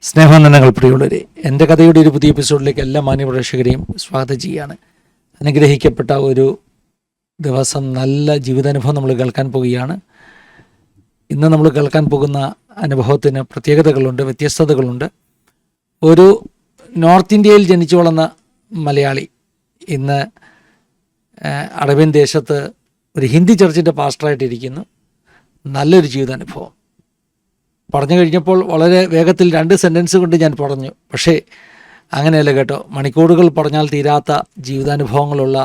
സ്നേഹവന്ദനങ്ങൾ പ്രിയമുള്ളവരെ, എൻ്റെ കഥയുടെ ഒരു പുതിയ എപ്പിസോഡിലേക്ക് എല്ലാ മാന്യപ്രേക്ഷകരെയും സ്വാഗതം ചെയ്യുകയാണ്. അനുഗ്രഹിക്കപ്പെട്ട ഒരു ദിവസം, നല്ല ജീവിതാനുഭവം നമ്മൾ കേൾക്കാൻ പോവുകയാണ്. ഇന്ന് നമ്മൾ കേൾക്കാൻ പോകുന്ന അനുഭവത്തിന് പ്രത്യേകതകളുണ്ട്, വ്യത്യസ്തതകളുണ്ട്. ഒരു നോർത്ത് ഇന്ത്യയിൽ ജനിച്ചു വളർന്ന മലയാളി ഇന്ന് അറേബ്യൻ ദേശത്ത് ഒരു ഹിന്ദി ചർച്ചിൻ്റെ പാസ്റ്ററായിട്ടിരിക്കുന്നു. നല്ലൊരു ജീവിതാനുഭവം പറഞ്ഞു കഴിഞ്ഞപ്പോൾ വളരെ വേഗത്തിൽ 2 സെൻറ്റൻസ് കൊണ്ട് ഞാൻ പറഞ്ഞു. പക്ഷേ അങ്ങനെയല്ല കേട്ടോ, മണിക്കൂറുകൾ പറഞ്ഞാൽ തീരാത്ത ജീവിതാനുഭവങ്ങളുള്ള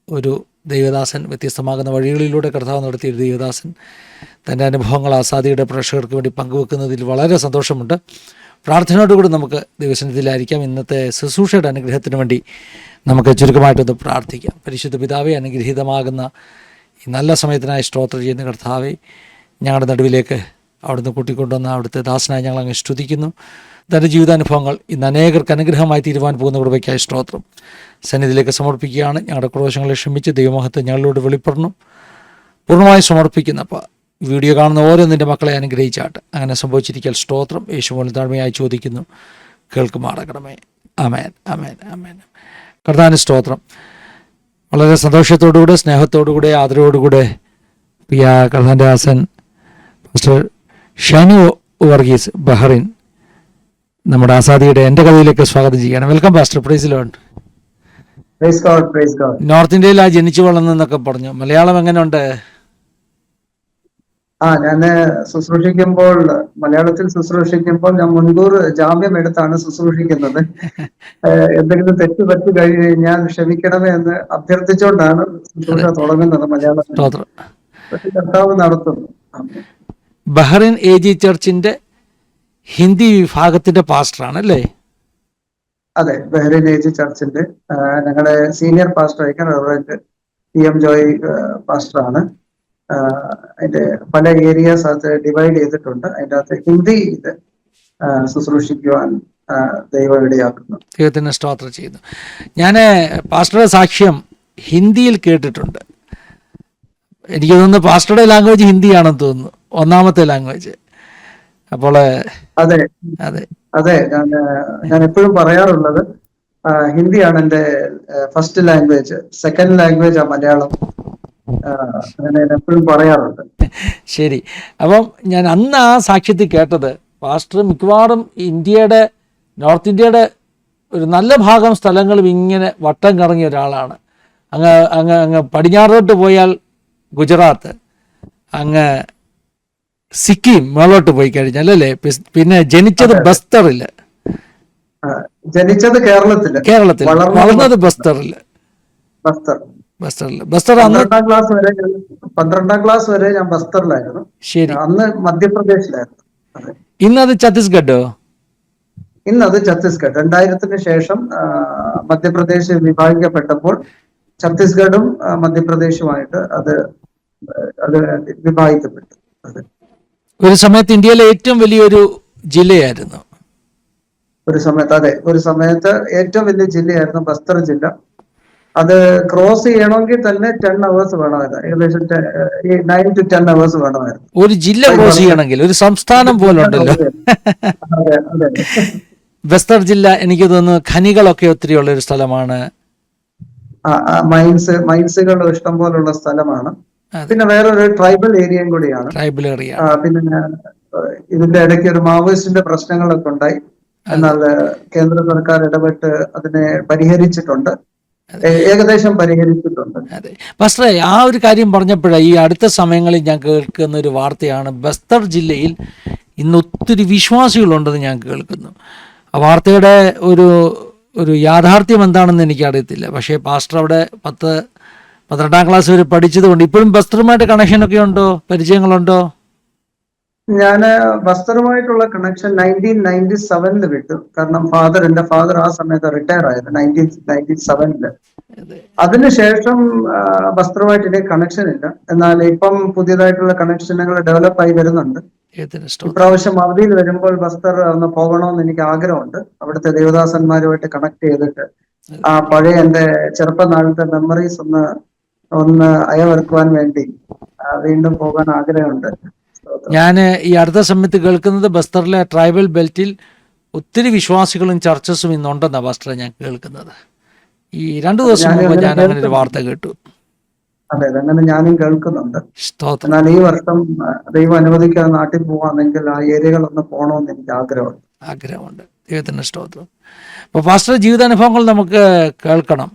ഒരു ദൈവദാസൻ, വ്യത്യസ്തമാകുന്ന വഴികളിലൂടെ കർത്താവ് നടത്തിയൊരു ദൈവദാസൻ തൻ്റെ അനുഭവങ്ങൾ ആസാദിയുടെ പ്രേക്ഷകർക്ക് വേണ്ടി പങ്കുവെക്കുന്നതിൽ വളരെ സന്തോഷമുണ്ട്. പ്രാർത്ഥനയോടുകൂടി നമുക്ക് ദൈവസന്നിധിയിലായിരിക്കാം. ഇന്നത്തെ ശുശ്രൂഷയുടെ അനുഗ്രഹത്തിന് വേണ്ടി നമുക്ക് ചുരുക്കമായിട്ടൊന്ന് പ്രാർത്ഥിക്കാം. പരിശുദ്ധ പിതാവേ, അനുഗ്രഹീതമാകുന്ന ഈ നല്ല സമയത്തിനായി സ്തോത്രം ചെയ്യുന്ന കർത്താവേ, ഞങ്ങളുടെ നടുവിലേക്ക് അവിടുന്ന് കൂട്ടിക്കൊണ്ടുവന്ന അവിടുത്തെ ദാസനായി ഞങ്ങൾ അങ്ങ് സ്തുതിക്കുന്നു. തൻ്റെ ജീവിതാനുഭവങ്ങൾ ഇന്ന് അനേകർക്ക് അനുഗ്രഹമായി തീരുവാൻ പോകുന്ന കൃപയ്ക്കായി സ്തോത്രം സന്നിധിയിലേക്ക് സമർപ്പിക്കുകയാണ്. ഞങ്ങളുടെ ക്രോശങ്ങളെ ക്ഷമിച്ച് ദൈവമഹത്വം ഞങ്ങളോട് വെളിപ്പെടണം പൂർണ്ണമായി സമർപ്പിക്കുന്നപ്പോൾ വീഡിയോ കാണുന്ന ഓരോന്നിൻ്റെ മക്കളെ അനുഗ്രഹിച്ചാട്ട് അങ്ങനെ സംഭവിച്ചിരിക്കാൻ സ്തോത്രം യേശുമൂലം താഴ്മയായി ചോദിക്കുന്നു, കേൾക്കുമാറാകണമേ. ആമേൻ, ആമേൻ, ആമേൻ. കർത്താവിന് സ്തോത്രം. വളരെ സന്തോഷത്തോടുകൂടെ, സ്നേഹത്തോടുകൂടെ, ആദരവോടുകൂടെ പ്രിയ കർത്താവിൻ്റെ ദാസൻ പാസ്റ്റർ ഷാനു വർഗീസ് ബഹ്റിൻ നമ്മുടെ ആസാദിയുടെ എൻ്റെ കഥയിലേക്ക് സ്വാഗതം ചെയ്യണം. Welcome pastor. Praise Lord. North ഇന്ത്യയിലാണ് ജനിച്ചു വളർന്നെന്നൊക്കെ പറഞ്ഞു. മലയാളം എങ്ങനെയുണ്ട്? ഞാൻ ശുശ്രൂഷിക്കുമ്പോൾ, മലയാളത്തിൽ ശുശ്രൂഷിക്കുമ്പോൾ ഞാൻ മുൻകൂർ ജാമ്യം എടുത്താണ് ശുശ്രൂഷിക്കുന്നത്. എന്തെങ്കിലും തെറ്റ് പറ്റി കഴിഞ്ഞു കഴിഞ്ഞാൽ ക്ഷമിക്കണമേ എന്ന് അഭ്യർത്ഥിച്ചുകൊണ്ടാണ് ശുശ്രൂഷ തുടങ്ങുന്നത്. മലയാളത്തിൽ കർത്താവ് നടത്തുന്നു. ബഹ്റിൻ AG ചർച്ചിന്റെ ഹിന്ദി വിഭാഗത്തിന്റെ പാസ്റ്ററാണ് അല്ലേ? അതെ, ബഹ്റിൻ AG ചർച്ചിന്റെ ഞങ്ങളുടെ സീനിയർ പാസ്റ്റർ ആയിരിക്കും റവറൻഡ് PM ജോയ് പാസ്റ്ററാണ്. അതിന്റെ പല ഏരിയാസ് അത് ഡിവൈഡ് ചെയ്തിട്ടുണ്ട്. അതിൻ്റെ അകത്ത് ഹിന്ദി ശുശ്രൂഷിക്കുവാൻ ദൈവം ഇടയാക്കുന്നു. ദൈവത്തിന് സ്തോത്രം ചെയ്യുന്നു. ഞാൻ പാസ്റ്ററുടെ സാക്ഷ്യം ഹിന്ദിയിൽ കേട്ടിട്ടുണ്ട്. എനിക്ക് തോന്നുന്നു പാസ്റ്ററുടെ ലാംഗ്വേജ് ഹിന്ദിയാണെന്ന് തോന്നുന്നു, ഒന്നാമത്തെ ലാംഗ്വേജ്. അപ്പോൾ അതെ അതെ അതെ ഞാൻ എപ്പോഴും പറയാറുള്ളത് ഹിന്ദിയാണ് എൻ്റെ ഫസ്റ്റ് ലാംഗ്വേജ്, സെക്കൻഡ് ലാംഗ്വേജ് ആ മലയാളം. അങ്ങനെ ഞാൻ എപ്പോഴും പറയാറുണ്ട്. ശരി. അപ്പം ഞാൻ അന്ന് ആ സാക്ഷ്യത്തിൽ കേട്ടത്, പാസ്റ്റർ മിക്കവാറും നോർത്ത് ഇന്ത്യയുടെ ഒരു നല്ല ഭാഗം സ്ഥലങ്ങളും ഇങ്ങനെ വട്ടം കറങ്ങിയ ഒരാളാണ്. അങ്ങ് പടിഞ്ഞാറോട്ട് പോയാൽ ഗുജറാത്ത്, അങ്ങ് സിക്കിം മേളോട്ട് പോയി കഴിഞ്ഞാൽ അല്ലേ, പിന്നെ ജനിച്ചത് ബസ്തറില്, ജനിച്ചത് കേരളത്തിൽ, വളർന്നത് ബസ്തറില്. ബസ്തർ 12ാം ക്ലാസ് വരെ ഞാൻ ബസ്തറിലായിരുന്നു. ശരി. അന്ന് മധ്യപ്രദേശിലായിരുന്നു. ഇന്നത് ഛത്തീസ്ഗഡോ? ഇന്നത് ഛത്തീസ്ഗഡ്. 2000-ന് ശേഷം മധ്യപ്രദേശ് വിഭാഗിക്കപ്പെട്ടപ്പോൾ ഛത്തീസ്ഗഡും മധ്യപ്രദേശുമായിട്ട് അത് വിഭാഗിക്കപ്പെട്ടു. ഒരു സമയത്ത് ഇന്ത്യയിലെ ഏറ്റവും വലിയൊരു ജില്ലയായിരുന്നു. ഒരു സമയത്ത് ഏറ്റവും വലിയ ജില്ലയായിരുന്നു ബസ്തർ ജില്ല. അത് ക്രോസ് ചെയ്യണമെങ്കിൽ തന്നെ 10 hours വേണമായിരുന്നു. ഏകദേശം 9 to 10 hours വേണമായിരുന്നു ഒരു ജില്ല ക്രോസ് ചെയ്യണമെങ്കിൽ. ഒരു സംസ്ഥാനം പോലെ ഉണ്ടല്ലോ ബസ്തർ ജില്ല. എനിക്ക് തോന്നുന്നു ഖനികളൊക്കെ ഒത്തിരി ഉള്ള ഒരു സ്ഥലമാണ്. മൈൻസുകൾ ഇഷ്ടം പോലുള്ള സ്ഥലമാണ്. പിന്നെ വേറൊരു ട്രൈബൽ ഏരിയയും കൂടിയാണ്. പിന്നെ ഇതിന്റെ ഇടയ്ക്ക് ഒരു മാവോയിസ്റ്റിന്റെ പ്രശ്നങ്ങളൊക്കെ ഉണ്ടായി. എന്നാൽ കേന്ദ്ര സർക്കാർ ഇടപെട്ട് അതിനെ പരിഹരിച്ചിട്ടുണ്ട്, ഏകദേശം പരിഹരിച്ചിട്ടുണ്ട്. അതെ പാസ്റ്ററെ, ആ ഒരു കാര്യം പറഞ്ഞപ്പോഴേ ഈ അടുത്ത സമയങ്ങളിൽ ഞാൻ കേൾക്കുന്ന ഒരു വാർത്തയാണ്, ബസ്തർ ജില്ലയിൽ ഇന്ന് ഒത്തിരി വിശ്വാസികളുണ്ടെന്ന് ഞാൻ കേൾക്കുന്നു. ആ വാർത്തയുടെ ഒരു യാഥാർത്ഥ്യം എന്താണെന്ന് എനിക്കറിയത്തില്ല. പക്ഷേ പാസ്റ്റർ അവിടെ 12ാം ക്ലാസ് വരെ പഠിച്ചതുകൊണ്ട് ഇപ്പോഴും ബസ്തറുമായിട്ട് കണക്ഷനൊക്കെ ഉണ്ടോ, പരിചയങ്ങളുണ്ടോ? ഞാൻ ബസ്തറുമായിട്ടുള്ള കണക്ഷൻ 1997 വിട്ടു. കാരണം എന്റെ ഫാദർ ആ സമയത്ത് റിട്ടയർ ആയത് 1997. അതിനുശേഷം ബസ്തറുമായിട്ട് ഇനി കണക്ഷൻ ഇല്ല. എന്നാൽ ഇപ്പം പുതിയതായിട്ടുള്ള കണക്ഷനുകൾ ഡെവലപ്പ് ആയി വരുന്നുണ്ട്. ഇപ്രാവശ്യം അവധിയിൽ വരുമ്പോൾ ബസ്തർ ഒന്ന് പോകണമെന്ന് എനിക്ക് ആഗ്രഹമുണ്ട്. അവിടുത്തെ ദേവദാസന്മാരുമായിട്ട് കണക്ട് ചെയ്തിട്ട് ആ പഴയ എന്റെ ചെറുപ്പനാളത്തെ മെമ്മറീസ് ഒന്ന് അയവെറുക്കുവാൻ വേണ്ടി വീണ്ടും പോകാൻ ആഗ്രഹമുണ്ട്. ഞാൻ ഈ അടുത്ത സമയത്ത് കേൾക്കുന്നത് ബസ്തറിലെ ട്രൈബൽ ബെൽറ്റിൽ ഒത്തിരി വിശ്വാസികളും ചർച്ചസും ഇന്നുണ്ടെന്നാണ് പാസ്റ്ററെ ഞാൻ കേൾക്കുന്നത്. ഈ 2 ദിവസം ഞാനും മുമ്പ് അങ്ങനെ ഞാൻ അങ്ങനെ ഒരു വാർത്ത കേട്ടു. അതെ, അങ്ങനെ ഞാനും കേൾക്കുന്നുണ്ട്. സ്തോത്രം. എന്നാൽ ഈ വർഷം ദൈവം അനുവദിക്കാതെ നാട്ടിൽ പോവാണെങ്കിൽ ആ ഏരിയകളൊന്ന് പോകണമെന്ന് എനിക്ക് ആഗ്രഹമുണ്ട്. ദൈവത്തിൻ്റെ സ്തോത്രം. അപ്പോൾ പാസ്റ്റർ ജീവിതാനുഭവങ്ങൾ നമുക്ക് കേൾക്കണം.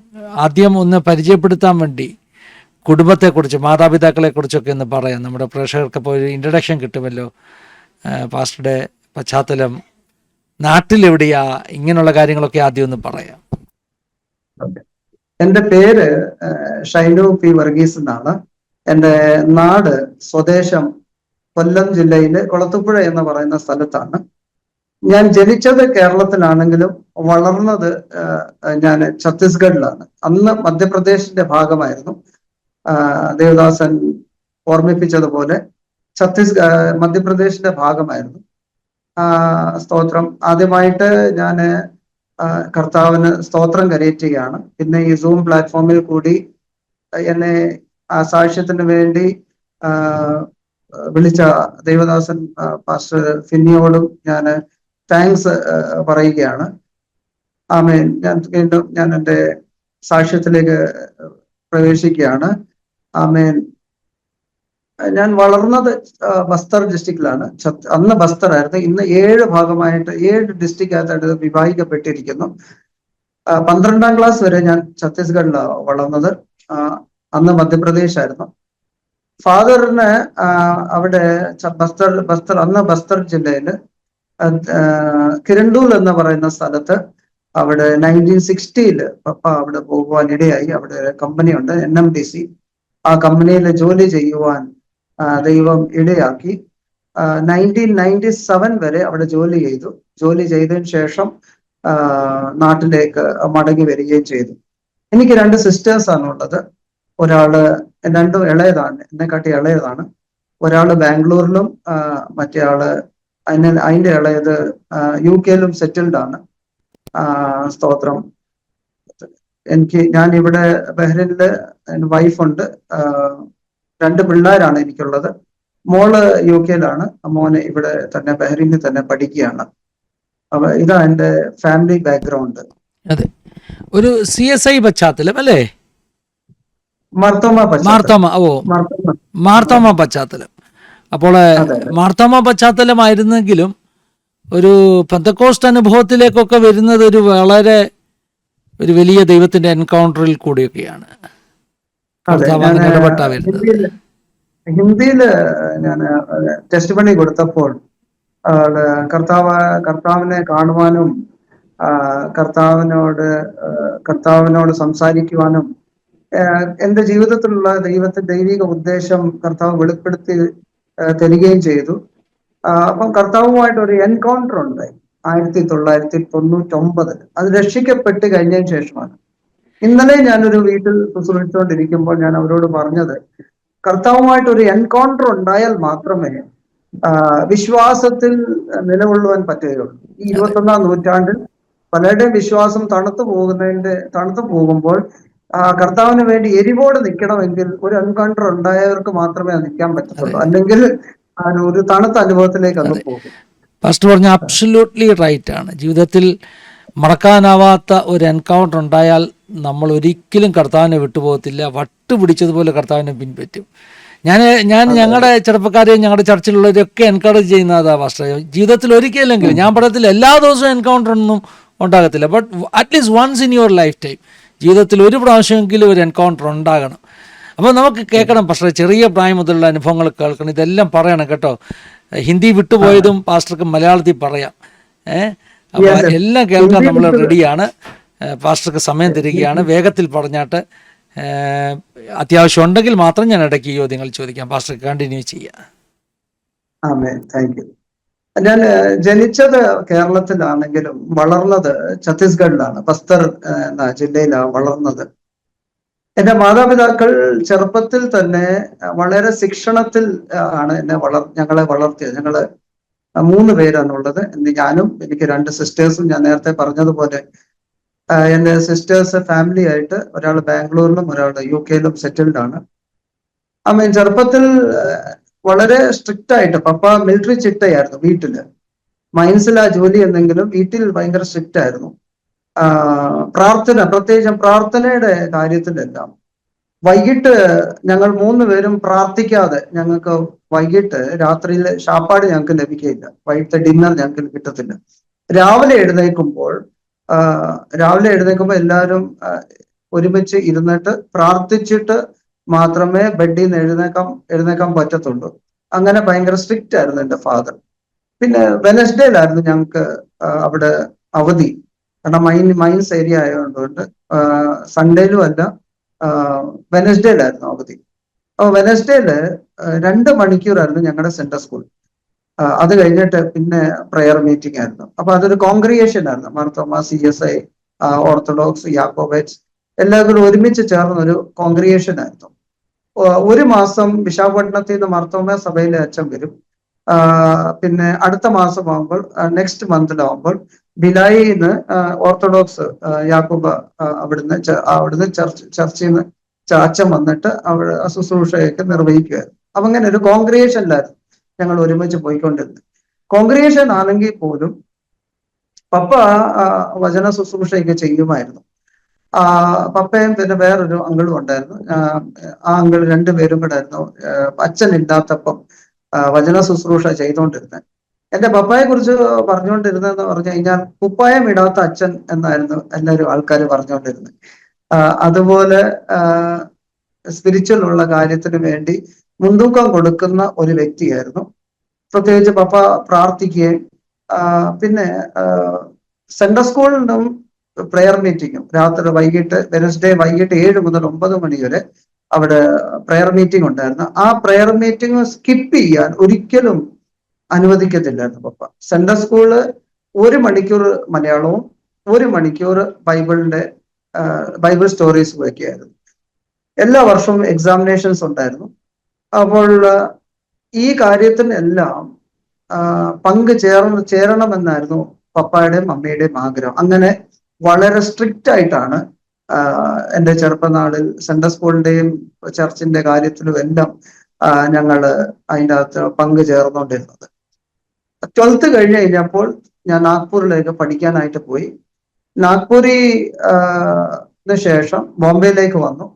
ആദ്യം ഒന്ന് പരിചയപ്പെടുത്താൻ വേണ്ടി കുടുംബത്തെക്കുറിച്ച്, മാതാപിതാക്കളെക്കുറിച്ചൊക്കെ ഒന്ന് പറയാം. നമ്മുടെ പ്രേക്ഷകർക്ക് ഇപ്പോൾ ഒരു ഇൻട്രഡക്ഷൻ കിട്ടുമല്ലോ. പാസ്റ്ററുടെ പശ്ചാത്തലം, നാട്ടിലെവിടെയാ, ഇങ്ങനെയുള്ള കാര്യങ്ങളൊക്കെ ആദ്യം ഒന്ന് പറയാം. എൻ്റെ പേര് ഷൈനു പി വർഗീസ് എന്നാണ്. എൻ്റെ നാട് സ്വദേശം കൊല്ലം ജില്ലയിലെ കൊളത്തുപുഴ എന്ന് പറയുന്ന സ്ഥലത്താണ്. ഞാൻ ജനിച്ചത് കേരളത്തിലാണെങ്കിലും വളർന്നത് ഞാൻ ഛത്തീസ്ഗഡിലാണ്. അന്ന് മധ്യപ്രദേശിന്റെ ഭാഗമായിരുന്നു. ദേവദാസൻ ഓർമ്മിപ്പിച്ചതുപോലെ മധ്യപ്രദേശിന്റെ ഭാഗമായിരുന്നു. സ്തോത്രം. ആദ്യമായിട്ട് ഞാൻ കർത്താവിന് സ്തോത്രം കരയറ്റുകയാണ്. പിന്നെ ഈ സൂം പ്ലാറ്റ്ഫോമിൽ കൂടി എന്നെ ആ സാക്ഷ്യത്തിന് വേണ്ടി വിളിച്ച ദേവദാസൻ പാസ്റ്റർ ഫിന്നിയോടും ഞാൻ താങ്ക്സ് പറയുകയാണ്. ആമേൻ. വീണ്ടും ഞാൻ എൻ്റെ സാക്ഷ്യത്തിലേക്ക് പ്രവേശിക്കുകയാണ്. ആമേൻ. ഞാൻ വളർന്നത് ബസ്തർ ഡിസ്ട്രിക്റ്റിലാണ്. അന്ന് ബസ്തർ ആയിരുന്നു. ഇന്ന് 7 ഭാഗമായിട്ട് 7 ഡിസ്ട്രിക്റ്റായിട്ട് വിഭാഗിക്കപ്പെട്ടിരിക്കുന്നു. 12ാം ക്ലാസ് വരെ ഞാൻ ഛത്തീസ്ഗഡിലാണ് വളർന്നത്. അന്ന് മധ്യപ്രദേശ് ആയിരുന്നു. ഫാദറിന് അവിടെ അന്ന് ബസ്തർ ജില്ലയിൽ കിരണ്ടൂൽ എന്ന് പറയുന്ന സ്ഥലത്ത് അവിടെ 1960 പപ്പ അവിടെ പോകുവാൻ ഇടയായി. അവിടെ കമ്പനി ഉണ്ട്, NMDC. ആ കമ്പനിയിൽ ജോലി ചെയ്യുവാൻ ദൈവം ഇടയാക്കി. 1997 വരെ അവിടെ ജോലി ചെയ്തു. ജോലി ചെയ്തതിന് ശേഷം നാട്ടിലേക്ക് മടങ്ങി വരികയും ചെയ്തു. എനിക്ക് 2 സിസ്റ്റേഴ്സാണ് ഉള്ളത്. ഒരാള് രണ്ടും ഇളയതാണ്, എന്നെക്കാട്ടി ഇളയതാണ്. ഒരാള് ബാംഗ്ലൂരിലും മറ്റേ ആള് അതിന്റെ ഇളയത് UK സെറ്റിൽഡ് ആണ്. സ്തോത്രം. ഞാൻ ഇവിടെ ബഹ്റിനില് വൈഫുണ്ട്. 2 പിള്ളേരാണ് എനിക്കുള്ളത്. മോള് UK മോന് ഇവിടെ തന്നെ ബഹ്റിനിൽ തന്നെ പഠിക്കുകയാണ്. അപ്പൊ ഇതാ എൻ്റെ ഫാമിലി ബാക്ക്ഗ്രൗണ്ട്. അതെ, ഒരു CSI പശ്ചാത്തലം അല്ലേ? മാർത്തോമ പശ്ചാത്തലം. അപ്പോൾ മാർത്തോമ പശ്ചാത്തലമായിരുന്നെങ്കിലും ഒരു പെന്തക്കോസ്റ്റ് അനുഭവത്തിലേക്കൊക്കെ വരുന്നത് ഒരു വലിയ ദൈവത്തിന്റെ എൻകൗണ്ടറിൽ കൂടിയൊക്കെയാണ്. ഹിന്ദിയില് ഞാൻ ടെസ്റ്റ് പണി കൊടുത്തപ്പോൾ കർത്താവിനെ കാണുവാനും കർത്താവിനോട് സംസാരിക്കുവാനും എൻ്റെ ജീവിതത്തിലുള്ള ദൈവിക ഉദ്ദേശം കർത്താവ് വെളിപ്പെടുത്തി തരികയും ചെയ്തു. അപ്പം കർത്താവുമായിട്ട് ഒരു എൻകൗണ്ടർ ഉണ്ടായി 1999. അത് രക്ഷിക്കപ്പെട്ട് കഴിഞ്ഞതിന് ശേഷമാണ്. ഇന്നലെ ഞാനൊരു വീട്ടിൽ ശുശ്രൂഷിച്ചുകൊണ്ടിരിക്കുമ്പോൾ ഞാൻ അവരോട് പറഞ്ഞത്, കർത്താവുമായിട്ട് ഒരു എൻകൗണ്ടർ ഉണ്ടായാൽ മാത്രമേ വിശ്വാസത്തിൽ നിലകൊള്ളുവാൻ പറ്റുകയുള്ളൂ. ഈ 21ാം നൂറ്റാണ്ടിൽ പലരുടെയും വിശ്വാസം തണുത്തു പോകുമ്പോൾ കർത്താവിന് വേണ്ടി എരിവോട് നിൽക്കണമെങ്കിൽ ഒരു എൻകൗണ്ടർ ഉണ്ടായവർക്ക് മാത്രമേ അത് നിൽക്കാൻ പറ്റത്തുള്ളൂ. അല്ലെങ്കിൽ ഒരു തണുത്ത അനുഭവത്തിലേക്ക് അത് പോകും. പാസ്റ്റർ പറഞ്ഞ അബ്സല്യൂട്ട്ലി റൈറ്റ് ആണ്. ജീവിതത്തിൽ മറക്കാനാവാത്ത ഒരു എൻകൗണ്ടർ ഉണ്ടായാൽ നമ്മൾ ഒരിക്കലും കർത്താവിനെ വിട്ടുപോകത്തില്ല. വട്ടുപിടിച്ചതുപോലെ കർത്താവിനെ പിൻപറ്റും. ഞാൻ ഞങ്ങളുടെ ചെറുപ്പക്കാരെയും ഞങ്ങളുടെ ചർച്ചിലുള്ളവരൊക്കെ എൻകറേജ് ചെയ്യുന്നതാ പാസ്റ്റർ. ജീവിതത്തിൽ ഒരിക്കലെങ്കിലും, ഞാൻ പറയത്തില്ല എല്ലാ ദിവസവും എൻകൗണ്ടർ ഒന്നും ഉണ്ടാകത്തില്ല, but at least once in your lifetime ജീവിതത്തിൽ ഒരു പ്രാവശ്യമെങ്കിലും ഒരു എൻകൗണ്ടർ ഉണ്ടാകണം. അപ്പോൾ നമുക്ക് കേൾക്കണം പാസ്റ്റർ, ചെറിയ പ്രായം മുതലുള്ള അനുഭവങ്ങൾ കേൾക്കണം. ഇതെല്ലാം പറയണം കേട്ടോ. ഹിന്ദി വിട്ടുപോയതും പാസ്റ്റർക്ക് മലയാളത്തിൽ പറയാം. അപ്പോൾ എല്ലാം കേൾക്കാൻ നമ്മൾ റെഡിയാണ്. പാസ്റ്റർക്ക് സമയം തരികയാണ്. വേഗത്തിൽ പറഞ്ഞാട്ട് അത്യാവശ്യം ഉണ്ടെങ്കിൽ മാത്രം ഞാൻ ഇടയ്ക്ക് ചോദ്യങ്ങൾ ചോദിക്കാം. പാസ്റ്റർക്ക് കണ്ടിന്യൂ ചെയ്യാം. Thank you. ഞാൻ ജനിച്ചത് കേരളത്തിലാണെങ്കിലും വളർന്നത് ഛത്തീസ്ഗഡിലാണ്, ബസ്തർ എന്ന ജില്ലയിലാണ് വളർന്നത്. എൻ്റെ മാതാപിതാക്കൾ ചെറുപ്പത്തിൽ തന്നെ വളരെ ശിക്ഷണത്തിൽ ആണ് ഞങ്ങളെ വളർത്തിയത്. ഞങ്ങള് 3 പേരാണുള്ളത്. ഞാനും എനിക്ക് 2 സിസ്റ്റേഴ്സും. ഞാൻ നേരത്തെ പറഞ്ഞതുപോലെ എൻ്റെ സിസ്റ്റേഴ്സ് ഫാമിലി ആയിട്ട് ഒരാൾ ബാംഗ്ലൂരിലും ഒരാൾ UK സെറ്റിൽഡ് ആണ്. ചെറുപ്പത്തിൽ വളരെ സ്ട്രിക്റ്റ് ആയിട്ട്, പപ്പ മിലിറ്ററി ചിട്ടയായിരുന്നു വീട്ടില്. മൈൻസിലാ ജോലി എന്നെങ്കിലും വീട്ടിൽ ഭയങ്കര സ്ട്രിക്റ്റ് ആയിരുന്നു. പ്രാർത്ഥന, പ്രത്യേകിച്ചും പ്രാർത്ഥനയുടെ കാര്യത്തിലെല്ലാം വൈകിട്ട് ഞങ്ങൾ 3 പേരും പ്രാർത്ഥിക്കാതെ ഞങ്ങൾക്ക് വൈകിട്ട് രാത്രിയിൽ ശാപ്പാട് ഞങ്ങൾക്ക് ലഭിക്കുകയില്ല. വൈകിട്ട് ഡിന്നർ ഞങ്ങൾക്ക് കിട്ടത്തില്ല. രാവിലെ എഴുന്നേൽക്കുമ്പോൾ എല്ലാവരും ഒരുമിച്ച് ഇരുന്നിട്ട് പ്രാർത്ഥിച്ചിട്ട് മാത്രമേ ബെഡിൽ നിന്ന് എഴുന്നേക്കാൻ പറ്റത്തുള്ളൂ. അങ്ങനെ ഭയങ്കര സ്ട്രിക്റ്റ് ആയിരുന്നു എൻ്റെ ഫാദർ. പിന്നെ വെനസ്ഡേയിലായിരുന്നു ഞങ്ങൾക്ക് അവിടെ അവധി. കാരണം മൈൻസ് ഏരിയ ആയതുകൊണ്ട് സൺഡേയിലും അല്ല, വെനസ്ഡേയിലായിരുന്നു അവധി. അപ്പോൾ വെനസ്ഡേയില് 2 മണിക്കൂറായിരുന്നു ഞങ്ങളുടെ സെൻട്രൽ സ്കൂൾ. അത് കഴിഞ്ഞിട്ട് പിന്നെ പ്രെയർ മീറ്റിംഗ് ആയിരുന്നു. അപ്പൊ അതൊരു കോൺഗ്രിഗേഷൻ ആയിരുന്നു. മാർത്തോമ, CSI, ഓർത്തഡോക്സ്, യാക്കോബൈറ്റ്സ് എല്ലാവരും ഒരുമിച്ച് ചേർന്ന ഒരു കോൺഗ്രിഗേഷൻ ആയിരുന്നു. 1 മാസം വിശാഖപട്ടണത്തിൽ നിന്ന് മാർത്തോമ സഭയിലെ അച്ഛൻ വരും. പിന്നെ അടുത്ത മാസമാകുമ്പോൾ, നെക്സ്റ്റ് മന്തിലാവുമ്പോൾ ബിലായിന്ന് ഓർത്തഡോക്സ് യാക്കോബ അവിടുന്ന് ചർച്ചിൽ നിന്ന് അച്ഛൻ വന്നിട്ട് അവിടെ ശുശ്രൂഷയൊക്കെ നിർവഹിക്കുമായിരുന്നു. അപ്പൊ അങ്ങനെ ഒരു കോൺഗ്രിഗേഷനിലായിരുന്നു ഞങ്ങൾ ഒരുമിച്ച് പോയിക്കൊണ്ടിരുന്നത്. കോൺഗ്രിഗേഷൻ ആണെങ്കിൽ പോലും പപ്പ വചന ശുശ്രൂഷയൊക്കെ ചെയ്യുമായിരുന്നു. പപ്പയും പിന്നെ വേറൊരു അങ്കിളും ഉണ്ടായിരുന്നു. ആ അങ്കിൾ 2 പേരും കൂടെ ആയിരുന്നു അച്ഛൻ ഇല്ലാത്തപ്പം വചന ശുശ്രൂഷ ചെയ്തുകൊണ്ടിരുന്നത്. എന്റെ പപ്പായെ കുറിച്ച് പറഞ്ഞുകൊണ്ടിരുന്നതെന്ന് പറഞ്ഞു കഴിഞ്ഞാൽ കുപ്പായം ഇടാത്ത അച്ഛൻ എന്നായിരുന്നു എല്ലാവരും ആൾക്കാർ പറഞ്ഞുകൊണ്ടിരുന്നത്. അതുപോലെ സ്പിരിച്വൽ ഉള്ള കാര്യത്തിന് വേണ്ടി മുൻതൂക്കം കൊടുക്കുന്ന ഒരു വ്യക്തിയായിരുന്നു. പ്രത്യേകിച്ച് പപ്പ പ്രാർത്ഥിക്കുകയും പിന്നെ സെൻട്രൽ സ്കൂളിലും പ്രെയർ മീറ്റിങ്ങും വൈകിട്ട് വെനസ്ഡേ വൈകിട്ട് 7 മുതൽ 9 മണി വരെ അവിടെ പ്രെയർ മീറ്റിംഗ് ഉണ്ടായിരുന്നു. ആ പ്രെയർ മീറ്റിംഗ് സ്കിപ്പ് ചെയ്യാൻ ഒരിക്കലും അനുവദിക്കത്തില്ലായിരുന്നു പപ്പ. സെൻട്രൽ സ്കൂള് 1 മണിക്കൂർ മലയാളവും 1 മണിക്കൂർ ബൈബിൾ സ്റ്റോറീസും ഒക്കെയായിരുന്നു. എല്ലാ വർഷവും എക്സാമിനേഷൻസ് ഉണ്ടായിരുന്നു. അപ്പോൾ ഈ കാര്യത്തിനെല്ലാം ചേരണമെന്നായിരുന്നു പപ്പായുടെയും അമ്മയുടെയും ആഗ്രഹം. അങ്ങനെ വളരെ സ്ട്രിക്റ്റ് ആയിട്ടാണ് എൻ്റെ ചെറുപ്പനാളിൽ സെൻട്രൽ സ്കൂളിന്റെയും ചർച്ചിന്റെ കാര്യത്തിലും എല്ലാം ഞങ്ങൾ അതിൻ്റെ അകത്ത് ചേർന്നുകൊണ്ടിരുന്നത്. 12th കഴിഞ്ഞ് കഴിഞ്ഞപ്പോൾ ഞാൻ നാഗ്പൂരിലേക്ക് പഠിക്കാനായിട്ട് പോയി. ശേഷം ബോംബെയിലേക്ക് വന്നു.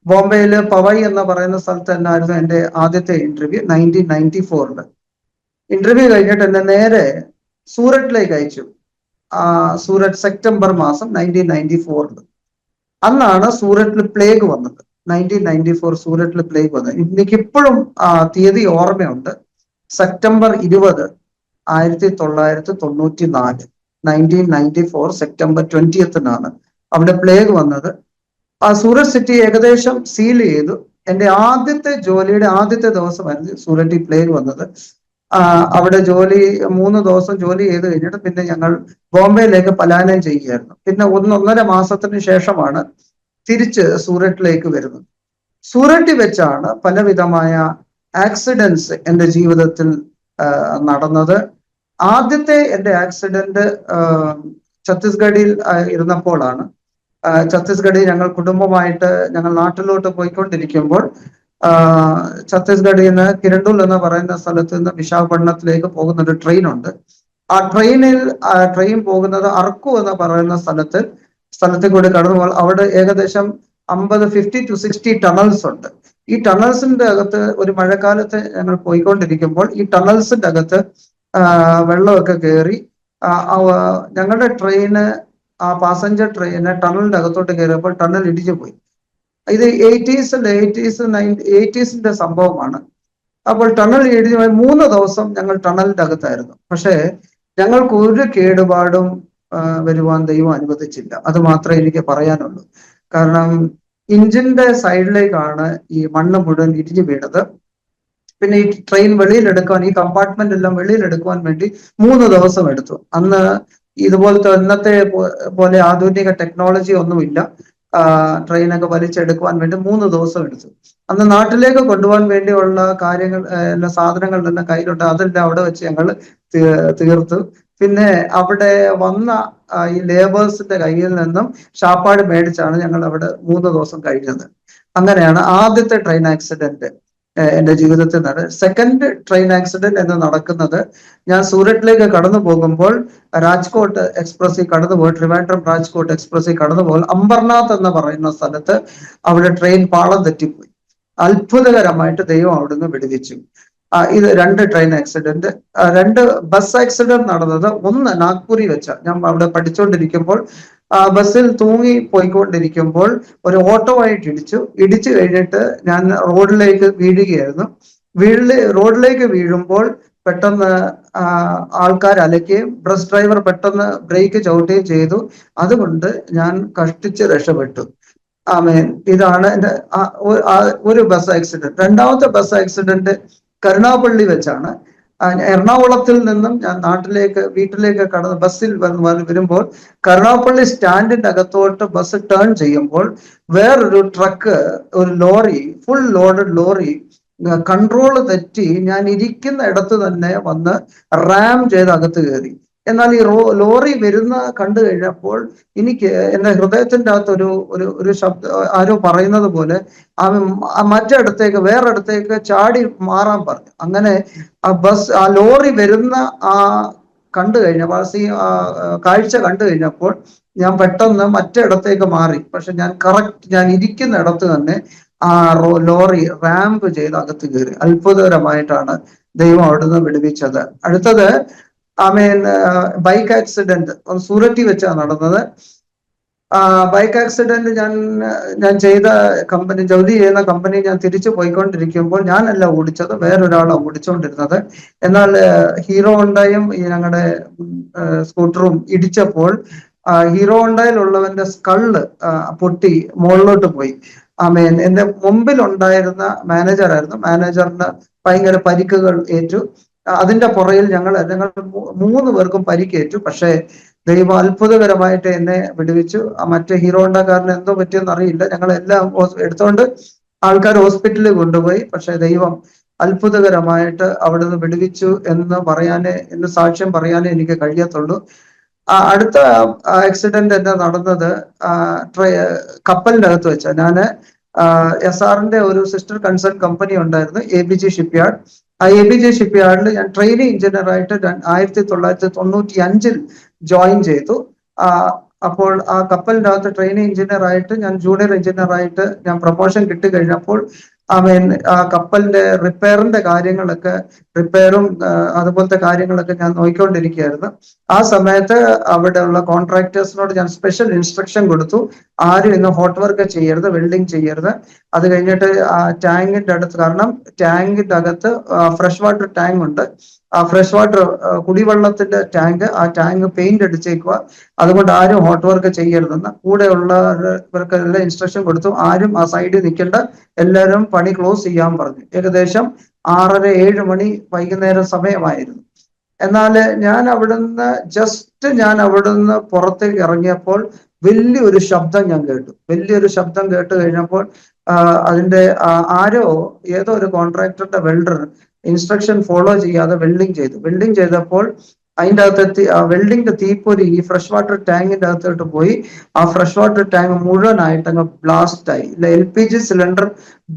ബോംബെയില് പവൈ എന്ന് പറയുന്ന സ്ഥലത്ത് തന്നെയായിരുന്നു എൻ്റെ ആദ്യത്തെ ഇന്റർവ്യൂ 1994. ഇന്റർവ്യൂ കഴിഞ്ഞിട്ട് എന്നെ നേരെ സൂററ്റിലേക്ക് അയച്ചു. സൂററ്റ് സെപ്റ്റംബർ മാസം 1994. അന്നാണ് സൂററ്റിൽ പ്ലേഗ് വന്നത്. 1994 സൂററ്റിൽ പ്ലേഗ് വന്നത്. എനിക്കിപ്പോഴും തീയതി ഓർമ്മയുണ്ട്. സെപ്റ്റംബർ 20, 1994, 1994 സെപ്റ്റംബർ 20 അവിടെ പ്ലേഗ് വന്നത്. സൂററ്റ് സിറ്റി ഏകദേശം സീൽ ചെയ്തു. എൻ്റെ ജോലിയുടെ ആദ്യത്തെ ദിവസമായിരുന്നു സൂററ്റിൽ പ്ലേഗ് വന്നത്. അവിടെ 3 ദിവസം ജോലി ചെയ്ത് കഴിഞ്ഞിട്ട് പിന്നെ ഞങ്ങൾ ബോംബെയിലേക്ക് പലായനം ചെയ്യുകയായിരുന്നു. പിന്നെ 1.5 മാസത്തിന് ശേഷമാണ് തിരിച്ച് സൂററ്റിലേക്ക് വരുന്നത്. സൂററ്റിൽ വെച്ചാണ് പലവിധമായ ആക്സിഡൻസ് എൻ്റെ ജീവിതത്തിൽ നടന്നത്. ആദ്യത്തെ എൻ്റെ ആക്സിഡന്റ് ഛത്തീസ്ഗഡിൽ ഇരുന്നപ്പോഴാണ്. ഛത്തീസ്ഗഡിൽ ഞങ്ങൾ കുടുംബമായിട്ട് ഞങ്ങൾ നാട്ടിലോട്ട് പോയിക്കൊണ്ടിരിക്കുമ്പോൾ ഛത്തീസ്ഗഡിൽ നിന്ന് കിരണ്ടൂൽ എന്ന് പറയുന്ന സ്ഥലത്ത് നിന്ന് വിശാഖപട്ടണത്തിലേക്ക് പോകുന്ന ഒരു ട്രെയിൻ ഉണ്ട്. ആ ട്രെയിൻ പോകുന്നത് അർക്കു എന്ന് പറയുന്ന സ്ഥലത്തിൽ കൂടി കടന്നു. അവിടെ ഏകദേശം 50 to 60 ടണൽസ് ഉണ്ട്. ഈ ടണൽസിന്റെ അകത്ത് ഒരു മഴക്കാലത്ത് ഞങ്ങൾ പോയിക്കൊണ്ടിരിക്കുമ്പോൾ ഈ ടണൽസിന്റെ അകത്ത് വെള്ളമൊക്കെ കയറി ഞങ്ങളുടെ പാസഞ്ചർ ട്രെയിന് ടണലിന്റെ അകത്തോട്ട് കയറിയപ്പോൾ ടണൽ ഇടിച്ചു പോയി. ഇത് 80s സംഭവമാണ്. അപ്പോൾ ടണൽ ഇടിച്ചു പോയി. 3 ദിവസം ഞങ്ങൾ ടണലിന്റെ അകത്തായിരുന്നു. പക്ഷേ ഞങ്ങൾക്ക് ഒരു കേടുപാടും വരുവാൻ ദൈവം അനുവദിച്ചില്ല. അത് മാത്രമേ എനിക്ക് പറയാനുള്ളൂ. കാരണം എഞ്ചിന്റെ സൈഡിലേക്കാണ് ഈ മണ്ണ് മുഴുവൻ ഇടിഞ്ഞു വീണത്. പിന്നെ ഈ ട്രെയിൻ വെളിയിലെടുക്കാൻ, ഈ കമ്പാർട്ട്മെന്റ് എല്ലാം വെളിയിലെടുക്കുവാൻ വേണ്ടി 3 ദിവസം എടുത്തു. അന്ന് ഇതുപോലത്തെ ഇന്നത്തെ പോലെ ആധുനിക ടെക്നോളജി ഒന്നുമില്ല. ട്രെയിനൊക്കെ വലിച്ചെടുക്കുവാൻ വേണ്ടി 3 ദിവസം എടുത്തു. അന്ന് നാട്ടിലേക്ക് കൊണ്ടുപോകാൻ വേണ്ടിയുള്ള സാധനങ്ങളെല്ലാം കയ്യിലുണ്ട്. അതെല്ലാം അവിടെ വെച്ച് ഞങ്ങൾ തീർത്തു. പിന്നെ അവിടെ വന്ന ഈ ലേബേഴ്സിന്റെ കയ്യിൽ നിന്നും ശാപ്പാട് മേടിച്ചാണ് ഞങ്ങൾ അവിടെ 3 ദിവസം കഴിഞ്ഞത്. അങ്ങനെയാണ് ആദ്യത്തെ ട്രെയിൻ ആക്സിഡന്റ്. എന്റെ ജീവിതത്തിൽ സെക്കൻഡ് ട്രെയിൻ ആക്സിഡന്റ് എന്ന് നടക്കുന്നത്, ഞാൻ സൂരറ്റിലേക്ക് കടന്നു പോകുമ്പോൾ രാജ്കോട്ട് എക്സ്പ്രസിൽ കടന്നുപോയി, ട്രിവാൻഡ്രം രാജ്കോട്ട് എക്സ്പ്രസിൽ കടന്നുപോയി അംബർനാഥ് എന്ന് പറയുന്ന സ്ഥലത്ത് അവിടെ ട്രെയിൻ പാളം തെറ്റിപ്പോയി. അത്ഭുതകരമായിട്ട് ദൈവം അവിടുന്ന് വിടുവിച്ചു. ഇത് 2 ട്രെയിൻ ആക്സിഡന്റ്. 2 ബസ് ആക്സിഡന്റ് നടന്നത്, ഒന്ന് നാഗ്പൂരിൽ വെച്ച, ഞാൻ അവിടെ പഠിച്ചുകൊണ്ടിരിക്കുമ്പോൾ ബസ്സിൽ തൂങ്ങി പോയിക്കൊണ്ടിരിക്കുമ്പോൾ ഒരു ഓട്ടോ ആയിട്ട് ഇടിച്ചു കഴിഞ്ഞിട്ട് ഞാൻ റോഡിലേക്ക് വീഴുകയായിരുന്നു. റോഡിലേക്ക് വീഴുമ്പോൾ പെട്ടെന്ന് ആൾക്കാർ അലക്കുകയും ബസ് ഡ്രൈവർ പെട്ടെന്ന് ബ്രേക്ക് ചവിട്ടുകയും ചെയ്തു. അതുകൊണ്ട് ഞാൻ കഷ്ടിച്ച് രക്ഷപ്പെട്ടു. ആമേൻ. ഇതാണ് എൻ്റെ ഒരു ബസ് ആക്സിഡന്റ്. രണ്ടാമത്തെ ബസ് ആക്സിഡന്റ് കരുണാപ്പള്ളി വെച്ചാണ്. എറണാകുളത്തിൽ നിന്നും ഞാൻ വീട്ടിലേക്ക് കടന്ന് ബസ്സിൽ വരുമ്പോൾ കരുണാപ്പള്ളി സ്റ്റാൻഡിന്റെ അകത്തോട്ട് ബസ് ടേൺ ചെയ്യുമ്പോൾ വേറൊരു ട്രക്ക്, ഒരു lorry, full loaded lorry control തെറ്റി ഞാൻ ഇരിക്കുന്ന ഇടത്ത് തന്നെ വന്ന് റാം ചെയ്ത് അകത്ത് കയറി. എന്നാൽ ഈ ലോറി വരുന്ന കണ്ടു കഴിഞ്ഞപ്പോൾ എനിക്ക് എൻ്റെ ഹൃദയത്തിൻ്റെ അകത്ത് ഒരു ശബ്ദം, ആരോ പറയുന്നത് പോലെ വേറെടുത്തേക്ക് ചാടി മാറാൻ പറഞ്ഞു. അങ്ങനെ ആ ലോറി വരുന്ന കണ്ടു കഴിഞ്ഞപ്പോൾ കാഴ്ച കണ്ടു കഴിഞ്ഞപ്പോൾ ഞാൻ പെട്ടെന്ന് മറ്റിടത്തേക്ക് മാറി. പക്ഷെ ഞാൻ ഇരിക്കുന്ന ഇടത്ത് തന്നെ ആ ലോറി റാമ്പ് ചെയ്ത് അകത്ത് കയറി. അത്ഭുതകരമായിട്ടാണ് ദൈവം അവിടുന്ന് വിടുവിച്ചത്. അടുത്തത് ബൈക്ക് ആക്സിഡന്റ് സൂററ്റിൽ വെച്ചാണ് നടന്നത്. ബൈക്ക് ആക്സിഡന്റ് ഞാൻ ചെയ്ത ജോലി ചെയ്യുന്ന കമ്പനി ഞാൻ തിരിച്ചു പോയിക്കൊണ്ടിരിക്കുമ്പോൾ ഞാനല്ല ഓടിച്ചത്, വേറൊരാളാണ് ഓടിച്ചുകൊണ്ടിരുന്നത്. എന്നാൽ ഹീറോ ഹോണ്ടയും ഞങ്ങളുടെ സ്കൂട്ടറും ഇടിച്ചപ്പോൾ ഹീറോ ഹോണ്ടയിലുള്ളവന്റെ സ്കള്ള് പൊട്ടി മുകളിലോട്ട് പോയി. എന്റെ മുമ്പിൽ ഉണ്ടായിരുന്ന മാനേജറിന് ഭയങ്കര പരിക്കുകൾ ഏറ്റു. അതിന്റെ പുറയിൽ ഞങ്ങൾ 3 പേർക്കും പരിക്കേറ്റു. പക്ഷേ ദൈവം അത്ഭുതകരമായിട്ട് എന്നെ വിടുവിച്ചു. മറ്റേ ഹീറോ ഹോണ്ടക്കാരന് എന്തോ പറ്റിയെന്ന് അറിയില്ല. ഞങ്ങളെല്ലാം എടുത്തോണ്ട് ആൾക്കാർ ഹോസ്പിറ്റലിൽ കൊണ്ടുപോയി. പക്ഷെ ദൈവം അത്ഭുതകരമായിട്ട് അവിടുന്ന് വിടുവിച്ചു എന്ന് സാക്ഷ്യം പറയാനേ എനിക്ക് കഴിയത്തുള്ളൂ. അടുത്ത ആക്സിഡന്റ് എന്താ നടന്നത്, കപ്പലിന്റെ അകത്ത് വെച്ച ഞാന് SRന്റെ ഒരു സിസ്റ്റർ കൺസൾട്ട് കമ്പനി ഉണ്ടായിരുന്നു, ABG ഷിപ്പ്യാർഡ്. ആ ABG ഷിപ്പ്യാർഡിൽ ഞാൻ ട്രെയിനിങ് എഞ്ചിനീയർ ആയിട്ട് 1995 ജോയിൻ ചെയ്തു. അപ്പോൾ ആ കപ്പലിൻ്റെ അകത്ത് ട്രെയിനിങ് എഞ്ചിനീയർ ആയിട്ട് ഞാൻ ജൂനിയർ എഞ്ചിനീയർ ആയിട്ട് ഞാൻ പ്രൊമോഷൻ കിട്ടി കഴിഞ്ഞപ്പോൾ ആ കപ്പലിന്റെ റിപ്പയറിന്റെ റിപ്പയറും അതുപോലത്തെ കാര്യങ്ങളൊക്കെ ഞാൻ നോക്കിക്കൊണ്ടിരിക്കുകയായിരുന്നു. ആ സമയത്ത് അവിടെയുള്ള കോൺട്രാക്ടേഴ്സിനോട് ഞാൻ സ്പെഷ്യൽ ഇൻസ്ട്രക്ഷൻ കൊടുത്തു, ആരും ഇന്ന് ഹോട്ട് വർക്ക് ചെയ്യരുത്, വെൽഡിങ് ചെയ്യരുത്. അത് കഴിഞ്ഞിട്ട് ആ ടാങ്കിന്റെ അടുത്ത്, കാരണം ടാങ്കിന്റെ അകത്ത് ഫ്രഷ് വാട്ടർ ടാങ്ക് ഉണ്ട്, ആ ഫ്രഷ് വാട്ടർ കുടിവെള്ളത്തിന്റെ ടാങ്ക്, ആ ടാങ്ക് പെയിന്റ് അടിച്ചേക്കുക, അതുകൊണ്ട് ആരും ഹോട്ട് വർക്ക് ചെയ്യരുതെന്ന് കൂടെയുള്ളവർക്കെല്ലാം ഇൻസ്ട്രക്ഷൻ കൊടുത്തു. ആരും ആ സൈഡിൽ നിൽക്കേണ്ട, എല്ലാവരും പണി ക്ലോസ് ചെയ്യാൻ പറഞ്ഞു. ഏകദേശം 6:30-7 മണി വൈകുന്നേരം സമയമായിരുന്നു. എന്നാൽ ഞാൻ അവിടുന്ന് പുറത്തേക്ക് ഇറങ്ങിയപ്പോൾ വലിയൊരു ശബ്ദം ഞാൻ കേട്ടു. വലിയൊരു ശബ്ദം കേട്ട് കഴിഞ്ഞപ്പോൾ ഏതോ ഒരു കോൺട്രാക്ടറുടെ വെൽഡർ ഇൻസ്ട്രക്ഷൻ ഫോളോ ചെയ്യാതെ വെൽഡിങ് ചെയ്തപ്പോൾ അതിൻ്റെ അകത്തെത്തി ആ വെൽഡിങ്ങിന്റെ തീപ്പൊരി ഈ ഫ്രഷ് വാട്ടർ ടാങ്കിന്റെ അകത്തോട്ട് പോയി. ആ ഫ്രഷ് വാട്ടർ ടാങ്ക് മുഴുവനായിട്ട് അങ്ങ് ബ്ലാസ്റ്റ് ആയി. LPG സിലിണ്ടർ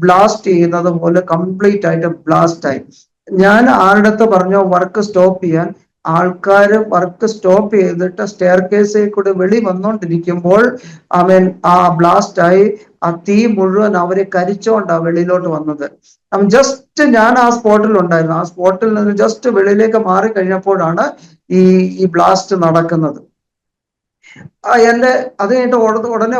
ബ്ലാസ്റ്റ് ചെയ്യുന്നത് പോലെ കംപ്ലീറ്റ് ആയിട്ട് ബ്ലാസ്റ്റ് ആയി. ഞാൻ ആരുടെ പറഞ്ഞോ വർക്ക് സ്റ്റോപ്പ് ചെയ്യാൻ, ആൾക്കാർ വർക്ക് സ്റ്റോപ്പ് ചെയ്തിട്ട് സ്റ്റെയർ കേസിൽ കൂടെ വെളി വന്നോണ്ടിരിക്കുമ്പോൾ ആ ബ്ലാസ്റ്റ് ആയി. ആ തീ മുഴുവൻ അവരെ കരിച്ചോണ്ടാണ് വെളിയിലോട്ട് വന്നത്. ഞാൻ ആ സ്പോട്ടിൽ ഉണ്ടായിരുന്നു. ആ സ്പോട്ടിൽ നിന്ന് ജസ്റ്റ് വെളിയിലേക്ക് മാറി കഴിഞ്ഞപ്പോഴാണ് ഈ ബ്ലാസ്റ്റ് നടക്കുന്നത്. അത് കഴിഞ്ഞിട്ട് ഉടനെ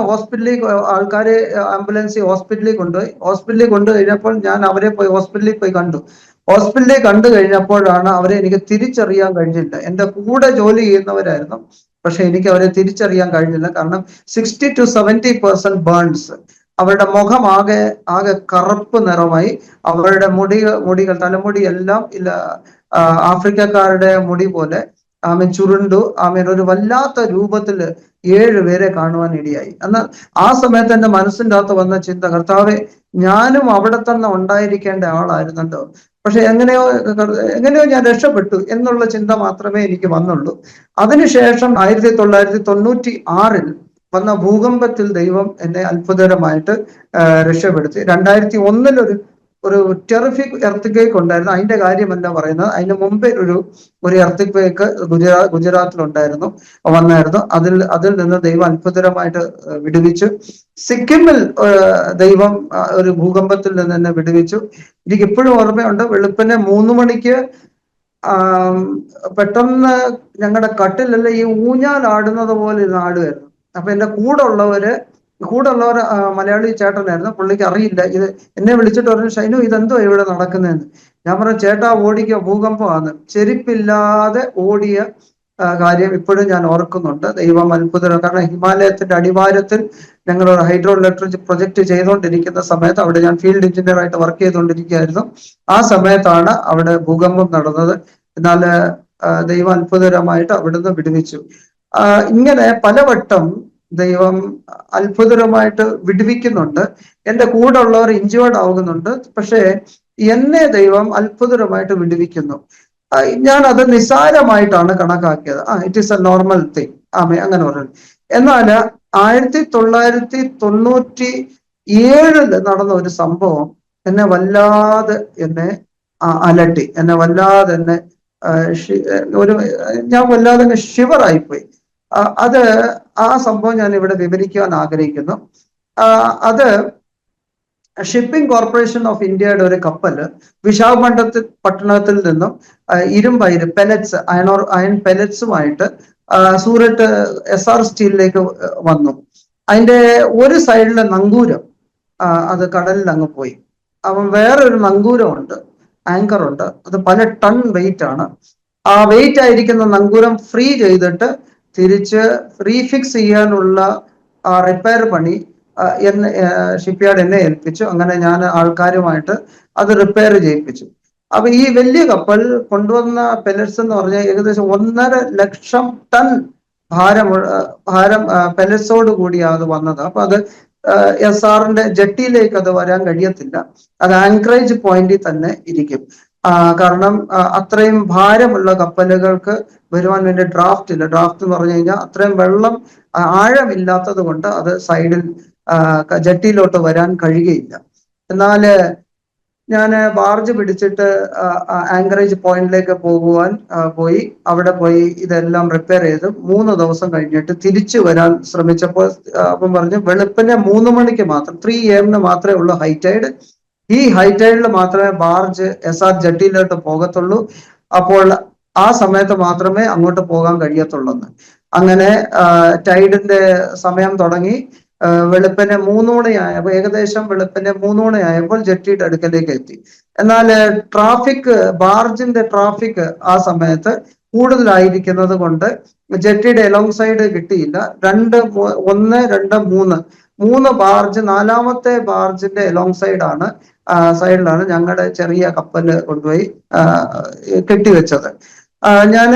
ആൾക്കാരെ ആംബുലൻസ് ഹോസ്പിറ്റലിൽ കൊണ്ടുകഴിഞ്ഞപ്പോൾ ഞാൻ അവരെ ഹോസ്പിറ്റലിൽ പോയി കണ്ടു. ഹോസ്പിറ്റലിൽ കണ്ടു കഴിഞ്ഞപ്പോഴാണ് അവരെ എനിക്ക് തിരിച്ചറിയാൻ കഴിഞ്ഞില്ല. എൻ്റെ കൂടെ ജോലി ചെയ്യുന്നവരായിരുന്നു, പക്ഷെ എനിക്ക് അവരെ തിരിച്ചറിയാൻ കഴിഞ്ഞില്ല. കാരണം 60 to 70% ബേൺസ്. അവരുടെ മുഖം ആകെ കറുപ്പ് നിറമായി. അവരുടെ മുടികൾ തലമുടി എല്ലാം ആഫ്രിക്കക്കാരുടെ മുടി പോലെ ചുരുണ്ടു. ഒരു വല്ലാത്ത രൂപത്തിൽ 7 പേരെ കാണുവാൻ ഇടയായി. എന്നാൽ ആ സമയത്ത് എൻ്റെ മനസ്സിൻ്റെ അകത്ത് വന്ന ചിന്ത, കർത്താവേ, ഞാനും അവിടെ തന്നെ ഉണ്ടായിരിക്കേണ്ട ആളായിരുന്നല്ലോ, പക്ഷെ എങ്ങനെയോ ഞാൻ രക്ഷപ്പെട്ടു എന്നുള്ള ചിന്ത മാത്രമേ എനിക്ക് വന്നുള്ളൂ. അതിനുശേഷം 1996 വന്ന ഭൂകമ്പത്തിൽ ദൈവം എന്നെ അത്ഭുതകരമായിട്ട് രക്ഷപ്പെടുത്തി. 2001 ഒരു ടെറിഫിക് എർത്ത് ക്വേക്ക് ഉണ്ടായിരുന്നു. അതിന്റെ കാര്യമല്ല പറയുന്നത്. അതിന് മുമ്പേ ഒരു എർത്ത് ക്വേക്ക് ഗുജറാത്തിലുണ്ടായിരുന്നു, വന്നായിരുന്നു. അതിൽ നിന്ന് ദൈവം അത്ഭുതകരമായിട്ട് വിടുവിച്ചു. സിക്കിമിൽ ദൈവം ഒരു ഭൂകമ്പത്തിൽ നിന്ന് തന്നെ വിടുവിച്ചു. എനിക്ക് ഇപ്പോഴും ഓർമ്മയുണ്ട്, വെളുപ്പിനെ 3 മണിക്ക് പെട്ടെന്ന് ഞങ്ങളുടെ കട്ടിലല്ല ഈ ഊഞ്ഞാലാടുന്നത് പോലെ ഇരുന്ന് ആടുമായിരുന്നു. അപ്പൊ എന്റെ കൂടെ ഉള്ളവർ മലയാളി ചേട്ടനായിരുന്നു. പുള്ളിക്ക് അറിയില്ല. ഇത് എന്നെ വിളിച്ചിട്ട് പറഞ്ഞു, ഷൈനു ഇതെന്തോ ഇവിടെ നടക്കുന്നതെന്ന്. ഞാൻ പറഞ്ഞു, ചേട്ടാ ഓടിക്കോ, ഭൂകമ്പമാണ്. ചെരുപ്പില്ലാതെ ഓടിയ കാര്യം ഇപ്പോഴും ഞാൻ ഓർക്കുന്നുണ്ട്. ദൈവം അത്ഭുതം. കാരണം ഹിമാലയത്തിന്റെ അടിവാരത്തിൽ ഞങ്ങൾ ഒരു ഹൈഡ്രോ ഇലക്ട്രിക് പ്രൊജക്ട് ചെയ്തുകൊണ്ടിരിക്കുന്ന സമയത്ത്, അവിടെ ഞാൻ ഫീൽഡ് എഞ്ചിനീയർ ആയിട്ട് വർക്ക് ചെയ്തുകൊണ്ടിരിക്കുകയായിരുന്നു. ആ സമയത്താണ് അവിടെ ഭൂകമ്പം നടന്നത്. എന്നാൽ ദൈവം അത്ഭുതകരമായിട്ട് അവിടുന്ന് വിടുവിച്ചു. ഇങ്ങനെ പലവട്ടം ദൈവം അത്ഭുതകരമായിട്ട് വിടുവിക്കുന്നുണ്ട്. എൻ്റെ കൂടെ ഉള്ളവർ ഇഞ്ചേർഡ് ആകുന്നുണ്ട്, പക്ഷേ എന്നെ ദൈവം അത്ഭുതകരമായിട്ട് വിടുവിക്കുന്നു. ഞാൻ അത് നിസ്സാരമായിട്ടാണ് കണക്കാക്കിയത്. It is a normal thing. അങ്ങനെ പറഞ്ഞു. എന്നാൽ 1997 നടന്ന ഒരു സംഭവം എന്നെ വല്ലാതെ അലട്ടി. എന്നെ വല്ലാതെ ഞാൻ വല്ലാതെ ഷിവറായിപ്പോയി. ആ സംഭവം ഞാൻ ഇവിടെ വിവരിക്കാൻ ആഗ്രഹിക്കുന്നു. അത് ഷിപ്പിംഗ് കോർപ്പറേഷൻ ഓഫ് ഇന്ത്യയുടെ ഒരു കപ്പല് വിശാഖപട്ടണത്തിൽ നിന്നും ഇരുമ്പയിര് പെലറ്റ്സ്, അയൺ പെലറ്റ്സുമായിട്ട് സൂററ്റ് SR സ്റ്റീലിലേക്ക് വന്നു. അതിന്റെ ഒരു സൈഡിലെ നങ്കൂരം അത് കടലിൽ അങ്ങ് പോയി. അപ്പം വേറൊരു നങ്കൂരമുണ്ട്, ആങ്കറുണ്ട്. അത് പല ടൺ വെയിറ്റ് ആണ്. ആ വെയിറ്റ് ആയിരിക്കുന്ന നങ്കൂരം ഫ്രീ ചെയ്തിട്ട് തിരിച്ച് റീഫിക്സ് ചെയ്യാനുള്ള റിപ്പയർ പണി ഷിപ്പ്യാർഡ് എന്നെ ഏൽപ്പിച്ചു. അങ്ങനെ ഞാൻ ആൾക്കാരുമായിട്ട് അത് റിപ്പയർ ചെയ്യിപ്പിച്ചു. അപ്പൊ ഈ വലിയ കപ്പൽ കൊണ്ടുവന്ന പെലറ്റ്സ് എന്ന് പറഞ്ഞാൽ ഏകദേശം 1.5 ലക്ഷം ടൺ ഭാരം പെലറ്റ്സോട് കൂടിയാണ് അത് വന്നത്. അപ്പൊ അത് SRന്റെ ജെട്ടിയിലേക്ക് അത് വരാൻ കഴിയത്തില്ല. അത് ആങ്കറേജ് പോയിന്റിൽ തന്നെ ഇരിക്കും. കാരണം അത്രയും ഭാരമുള്ള കപ്പലുകൾക്ക് വരുവാൻ വേണ്ടി ഡ്രാഫ്റ്റ് ഇല്ല. ഡ്രാഫ്റ്റ് എന്ന് പറഞ്ഞു കഴിഞ്ഞാൽ അത്രയും വെള്ളം ആഴമില്ലാത്തത് കൊണ്ട് അത് സൈഡിൽ ജെട്ടിയിലോട്ട് വരാൻ കഴിയുകയില്ല. എന്നാല് ഞാൻ ബാർജ് പിടിച്ചിട്ട് ആങ്കറേജ് പോയിന്റിലേക്ക് പോയി അവിടെ പോയി ഇതെല്ലാം റിപ്പയർ ചെയ്ത് 3 ദിവസം കഴിഞ്ഞിട്ട് തിരിച്ചു വരാൻ ശ്രമിച്ചപ്പോൾ അപ്പം പറഞ്ഞു, വെളുപ്പിനെ 3 മണിക്ക് മാത്രം 3 AM മാത്രമേ ഉള്ളൂ ഹൈ ടൈഡ്. ഈ ഹൈ ടൈഡിൽ മാത്രമേ ബാർജ് SR ജെട്ടിയിലോട്ട് പോകത്തുള്ളൂ. അപ്പോൾ ആ സമയത്ത് മാത്രമേ അങ്ങോട്ട് പോകാൻ കഴിയത്തുള്ളൂ. അങ്ങനെ ടൈഡിന്റെ സമയം തുടങ്ങി. വെളുപ്പിനെ 3 മണിയായപ്പോൾ, ഏകദേശം വെളുപ്പിനെ 3 മണിയായപ്പോൾ ജെട്ടിയുടെ അടുക്കലേക്ക് എത്തി. എന്നാൽ ബാർജിന്റെ ട്രാഫിക് ആ സമയത്ത് കൂടുതലായിരിക്കുന്നത് കൊണ്ട് ജെട്ടിയുടെ എലോങ് സൈഡ് കിട്ടിയില്ല. 1, 2, 3 ബാർജ്, 4ാമത്തെ ബാർജിന്റെ എലോങ് സൈഡിലാണ് ഞങ്ങളുടെ ചെറിയ കപ്പല് കൊണ്ടുപോയി കെട്ടിവെച്ചത്. ഞാൻ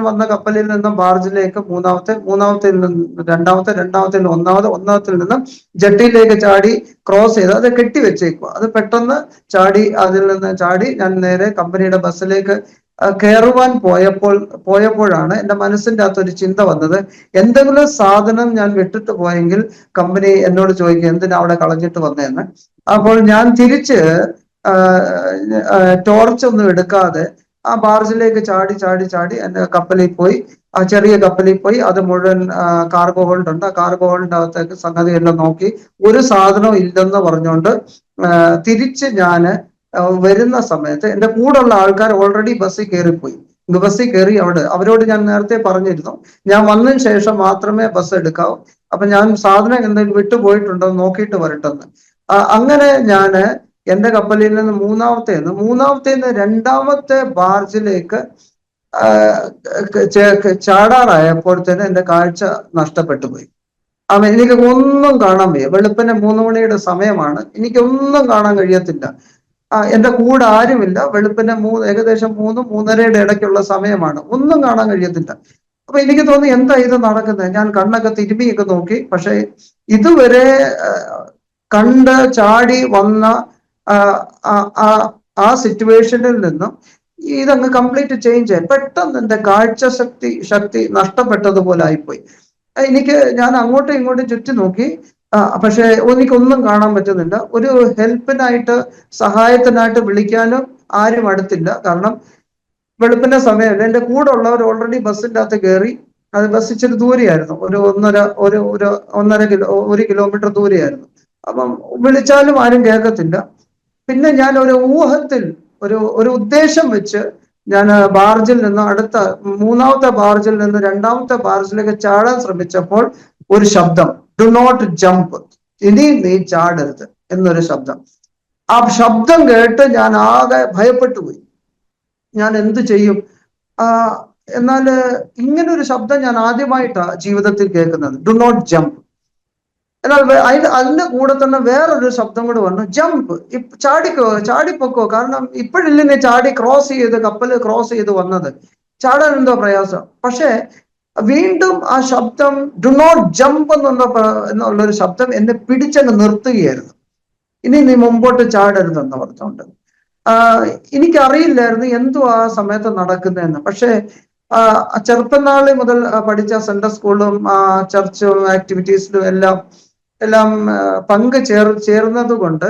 വന്ന കപ്പലിൽ നിന്നും ബാർജിലേക്ക് മൂന്നാമത്തിൽ നിന്ന് രണ്ടാമത്തിൽ ഒന്നാമത്തിൽ ജെട്ടിയിലേക്ക് ചാടി ക്രോസ് ചെയ്ത് അത് കെട്ടിവെച്ചേക്കുക. അത് പെട്ടെന്ന് അതിൽ നിന്ന് ചാടി ഞാൻ നേരെ കമ്പനിയുടെ ബസ്സിലേക്ക് കയറുവാൻ പോയപ്പോഴാണ് എൻ്റെ മനസ്സിൻ്റെ അകത്തൊരു ചിന്ത വന്നത്. എന്തെങ്കിലും സാധനം ഞാൻ വിട്ടിട്ട് പോയെങ്കിൽ കമ്പനി എന്നോട് ചോദിക്കും, എന്തിനാ അവിടെ കളഞ്ഞിട്ട് വന്നതെന്ന്. അപ്പോൾ ഞാൻ തിരിച്ച് ടോർച്ചൊന്നും എടുക്കാതെ ആ ബാർജിലേക്ക് ചാടി എൻ്റെ കപ്പലിൽ പോയി, ആ ചെറിയ കപ്പലിൽ പോയി. അത് മുഴുവൻ കാർഗോ ഹോൾഡ് ഉണ്ട്. ആ കാർഗോ ഹോൾഡിന്റെ അകത്തേക്ക് സംഗതിയെല്ലാം നോക്കി ഒരു സാധനവും ഇല്ലെന്ന് പറഞ്ഞുകൊണ്ട് തിരിച്ച് ഞാൻ വരുന്ന സമയത്ത് എൻ്റെ കൂടെയുള്ള ആൾക്കാർ ഓൾറെഡി ബസ്സിൽ കയറിപ്പോയി. ബസ്സിൽ കയറി അവരോട് ഞാൻ നേരത്തെ പറഞ്ഞിരുന്നു, ഞാൻ വന്നതിന് ശേഷം മാത്രമേ ബസ് എടുക്കാവൂ. അപ്പൊ ഞാൻ സാധനം എന്തെങ്കിലും വിട്ടുപോയിട്ടുണ്ടോ നോക്കിയിട്ട് വരട്ടെന്ന്. അങ്ങനെ ഞാൻ എൻ്റെ കപ്പലിൽ നിന്ന് മൂന്നാമത്തെ 2ാമത്തെ ബാർജിലേക്ക് ചാടാറായപ്പോഴത്തേന് എൻ്റെ കാഴ്ച നഷ്ടപ്പെട്ടു പോയി. എനിക്ക് ഒന്നും കാണാൻ വയ്യ. വെളുപ്പിനെ 3 മണിയുടെ സമയമാണ്. എനിക്കൊന്നും കാണാൻ കഴിയത്തില്ല. എൻ്റെ കൂടെ ആരുമില്ല. വെളുപ്പിനെ ഏകദേശം 3-3:30 ഇടയ്ക്കുള്ള സമയമാണ്. ഒന്നും കാണാൻ കഴിയത്തില്ല. അപ്പൊ എനിക്ക് തോന്നി, എന്താ ഇത് നടക്കുന്നത്? ഞാൻ കണ്ണൊക്കെ തിരുമ്മിയൊക്കെ നോക്കി. പക്ഷെ ഇതുവരെ കണ്ട് ചാടി വന്ന ആ സിറ്റുവേഷനിൽ നിന്നും ഇതങ്ങ് കംപ്ലീറ്റ് ചേഞ്ച് ആയി. പെട്ടെന്ന് എൻ്റെ കാഴ്ച ശക്തി നഷ്ടപ്പെട്ടതുപോലെ ആയിപ്പോയി. ഞാൻ അങ്ങോട്ടും ഇങ്ങോട്ടും ചുറ്റി നോക്കി. പക്ഷെ എനിക്കൊന്നും കാണാൻ പറ്റുന്നില്ല. ഒരു ഹെൽപ്പിനായിട്ട്, സഹായത്തിനായിട്ട് വിളിക്കാനും ആരും അടുത്തില്ല. കാരണം വെളുപ്പിന്റെ സമയമല്ല. എൻ്റെ കൂടെ ഉള്ളവർ ഓൾറെഡി ബസ്സിൻ്റെ അകത്ത് കയറി. അത് ബസ് ഇച്ചിരി ദൂരെയായിരുന്നു, ഒരു ഒരു കിലോമീറ്റർ ദൂരെയായിരുന്നു. അപ്പം വിളിച്ചാലും ആരും കേൾക്കത്തില്ല. പിന്നെ ഞാൻ ഒരു ഊഹത്തിൽ, ഒരു ഉദ്ദേശം വെച്ച് ഞാൻ ബാർജിൽ നിന്ന് മൂന്നാമത്തെ ബാർജിൽ നിന്ന് രണ്ടാമത്തെ ബാർജിലേക്ക് ചാടാൻ ശ്രമിച്ചപ്പോൾ ഒരു ശബ്ദം, ഡു നോട്ട് ജമ്പ്, ഇനി നീ ചാടരുത് എന്നൊരു ശബ്ദം. ആ ശബ്ദം കേട്ട് ഞാൻ ആകെ ഭയപ്പെട്ടു പോയി. ഞാൻ എന്ത് ചെയ്യും? എന്നാൽ ഇങ്ങനൊരു ശബ്ദം ഞാൻ ആദ്യമായിട്ടാണ് ജീവിതത്തിൽ കേൾക്കുന്നത്, ഡു നോട്ട് ജമ്പ്. എന്നാൽ അതിന്റെ കൂടെ തന്നെ വേറൊരു ശബ്ദം കൂടെ വന്നു, ജമ്പ്, ചാടിപ്പൊക്കോ, കാരണം ഇപ്പോഴില്ല നീ ചാടി കപ്പൽ ക്രോസ് ചെയ്ത് വന്നത്, ചാടാൻ എന്തോ പ്രയാസം. പക്ഷെ വീണ്ടും ആ ശബ്ദം ഡു നോട്ട് ജമ്പ് എന്നുള്ളൊരു ശബ്ദം എന്നെ പിടിച്ചങ്ങ് നിർത്തുകയായിരുന്നു. ഇനി നീ മുമ്പോട്ട് ചാടരുതെന്ന് പറഞ്ഞുകൊണ്ട്. എനിക്കറിയില്ലായിരുന്നു എന്തോ ആ സമയത്ത് നടക്കുന്നതെന്ന്. പക്ഷെ ചെറുപ്പനാളി മുതൽ പഠിച്ച സെൻട്രൽ സ്കൂളിലും ചർച്ചും ആക്ടിവിറ്റീസിലും എല്ലാം ചേർന്നത് കൊണ്ട്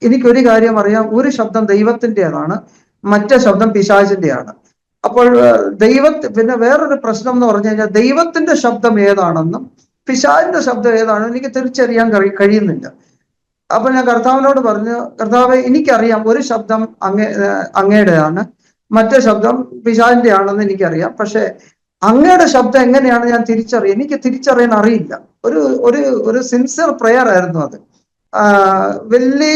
എനിക്കൊരു കാര്യം അറിയാം, ഒരു ശബ്ദം ദൈവത്തിൻ്റെതാണ്, മറ്റേ ശബ്ദം പിശാചിന്റെയാണ്. അപ്പോൾ പിന്നെ വേറൊരു പ്രശ്നം എന്ന് പറഞ്ഞു കഴിഞ്ഞാൽ ദൈവത്തിന്റെ ശബ്ദം ഏതാണെന്നും പിശാചിന്റെ ശബ്ദം ഏതാണെന്നും എനിക്ക് തിരിച്ചറിയാൻ കഴിയുന്നില്ല. അപ്പൊ ഞാൻ കർത്താവിനോട് പറഞ്ഞു, കർത്താവെ, എനിക്കറിയാം ഒരു ശബ്ദം അങ്ങയുടെയാണ്, മറ്റേ ശബ്ദം പിശാചിന്റെ ആണെന്ന് എനിക്കറിയാം. പക്ഷെ അങ്ങയുടെ ശബ്ദം എങ്ങനെയാണ് ഞാൻ എനിക്ക് തിരിച്ചറിയാൻ അറിയില്ല. ഒരു ഒരു ഒരു സിൻസിയർ പ്രെയർ ആയിരുന്നു അത്. വലിയ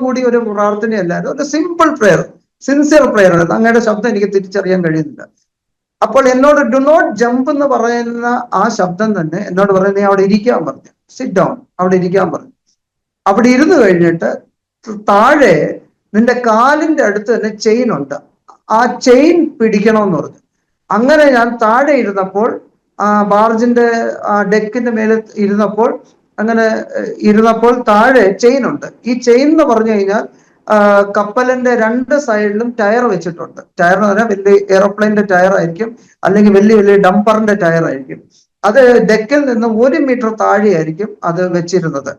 കൂടി ഒരു പ്രാർത്ഥനയല്ലായിരുന്നു, ഒരു സിമ്പിൾ പ്രെയർ, സിൻസിയർ പ്രെയർ ആയിരുന്നു. അങ്ങയുടെ ശബ്ദം എനിക്ക് തിരിച്ചറിയാൻ കഴിയുന്നില്ല. അപ്പോൾ എന്നോട് ഡു നോട്ട് ജമ്പ് എന്ന് പറയുന്ന ആ ശബ്ദം തന്നെ എന്നോട് പറയുന്നത്, നീ അവിടെ ഇരിക്കാൻ പറഞ്ഞു, സിറ്റ് ഡൗൺ, അവിടെ ഇരിക്കാൻ പറഞ്ഞു. അവിടെ ഇരുന്ന് കഴിഞ്ഞിട്ട് താഴെ നിന്റെ കാലിന്റെ അടുത്ത് തന്നെ ചെയിൻ ഉണ്ട്, ആ ചെയിൻ പിടിക്കണമെന്ന് പറഞ്ഞു. അങ്ങനെ ഞാൻ താഴെ ഇരുന്നപ്പോൾ, ബാർജിന്റെ ഡെക്കിന്റെ മേലെ ഇരുന്നപ്പോൾ താഴെ ചെയിൻ ഉണ്ട്. ഈ ചെയിൻ എന്ന് പറഞ്ഞു കഴിഞ്ഞാൽ കപ്പലിന്റെ രണ്ട് സൈഡിലും ടയർ വെച്ചിട്ടുണ്ട്. ടയർ എന്ന് പറഞ്ഞാൽ വലിയ എയറോപ്ലെയിന്റെ ടയർ ആയിരിക്കും, അല്ലെങ്കിൽ വലിയ ഡംപറിന്റെ ടയർ ആയിരിക്കും. അത് ഡെക്കിൽ നിന്നും 1 മീറ്റർ താഴെയായിരിക്കും അത് വെച്ചിരുന്നത്.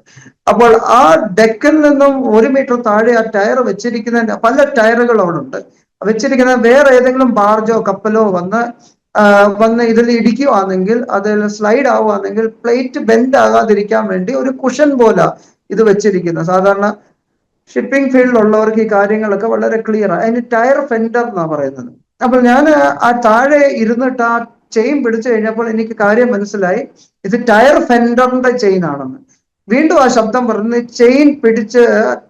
അപ്പോൾ ആ ഡെക്കിൽ നിന്നും 1 മീറ്റർ താഴെ ആ ടയർ വെച്ചിരിക്കുന്ന പല ടയറുകൾ അവിടെ ഉണ്ട്. വെച്ചിരിക്കുന്ന വേറെ ഏതെങ്കിലും ബാർജോ കപ്പലോ വന്ന് ഇതിൽ ഇടിക്കുവാണെങ്കിൽ, അതിൽ സ്ലൈഡ് ആവുകയാണെങ്കിൽ പ്ലേറ്റ് ബെൻഡ് ആകാതിരിക്കാൻ വേണ്ടി ഒരു കുഷൻ പോലെ ഇത് വെച്ചിരിക്കുന്നത്. സാധാരണ ഷിപ്പിംഗ് ഫീൽഡിലുള്ളവർക്ക് ഈ കാര്യങ്ങളൊക്കെ വളരെ ക്ലിയർ ആണ്. അതിന് ടയർ ഫെൻഡർ എന്നാണ് പറയുന്നത്. അപ്പോൾ ഞാൻ ആ താഴെ ഇരുന്നിട്ട് ആ ചെയിൻ പിടിച്ചു കഴിഞ്ഞപ്പോൾ എനിക്ക് കാര്യം മനസ്സിലായി, ഇത് ടയർ ഫെൻഡറിന്റെ ചെയിൻ ആണെന്ന്. വീണ്ടും ആ ശബ്ദം പറഞ്ഞ് ചെയിൻ പിടിച്ച്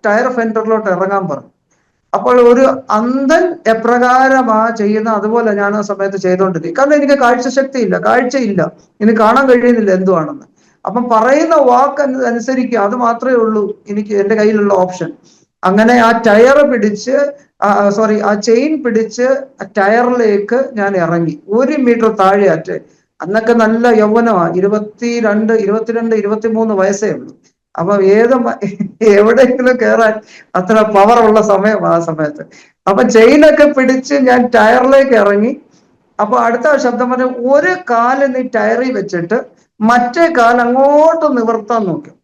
ടയർ ഫെൻഡറിലോട്ട് ഇറങ്ങാൻ പറഞ്ഞു. അപ്പോൾ ഒരു അന്ധൻ എപ്രകാരമാ ചെയ്യുന്ന അതുപോലെ ഞാൻ ആ സമയത്ത് ചെയ്തുകൊണ്ടിരിക്കും. കാരണം എനിക്ക് കാഴ്ചയില്ല, എനിക്ക് കാണാൻ കഴിയുന്നില്ല എന്തുവാണെന്ന്. അപ്പം പറയുന്ന വാക്ക് അനുസരിക്കുക, അത് മാത്രമേ ഉള്ളൂ എനിക്ക് എൻ്റെ കയ്യിലുള്ള ഓപ്ഷൻ. അങ്ങനെ ആ ആ ചെയിൻ പിടിച്ച് ടയറിലേക്ക് ഞാൻ ഇറങ്ങി. 1 മീറ്റർ താഴെ അന്നൊക്കെ നല്ല യൗവനമാണ്, 22, 23 വയസ്സേ ഉള്ളൂ. അപ്പൊ എവിടെയെങ്കിലും കയറാൻ അത്ര പവർ ഉള്ള സമയം ആ സമയത്ത്. അപ്പൊ ചെയിനൊക്കെ പിടിച്ച് ഞാൻ ടയറിലേക്ക് ഇറങ്ങി. അപ്പൊ അടുത്ത ശബ്ദം പറഞ്ഞ, ഒരു കാല് നീ ടയറിൽ വെച്ചിട്ട് മറ്റേ കാല് അങ്ങോട്ട് നിവർത്താൻ നോക്കും.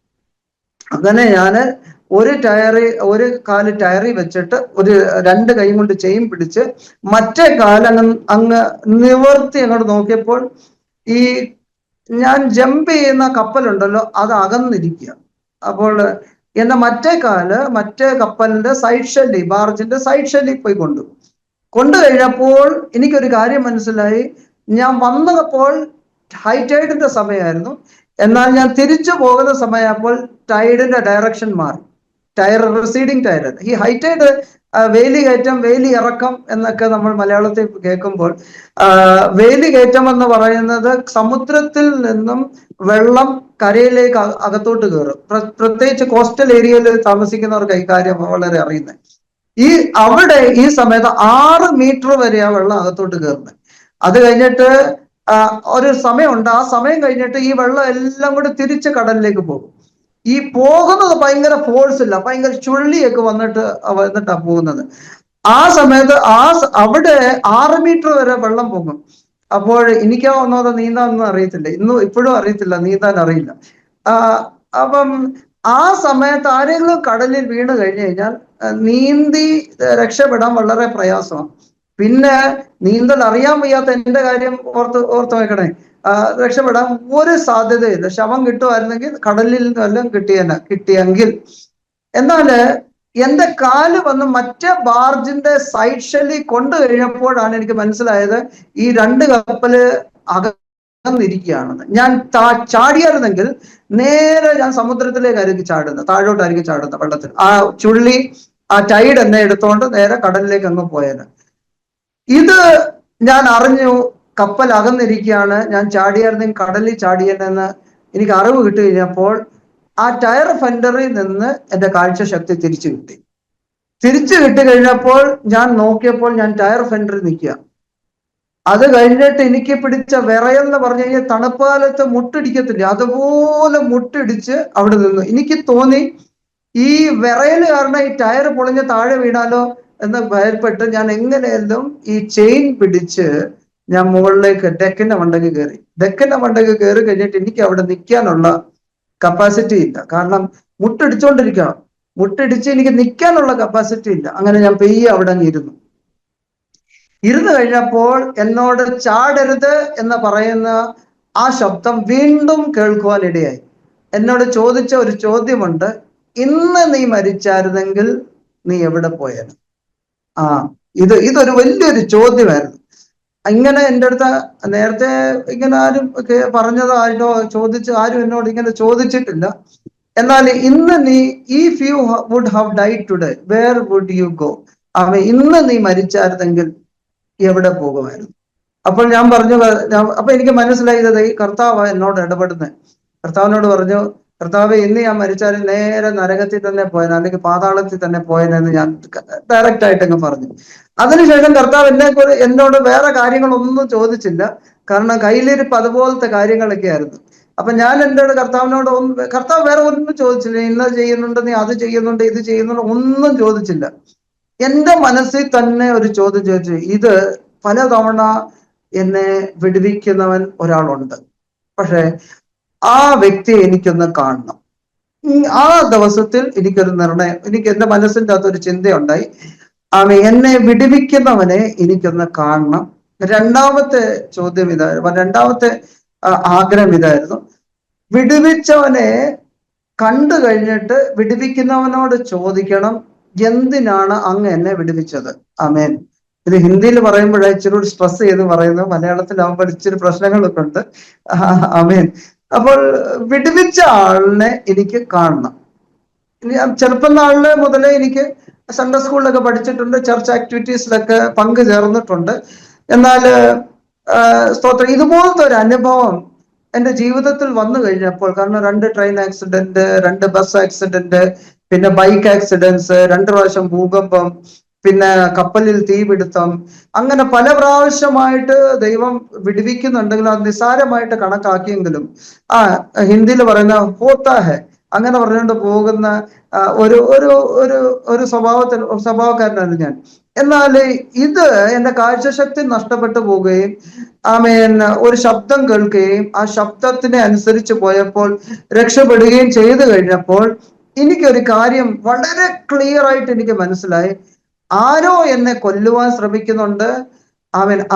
അങ്ങനെ ഞാന് ഒരു കാല് ടയറിൽ വെച്ചിട്ട് 2 കൈ കൊണ്ട് ചെയിൻ പിടിച്ച് മറ്റേ കാല് അങ്ങ് നിവർത്തി അങ്ങോട്ട് നോക്കിയപ്പോൾ ഈ ഞാൻ ജമ്പ് ചെയ്യുന്ന കപ്പലുണ്ടല്ലോ അത് അകന്നിരിക്കുക. അപ്പോൾ എന്റെ മറ്റേ കപ്പലിന്റെ സൈഡ് ഷെല്ലി, ബാർജിന്റെ സൈഡ് ഷെല്ലിൽ പോയി കൊണ്ടു കഴിഞ്ഞപ്പോൾ എനിക്കൊരു കാര്യം മനസ്സിലായി. ഞാൻ വന്നപ്പോൾ ഹൈ ടൈഡിന്റെ സമയമായിരുന്നു. എന്നാൽ ഞാൻ തിരിച്ചു പോകുന്ന സമയമായപ്പോൾ ടൈഡിന്റെ ഡയറക്ഷൻ മാറി. Receding tyre. ഈ ഹൈ ടൈഡ്, വേലി കയറ്റം, വേലി ഇറക്കം എന്നൊക്കെ നമ്മൾ മലയാളത്തിൽ കേൾക്കുമ്പോൾ, വേലി കയറ്റം എന്ന് പറയുന്നത് സമുദ്രത്തിൽ നിന്നും വെള്ളം കരയിലേക്ക് അകത്തോട്ട് കയറും. പ്രത്യേകിച്ച് കോസ്റ്റൽ ഏരിയയിൽ താമസിക്കുന്നവർക്ക് ഈ കാര്യം വളരെ അറിയുന്നത്. അവിടെ ഈ സമയത്ത് 6 മീറ്റർ വരെയാ വെള്ളം അകത്തോട്ട് കയറുന്നത്. അത് കഴിഞ്ഞിട്ട് ഒരു സമയമുണ്ട്, ആ സമയം കഴിഞ്ഞിട്ട് ഈ വെള്ളം എല്ലാം കൂടി തിരിച്ച് കടലിലേക്ക് പോകും. ഈ പോകുന്നത് ഭയങ്കര ഫോഴ്സ് ഇല്ല, ഭയങ്കര ചുള്ളിയൊക്കെ വന്നിട്ടാ പോകുന്നത്. ആ സമയത്ത് അവിടെ 6 മീറ്റർ വരെ വെള്ളം പൊങ്ങും. അപ്പോൾ എനിക്കോ ഒന്നാമത് നീന്താനൊന്നും അറിയത്തില്ല, ഇപ്പോഴും അറിയത്തില്ല, നീന്താൻ അറിയില്ല. അപ്പം ആ സമയത്ത് ആരെങ്കിലും കടലിൽ വീണ് കഴിഞ്ഞു കഴിഞ്ഞാൽ നീന്തി രക്ഷപ്പെടാൻ വളരെ പ്രയാസമാണ്. പിന്നെ നീന്തൽ അറിയാൻ വയ്യാത്ത എന്റെ കാര്യം ഓർത്ത് വെക്കണേ, രക്ഷപ്പെടാൻ ഒരു സാധ്യതയില്ല. ശവം കിട്ടുമായിരുന്നെങ്കിൽ കടലിൽ നിന്നെല്ലാം കിട്ടിയെങ്കിൽ. എന്നാല് എന്റെ കാല് വന്ന് മറ്റേ ബാർജിന്റെ സൈഡ് ഷെല്ലിൽ കൊണ്ടു കഴിഞ്ഞപ്പോഴാണ് എനിക്ക് മനസ്സിലായത് ഈ രണ്ട് കപ്പല് അകന്നിരിക്കുകയാണെന്ന്. ഞാൻ ചാടിയായിരുന്നെങ്കിൽ നേരെ ഞാൻ സമുദ്രത്തിലേക്കായിരിക്കും ചാടുന്നത്, താഴോട്ടായിരിക്കും ചാടുന്നത് വെള്ളത്തിൽ. ആ ചുള്ളി, ആ ടൈഡ് എന്നെ എടുത്തോണ്ട് നേരെ കടലിലേക്ക് അങ്ങ് പോയത്. ഇത് ഞാൻ അറിഞ്ഞു, കപ്പൽ അകന്നിരിക്കുകയാണ്, ഞാൻ ചാടിയായിരുന്നെങ്കിൽ കടലിൽ ചാടിയെന്ന് എനിക്ക് അറിവ് കിട്ടി കഴിഞ്ഞപ്പോൾ ആ ടയർ ഫെൻഡറിൽ നിന്ന് എന്റെ കാഴ്ചശക്തി തിരിച്ചു കിട്ടി കഴിഞ്ഞപ്പോൾ ഞാൻ നോക്കിയപ്പോൾ ഞാൻ ടയർ ഫെൻഡറിൽ നിൽക്കുക. അത് കഴിഞ്ഞിട്ട് എനിക്ക് പിടിച്ച വിറയെന്ന് പറഞ്ഞു കഴിഞ്ഞാൽ തണുപ്പ് കാലത്ത് മുട്ടിടിക്കത്തില്ല, അതുപോലെ മുട്ടിടിച്ച് അവിടെ നിന്നു. എനിക്ക് തോന്നി ഈ വിറയല് കാരണം ഈ ടയർ പൊളിഞ്ഞ് താഴെ വീണാലോ എന്ന് ഭയപ്പെട്ട് ഞാൻ എങ്ങനെയെങ്കിലും ഈ ചെയിൻ പിടിച്ച് ഞാൻ മുകളിലേക്ക് ഡെക്കിന്റെ മണ്ടയ്ക്ക് കയറി കഴിഞ്ഞിട്ട് എനിക്ക് അവിടെ നിൽക്കാനുള്ള കപ്പാസിറ്റി ഇല്ല, കാരണം മുട്ടിടിച്ച് എനിക്ക് നിൽക്കാനുള്ള കപ്പാസിറ്റി ഇല്ല. അങ്ങനെ ഞാൻ പെയ്യെ അവിടെ ഇരുന്ന് കഴിഞ്ഞപ്പോൾ എന്നോട് ചാടരുത് എന്ന് പറയുന്ന ആ ശബ്ദം വീണ്ടും കേൾക്കുവാനിടയായി. എന്നോട് ചോദിച്ച ഒരു ചോദ്യമുണ്ട്, ഇന്ന് നീ മരിച്ചായിരുന്നെങ്കിൽ നീ എവിടെ പോയത്? ഇതൊരു വലിയൊരു ചോദ്യമായിരുന്നു. ഇങ്ങനെ എൻ്റെ അടുത്ത് നേരത്തെ ഇങ്ങനെ ആരും പറഞ്ഞതോ ആരും എന്നോട് ഇങ്ങനെ ചോദിച്ചിട്ടില്ല. എന്നാൽ ഇന്ന് നീ, if you would have died today where would you go? ഇന്ന് നീ മരിച്ചായിരുന്നെങ്കിൽ എവിടെ പോകുമായിരുന്നു? അപ്പോൾ ഞാൻ പറഞ്ഞു, അപ്പൊ എനിക്ക് മനസ്സിലായത് ഈ കർത്താവ് എന്നോട് ഇടപെടുന്നത്. കർത്താവിനോട് പറഞ്ഞു, കർത്താവ് ഇന്ന് ഞാൻ മരിച്ചാൽ നേരെ നരകത്തിൽ തന്നെ പോയനെ, അല്ലെങ്കിൽ പാതാളത്തിൽ തന്നെ പോയനെന്ന് ഞാൻ ഡയറക്റ്റ് ആയിട്ട് അങ്ങ് പറഞ്ഞു. അതിനുശേഷം കർത്താവ് എന്നോട് വേറെ കാര്യങ്ങളൊന്നും ചോദിച്ചില്ല, കാരണം കയ്യിലിരിപ്പ് അതുപോലത്തെ കാര്യങ്ങളൊക്കെ ആയിരുന്നു. അപ്പൊ ഞാൻ എൻ്റെ കർത്താവിനോട് കർത്താവ് വേറെ ഒന്നും ചോദിച്ചില്ല, ഇന്നത് ചെയ്യുന്നുണ്ട്, നീ അത് ചെയ്യുന്നുണ്ട്, ഇത് ചെയ്യുന്നുണ്ട്, ഒന്നും ചോദിച്ചില്ല. എന്റെ മനസ്സിൽ തന്നെ ഒരു ചോദ്യം ചോദിച്ചു, ഇത് പലതവണ എന്നെ വിടുവിക്കുന്നവൻ ഒരാളുണ്ട്, പക്ഷെ ആ വ്യക്തിയെ എനിക്കൊന്ന് കാണണം. ആ ദിവസത്തിൽ എനിക്കൊരു നിർണയം, എനിക്ക് എന്റെ മനസ്സിൻ്റെ അകത്തൊരു ചിന്തയുണ്ടായി, എന്നെ വിടുവിക്കുന്നവനെ എനിക്കൊന്ന് കാണണം. രണ്ടാമത്തെ ചോദ്യം ഇതായിരുന്നു, രണ്ടാമത്തെ ആഗ്രഹം ഇതായിരുന്നു, വിടുവിച്ചവനെ കണ്ടു കഴിഞ്ഞിട്ട് വിടുവിക്കുന്നവനോട് ചോദിക്കണം, എന്തിനാണ് അങ്ങ് എന്നെ വിടുവിച്ചത്? ആമേൻ. ഇത് ഹിന്ദിയിൽ പറയുമ്പോഴേ ഇച്ചിരി സ്ട്രെസ് ചെയ്ത് പറയുന്നു, മലയാളത്തിലാവുമ്പോൾ ഇച്ചിരി പ്രശ്നങ്ങളൊക്കെ ഉണ്ട്. ആമേൻ. അപ്പോൾ വിടുവിച്ച ആളിനെ എനിക്ക് കാണണം. ചെറുപ്പം നാളില് മുതലേ എനിക്ക് സൺഡേ സ്കൂളിലൊക്കെ പഠിച്ചിട്ടുണ്ട്, ചർച്ച് ആക്ടിവിറ്റീസിലൊക്കെ പങ്കു ചേർന്നിട്ടുണ്ട്. എന്നാൽ സ്തോത്രം, ഇതുപോലത്തെ ഒരു അനുഭവം എൻ്റെ ജീവിതത്തിൽ വന്നു കഴിഞ്ഞപ്പോൾ, കാരണം 2 ട്രെയിൻ ആക്സിഡന്റ്, 2 ബസ് ആക്സിഡന്റ്, പിന്നെ ബൈക്ക് ആക്സിഡൻസ്, 2 പ്രാവശ്യം ഭൂകമ്പം, പിന്നെ കപ്പലിൽ തീപിടുത്തം, അങ്ങനെ പല പ്രാവശ്യമായിട്ട് ദൈവം വിടുവിക്കുന്നുണ്ടെങ്കിലും അത് നിസ്സാരമായിട്ട് കണക്കാക്കിയെങ്കിലും ഹിന്ദിയിൽ പറയുന്ന ഹോത്താ ഹെ അങ്ങനെ പറഞ്ഞുകൊണ്ട് പോകുന്ന ഒരു ഒരു ഒരു ഒരു സ്വഭാവക്കാരനാണ് ഞാൻ. എന്നാൽ ഇത് എന്റെ കാഴ്ചശക്തി നഷ്ടപ്പെട്ടു പോവുകയും ഒരു ശബ്ദം കേൾക്കുകയും ആ ശബ്ദത്തിനെ അനുസരിച്ച് പോയപ്പോൾ രക്ഷപ്പെടുകയും ചെയ്തു കഴിഞ്ഞപ്പോൾ എനിക്കൊരു കാര്യം വളരെ ക്ലിയർ ആയിട്ട് എനിക്ക് മനസ്സിലായി, ആരോ എന്നെ കൊല്ലുവാൻ ശ്രമിക്കുന്നുണ്ട്,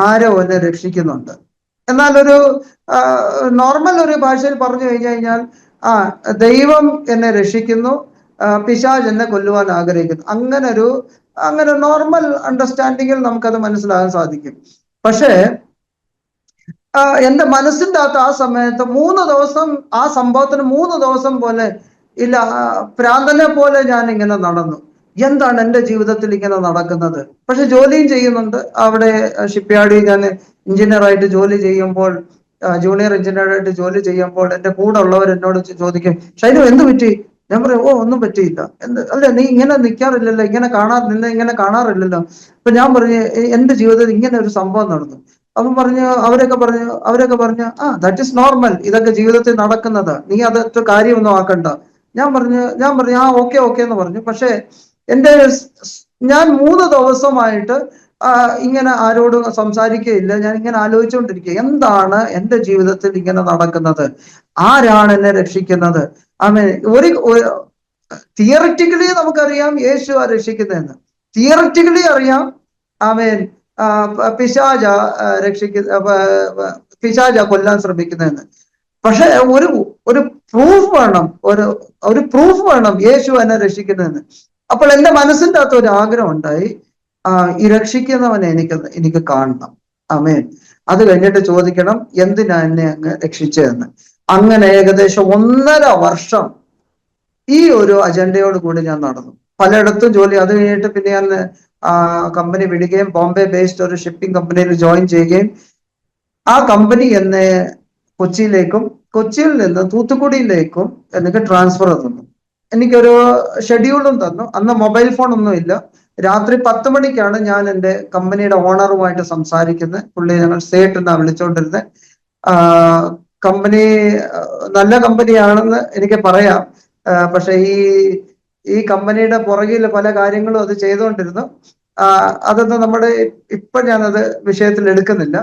ആരോ എന്നെ രക്ഷിക്കുന്നുണ്ട്. എന്നാൽ ഒരു നോർമൽ ഒരു ഭാഷയിൽ പറഞ്ഞു കഴിഞ്ഞാൽ ദൈവം എന്നെ രക്ഷിക്കുന്നു, പിശാച് എന്നെ കൊല്ലുവാൻ ആഗ്രഹിക്കുന്നു. അങ്ങനെ നോർമൽ അണ്ടർസ്റ്റാൻഡിങ്ങിൽ നമുക്കത് മനസ്സിലാകാൻ സാധിക്കും. പക്ഷേ എൻ്റെ മനസ്സിൻ്റെ അകത്ത് ആ സമയത്ത് 3 ദിവസം ആ സംഭവത്തിന് 3 ദിവസം പോലെ ഇല്ല, പ്രാന്തനെ പോലെ ഞാൻ ഇങ്ങനെ നടന്നു. എന്താണ് എൻ്റെ ജീവിതത്തിൽ ഇങ്ങനെ നടക്കുന്നത്? പക്ഷെ ജോലിയും ചെയ്യുന്നുണ്ട്. അവിടെ ഷിപ്പ്യാർഡിൽ ഞാൻ എഞ്ചിനീയറായിട്ട് ജോലി ചെയ്യുമ്പോൾ, ജൂനിയർ എഞ്ചിനീയറായിട്ട് ജോലി ചെയ്യുമ്പോൾ എൻ്റെ കൂടെ ഉള്ളവർ എന്നോട് ചോദിക്കും, ഷൈനു എന്ത് പറ്റി? ഞാൻ പറയും, ഒന്നും പറ്റിയില്ല. അല്ല, നീ ഇങ്ങനെ നിൽക്കാറില്ലല്ലോ, നിന്നെ ഇങ്ങനെ കാണാറില്ലല്ലോ. അപ്പൊ ഞാൻ പറഞ്ഞു, എൻ്റെ ജീവിതത്തിൽ ഇങ്ങനെ ഒരു സംഭവം നടന്നു. അപ്പം അവരൊക്കെ പറഞ്ഞു ദാറ്റ് ഈസ് നോർമൽ, ഇതൊക്കെ ജീവിതത്തിൽ നടക്കുന്നത്, നീ അതൊക്കെ കാര്യമൊന്നും ആക്കണ്ട. ഞാൻ പറഞ്ഞു ഓക്കെ എന്ന് പറഞ്ഞു. പക്ഷെ ഞാൻ 3 ദിവസമായിട്ട് ഇങ്ങനെ ആരോടും സംസാരിക്കുകയില്ല. ഞാൻ ഇങ്ങനെ ആലോചിച്ചുകൊണ്ടിരിക്കുക, എന്താണ് എൻ്റെ ജീവിതത്തിൽ ഇങ്ങനെ നടക്കുന്നത്, ആരാണ് എന്നെ രക്ഷിക്കുന്നത്. ഒരു തിയറിറ്റിക്കലി നമുക്കറിയാം യേശു ആ രക്ഷിക്കുന്നതെന്ന്, തിയറിറ്റിക്കലി അറിയാം ആമേൻ പിശാച പിശാച കൊല്ലാൻ ശ്രമിക്കുന്നതെന്ന്. പക്ഷെ ഒരു പ്രൂഫ് വേണം, ഒരു പ്രൂഫ് വേണം യേശു എന്നെ രക്ഷിക്കുന്നതെന്ന്. അപ്പോൾ എൻ്റെ മനസ്സിൻ്റെ അകത്ത് ഒരു ആഗ്രഹം ഉണ്ടായി, ഈ രക്ഷിക്കുന്നവനെ എനിക്ക് കാണണം. ആമേൻ. അത് കഴിഞ്ഞിട്ട് ചോദിക്കണം എന്തിനാ എന്നെ അങ്ങ് രക്ഷിച്ചതെന്ന്. അങ്ങനെ ഏകദേശം 1.5 വർഷം ഈ ഒരു അജണ്ടയോട് കൂടി ഞാൻ നടന്നു. പലയിടത്തും ജോലി, അത് കഴിഞ്ഞിട്ട് പിന്നെ ഞാൻ കമ്പനി വിടുകയും ബോംബെ ബേസ്ഡ് ഒരു ഷിപ്പിംഗ് കമ്പനിയിൽ ജോയിൻ ചെയ്യുകയും ആ കമ്പനി എന്നെ കൊച്ചിയിലേക്കും കൊച്ചിയിൽ നിന്ന് തൂത്തുക്കുടിയിലേക്കും എനിക്ക് ട്രാൻസ്ഫർ തന്നു. എനിക്കൊരു ഷെഡ്യൂളും തന്നു. അന്ന് മൊബൈൽ ഫോൺ ഒന്നും ഇല്ല. രാത്രി 10 മണിക്കാണ് ഞാൻ എൻ്റെ കമ്പനിയുടെ ഓണറുമായിട്ട് സംസാരിക്കുന്നത്. പുള്ളി ഞങ്ങൾ സേട്ട് എന്നാ വിളിച്ചോണ്ടിരുന്നത്. കമ്പനി നല്ല കമ്പനിയാണെന്ന് എനിക്ക് പറയാം. പക്ഷെ ഈ കമ്പനിയുടെ പുറകിൽ പല കാര്യങ്ങളും അത് ചെയ്തുകൊണ്ടിരുന്നു. അതൊന്നും നമ്മുടെ ഇപ്പൊ ഞാനത് വിഷയത്തിൽ എടുക്കുന്നില്ല.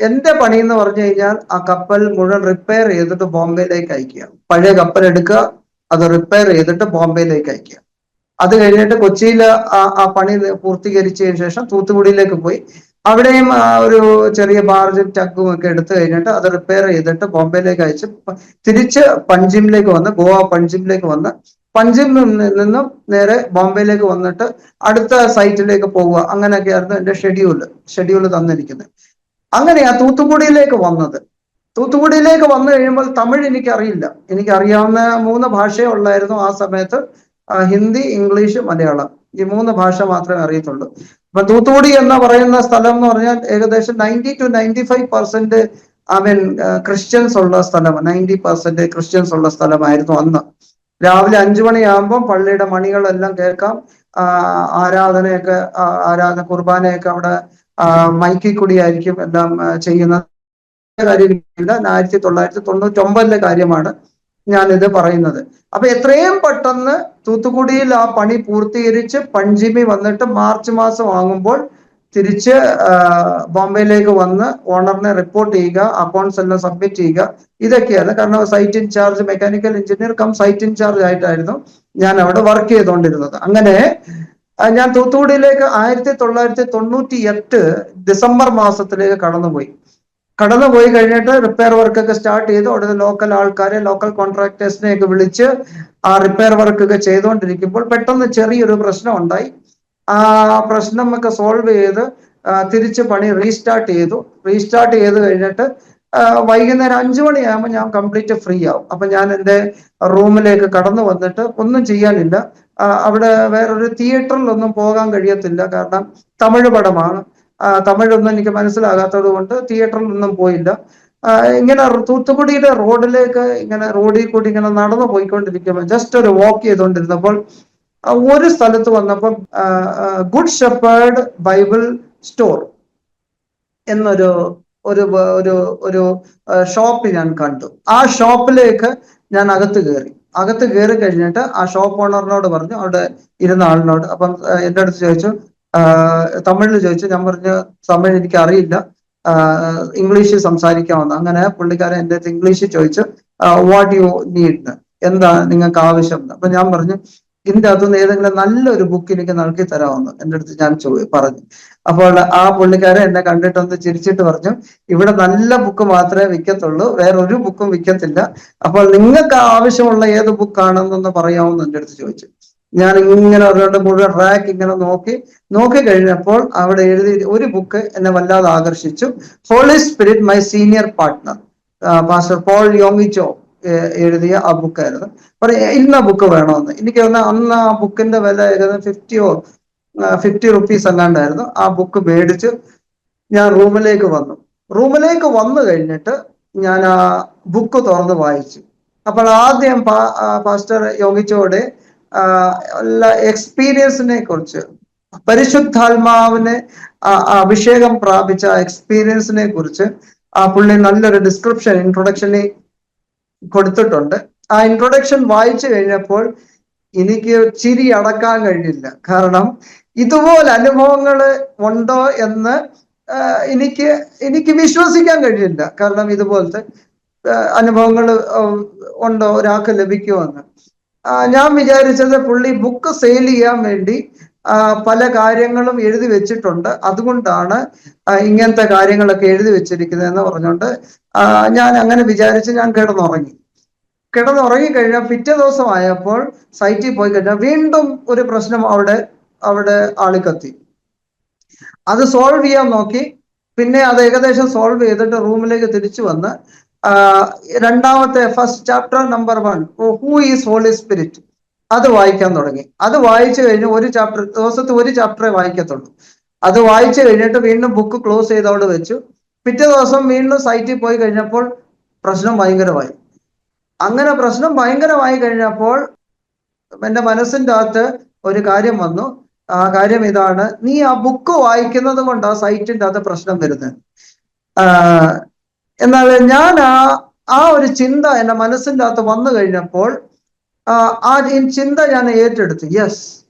എന്റെ പണി എന്ന് പറഞ്ഞു കഴിഞ്ഞാൽ ആ കപ്പൽ മുഴുവൻ റിപ്പയർ ചെയ്തിട്ട് ബോംബെയിലേക്ക് അയക്കുക. പഴയ കപ്പൽ എടുക്കുക, അത് റിപ്പയർ ചെയ്തിട്ട് ബോംബെയിലേക്ക് അയക്കുക. അത് കഴിഞ്ഞിട്ട് കൊച്ചിയിൽ ആ പണി പൂർത്തീകരിച്ചതിന് ശേഷം തൂത്തുക്കുടിയിലേക്ക് പോയി അവിടെയും ഒരു ചെറിയ ബാർജും ടഗും ഒക്കെ എടുത്തു കഴിഞ്ഞിട്ട് അത് റിപ്പയർ ചെയ്തിട്ട് ബോംബെയിലേക്ക് അയച്ച് തിരിച്ച് പഞ്ചിമിലേക്ക് വന്ന് ഗോവ പഞ്ചിമിലേക്ക് വന്ന് പഞ്ചിമിൽ നിന്നും നേരെ ബോംബെയിലേക്ക് വന്നിട്ട് അടുത്ത സൈറ്റിലേക്ക് പോവുക. അങ്ങനെയൊക്കെയായിരുന്നു എൻ്റെ ഷെഡ്യൂൾ തന്നിരിക്കുന്നത്. അങ്ങനെയാ തൂത്തുക്കുടിയിലേക്ക് വന്നത്. തൂത്തുക്കുടിയിലേക്ക് വന്നു കഴിയുമ്പോൾ തമിഴ് എനിക്കറിയില്ല. എനിക്കറിയാവുന്ന 3 ഭാഷയേ ഉള്ളായിരുന്നു ആ സമയത്ത്. ഹിന്ദി, ഇംഗ്ലീഷ്, മലയാളം, ഈ 3 ഭാഷ മാത്രമേ അറിയത്തുള്ളൂ. അപ്പൊ തൂത്തുക്കുടി എന്ന് പറയുന്ന സ്ഥലം എന്ന് പറഞ്ഞാൽ ഏകദേശം 90 to 95% ക്രിസ്ത്യൻസ് ഉള്ള സ്ഥലമാണ്. 90% ക്രിസ്ത്യൻസ് ഉള്ള സ്ഥലമായിരുന്നു അന്ന്. രാവിലെ 5 മണിയാകുമ്പോൾ പള്ളിയുടെ മണികളെല്ലാം കേൾക്കാം. ആരാധന കുർബാനയൊക്കെ അവിടെ മൈക്കിൽ കൂടിയായിരിക്കും എല്ലാം ചെയ്യുന്നത്. കാര്യമില്ല. 1999 കാര്യമാണ് ഞാനിത് പറയുന്നത്. അപ്പൊ എത്രയും പെട്ടെന്ന് തൂത്തുക്കുടിയിൽ ആ പണി പൂർത്തീകരിച്ച് പഞ്ചിമി വന്നിട്ട് മാർച്ച് മാസം ആകുമ്പോൾ തിരിച്ച് ബോംബെയിലേക്ക് വന്ന് ഓണറിനെ റിപ്പോർട്ട് ചെയ്യുക, അക്കൗണ്ട്സ് എല്ലാം സബ്മിറ്റ് ചെയ്യുക, ഇതൊക്കെയാണ്. കാരണം site in charge, mechanical engineer cum site in charge ആയിട്ടായിരുന്നു ഞാൻ അവിടെ വർക്ക് ചെയ്തുകൊണ്ടിരുന്നത്. അങ്ങനെ ഞാൻ തൂത്തുക്കുടിയിലേക്ക് 1998 ഡിസംബർ മാസത്തിലേക്ക് കടന്നുപോയി കഴിഞ്ഞിട്ട് റിപ്പയർ വർക്കൊക്കെ സ്റ്റാർട്ട് ചെയ്തു. അവിടെ ലോക്കൽ ആൾക്കാരെ, ലോക്കൽ കോൺട്രാക്ടേഴ്സിനെ ഒക്കെ വിളിച്ച് ആ റിപ്പയർ വർക്കൊക്കെ ചെയ്തുകൊണ്ടിരിക്കുമ്പോൾ പെട്ടെന്ന് ചെറിയൊരു പ്രശ്നം ഉണ്ടായി. ആ പ്രശ്നം ഒക്കെ സോൾവ് ചെയ്ത് തിരിച്ച് പണി റീസ്റ്റാർട്ട് ചെയ്ത് കഴിഞ്ഞിട്ട് വൈകുന്നേരം 5 മണിയാകുമ്പോൾ ഞാൻ കംപ്ലീറ്റ് ഫ്രീ ആവും. അപ്പൊ ഞാൻ എൻ്റെ റൂമിലേക്ക് കടന്നു വന്നിട്ട് ഒന്നും ചെയ്യാനില്ല. അവിടെ വേറൊരു തിയേറ്ററിലൊന്നും പോകാൻ കഴിയത്തില്ല, കാരണം തമിഴ് പടമാണ്. തമിഴൊന്നും എനിക്ക് മനസ്സിലാകാത്തത് കൊണ്ട് തിയേറ്ററിലൊന്നും പോയില്ല. ഇങ്ങനെ തൂത്തുക്കുടിയുടെ റോഡിൽ കൂടി ഇങ്ങനെ നടന്നു പോയിക്കൊണ്ടിരിക്കുമ്പോൾ ജസ്റ്റ് ഒരു വാക്ക് ചെയ്തുകൊണ്ടിരുന്നപ്പോൾ ഒരു സ്ഥലത്ത് വന്നപ്പം ഗുഡ് ഷെപ്പേർഡ് ബൈബിൾ സ്റ്റോർ എന്നൊരു ഒരു ഒരു ഷോപ്പ് ഞാൻ കണ്ടു. ആ ഷോപ്പിലേക്ക് ഞാൻ അകത്ത് കയറി കഴിഞ്ഞിട്ട് ആ ഷോപ്പ് ഓണറിനോട് പറഞ്ഞു, അവിടെ ഇരുന്ന ആളിനോട്. അപ്പം എൻ്റെ അടുത്ത് ചോദിച്ചു, തമിഴിൽ ചോദിച്ചു. ഞാൻ പറഞ്ഞു തമിഴ് എനിക്ക് അറിയില്ല, ഇംഗ്ലീഷിൽ സംസാരിക്കാമെന്ന്. അങ്ങനെ പുള്ളിക്കാരൻ എൻ്റെ അടുത്ത് ഇംഗ്ലീഷിൽ ചോദിച്ചു, വാട്ട് യു നീഡ്, എന്താ നിങ്ങൾക്ക് ആവശ്യം. അപ്പൊ ഞാൻ പറഞ്ഞു, ഇതിൻ്റെ അകത്തുനിന്ന് ഏതെങ്കിലും നല്ലൊരു ബുക്ക് എനിക്ക് നൽകി തരാമെന്ന് എൻ്റെ അടുത്ത് ഞാൻ പറഞ്ഞു. അപ്പോൾ ആ പുള്ളിക്കാരൻ എന്നെ കണ്ടിട്ടൊന്ന് ചിരിച്ചിട്ട് പറഞ്ഞു, ഇവിടെ നല്ല ബുക്ക് മാത്രമേ വിൽക്കത്തുള്ളൂ, വേറൊരു ബുക്കും വിൽക്കത്തില്ല. അപ്പോൾ നിങ്ങൾക്ക് ആവശ്യമുള്ള ഏത് ബുക്കാണെന്നൊന്ന് പറയാമെന്ന് എൻ്റെ അടുത്ത് ചോദിച്ചു. ഞാൻ ഇങ്ങനെ അവരുടെ മുഴുവൻ റാക്ക് ഇങ്ങനെ നോക്കി കഴിഞ്ഞപ്പോൾ അവിടെ എഴുതി ഒരു ബുക്ക് എന്നെ വല്ലാതെ ആകർഷിച്ചു. Holy spirit my senior partner, pastor Paul Yonggi Cho എഴുതിയ ആ ബുക്കായിരുന്നു. ഇന്ന ബുക്ക് വേണമെന്ന്. എനിക്ക് അന്ന് ആ ബുക്കിന്റെ വില ഏകദേശം 50 റുപ്പീസ് എങ്ങാണ്ടായിരുന്നു. ആ ബുക്ക് മേടിച്ച് ഞാൻ റൂമിലേക്ക് വന്നു കഴിഞ്ഞിട്ട് ഞാൻ ആ ബുക്ക് തുറന്ന് വായിച്ചു. അപ്പോൾ ആദ്യം പാസ്റ്റർ യോഗിച്ചോടെ എക്സ്പീരിയൻസിനെ കുറിച്ച്, പരിശുദ്ധാത്മാവിനെ അഭിഷേകം പ്രാപിച്ച എക്സ്പീരിയൻസിനെ കുറിച്ച് ആ പുള്ളി നല്ലൊരു ഡിസ്ക്രിപ്ഷൻ ഇൻട്രൊഡക്ഷനിൽ കൊടുത്തിട്ടുണ്ട്. ആ ഇൻട്രൊഡക്ഷൻ വായിച്ചു കഴിഞ്ഞപ്പോൾ എനിക്ക് ചിരി അടക്കാൻ കഴിഞ്ഞില്ല. കാരണം ഇതുപോലെ അനുഭവങ്ങൾ ഉണ്ടോ എന്ന് എനിക്ക് എനിക്ക് വിശ്വസിക്കാൻ കഴിയില്ല. കാരണം ഇതുപോലത്തെ അനുഭവങ്ങൾ ഉണ്ടോ ഒരാൾക്ക് ലഭിക്കുമെന്ന്. ഞാൻ വിചാരിച്ചത് പുള്ളി ബുക്ക് സെയിൽ ചെയ്യാൻ വേണ്ടി പല കാര്യങ്ങളും എഴുതി വെച്ചിട്ടുണ്ട്, അതുകൊണ്ടാണ് ഇങ്ങനത്തെ കാര്യങ്ങളൊക്കെ എഴുതി വെച്ചിരിക്കുന്നത് എന്ന് പറഞ്ഞുകൊണ്ട് ഞാൻ അങ്ങനെ വിചാരിച്ച് ഞാൻ കിടന്നുറങ്ങി കഴിഞ്ഞാൽ പിറ്റേ ദിവസം ആയപ്പോൾ സൈറ്റിൽ പോയി കഴിഞ്ഞാൽ വീണ്ടും ഒരു പ്രശ്നം അവിടെ ആളിക്കത്തി. അത് സോൾവ് ചെയ്യാൻ നോക്കി. പിന്നെ അത് ഏകദേശം സോൾവ് ചെയ്തിട്ട് റൂമിലേക്ക് തിരിച്ചു വന്ന് രണ്ടാമത്തെ first chapter number 1 who is Holy Spirit അത് വായിക്കാൻ തുടങ്ങി. അത് വായിച്ചു കഴിഞ്ഞ് ദിവസത്തെ ഒരു ചാപ്റ്ററേ വായിക്കത്തുള്ളൂ. അത് വായിച്ചു കഴിഞ്ഞിട്ട് വീണ്ടും ബുക്ക് ക്ലോസ് ചെയ്ത് അവിടെ വെച്ചു. പിറ്റേ ദിവസം വീണ്ടും സൈറ്റിൽ പോയി കഴിഞ്ഞപ്പോൾ പ്രശ്നം ഭയങ്കരമായി. അങ്ങനെ പ്രശ്നം ഭയങ്കരമായി കഴിഞ്ഞപ്പോൾ എൻ്റെ മനസ്സിൻ്റെ അകത്ത് ഒരു കാര്യം വന്നു. ആ കാര്യം ഇതാണ്: നീ ആ ബുക്ക് വായിക്കുന്നത് കൊണ്ട് ആ സൈറ്റിൻ്റെ അകത്ത് പ്രശ്നം വരുന്നത്. എന്നാൽ ഞാൻ ആ ഒരു ചിന്ത എൻ്റെ മനസ്സിൻ്റെ അകത്ത് വന്നു കഴിഞ്ഞപ്പോൾ ആ ചിന്ത ഞാൻ ഏറ്റെടുത്തു. യെസ്,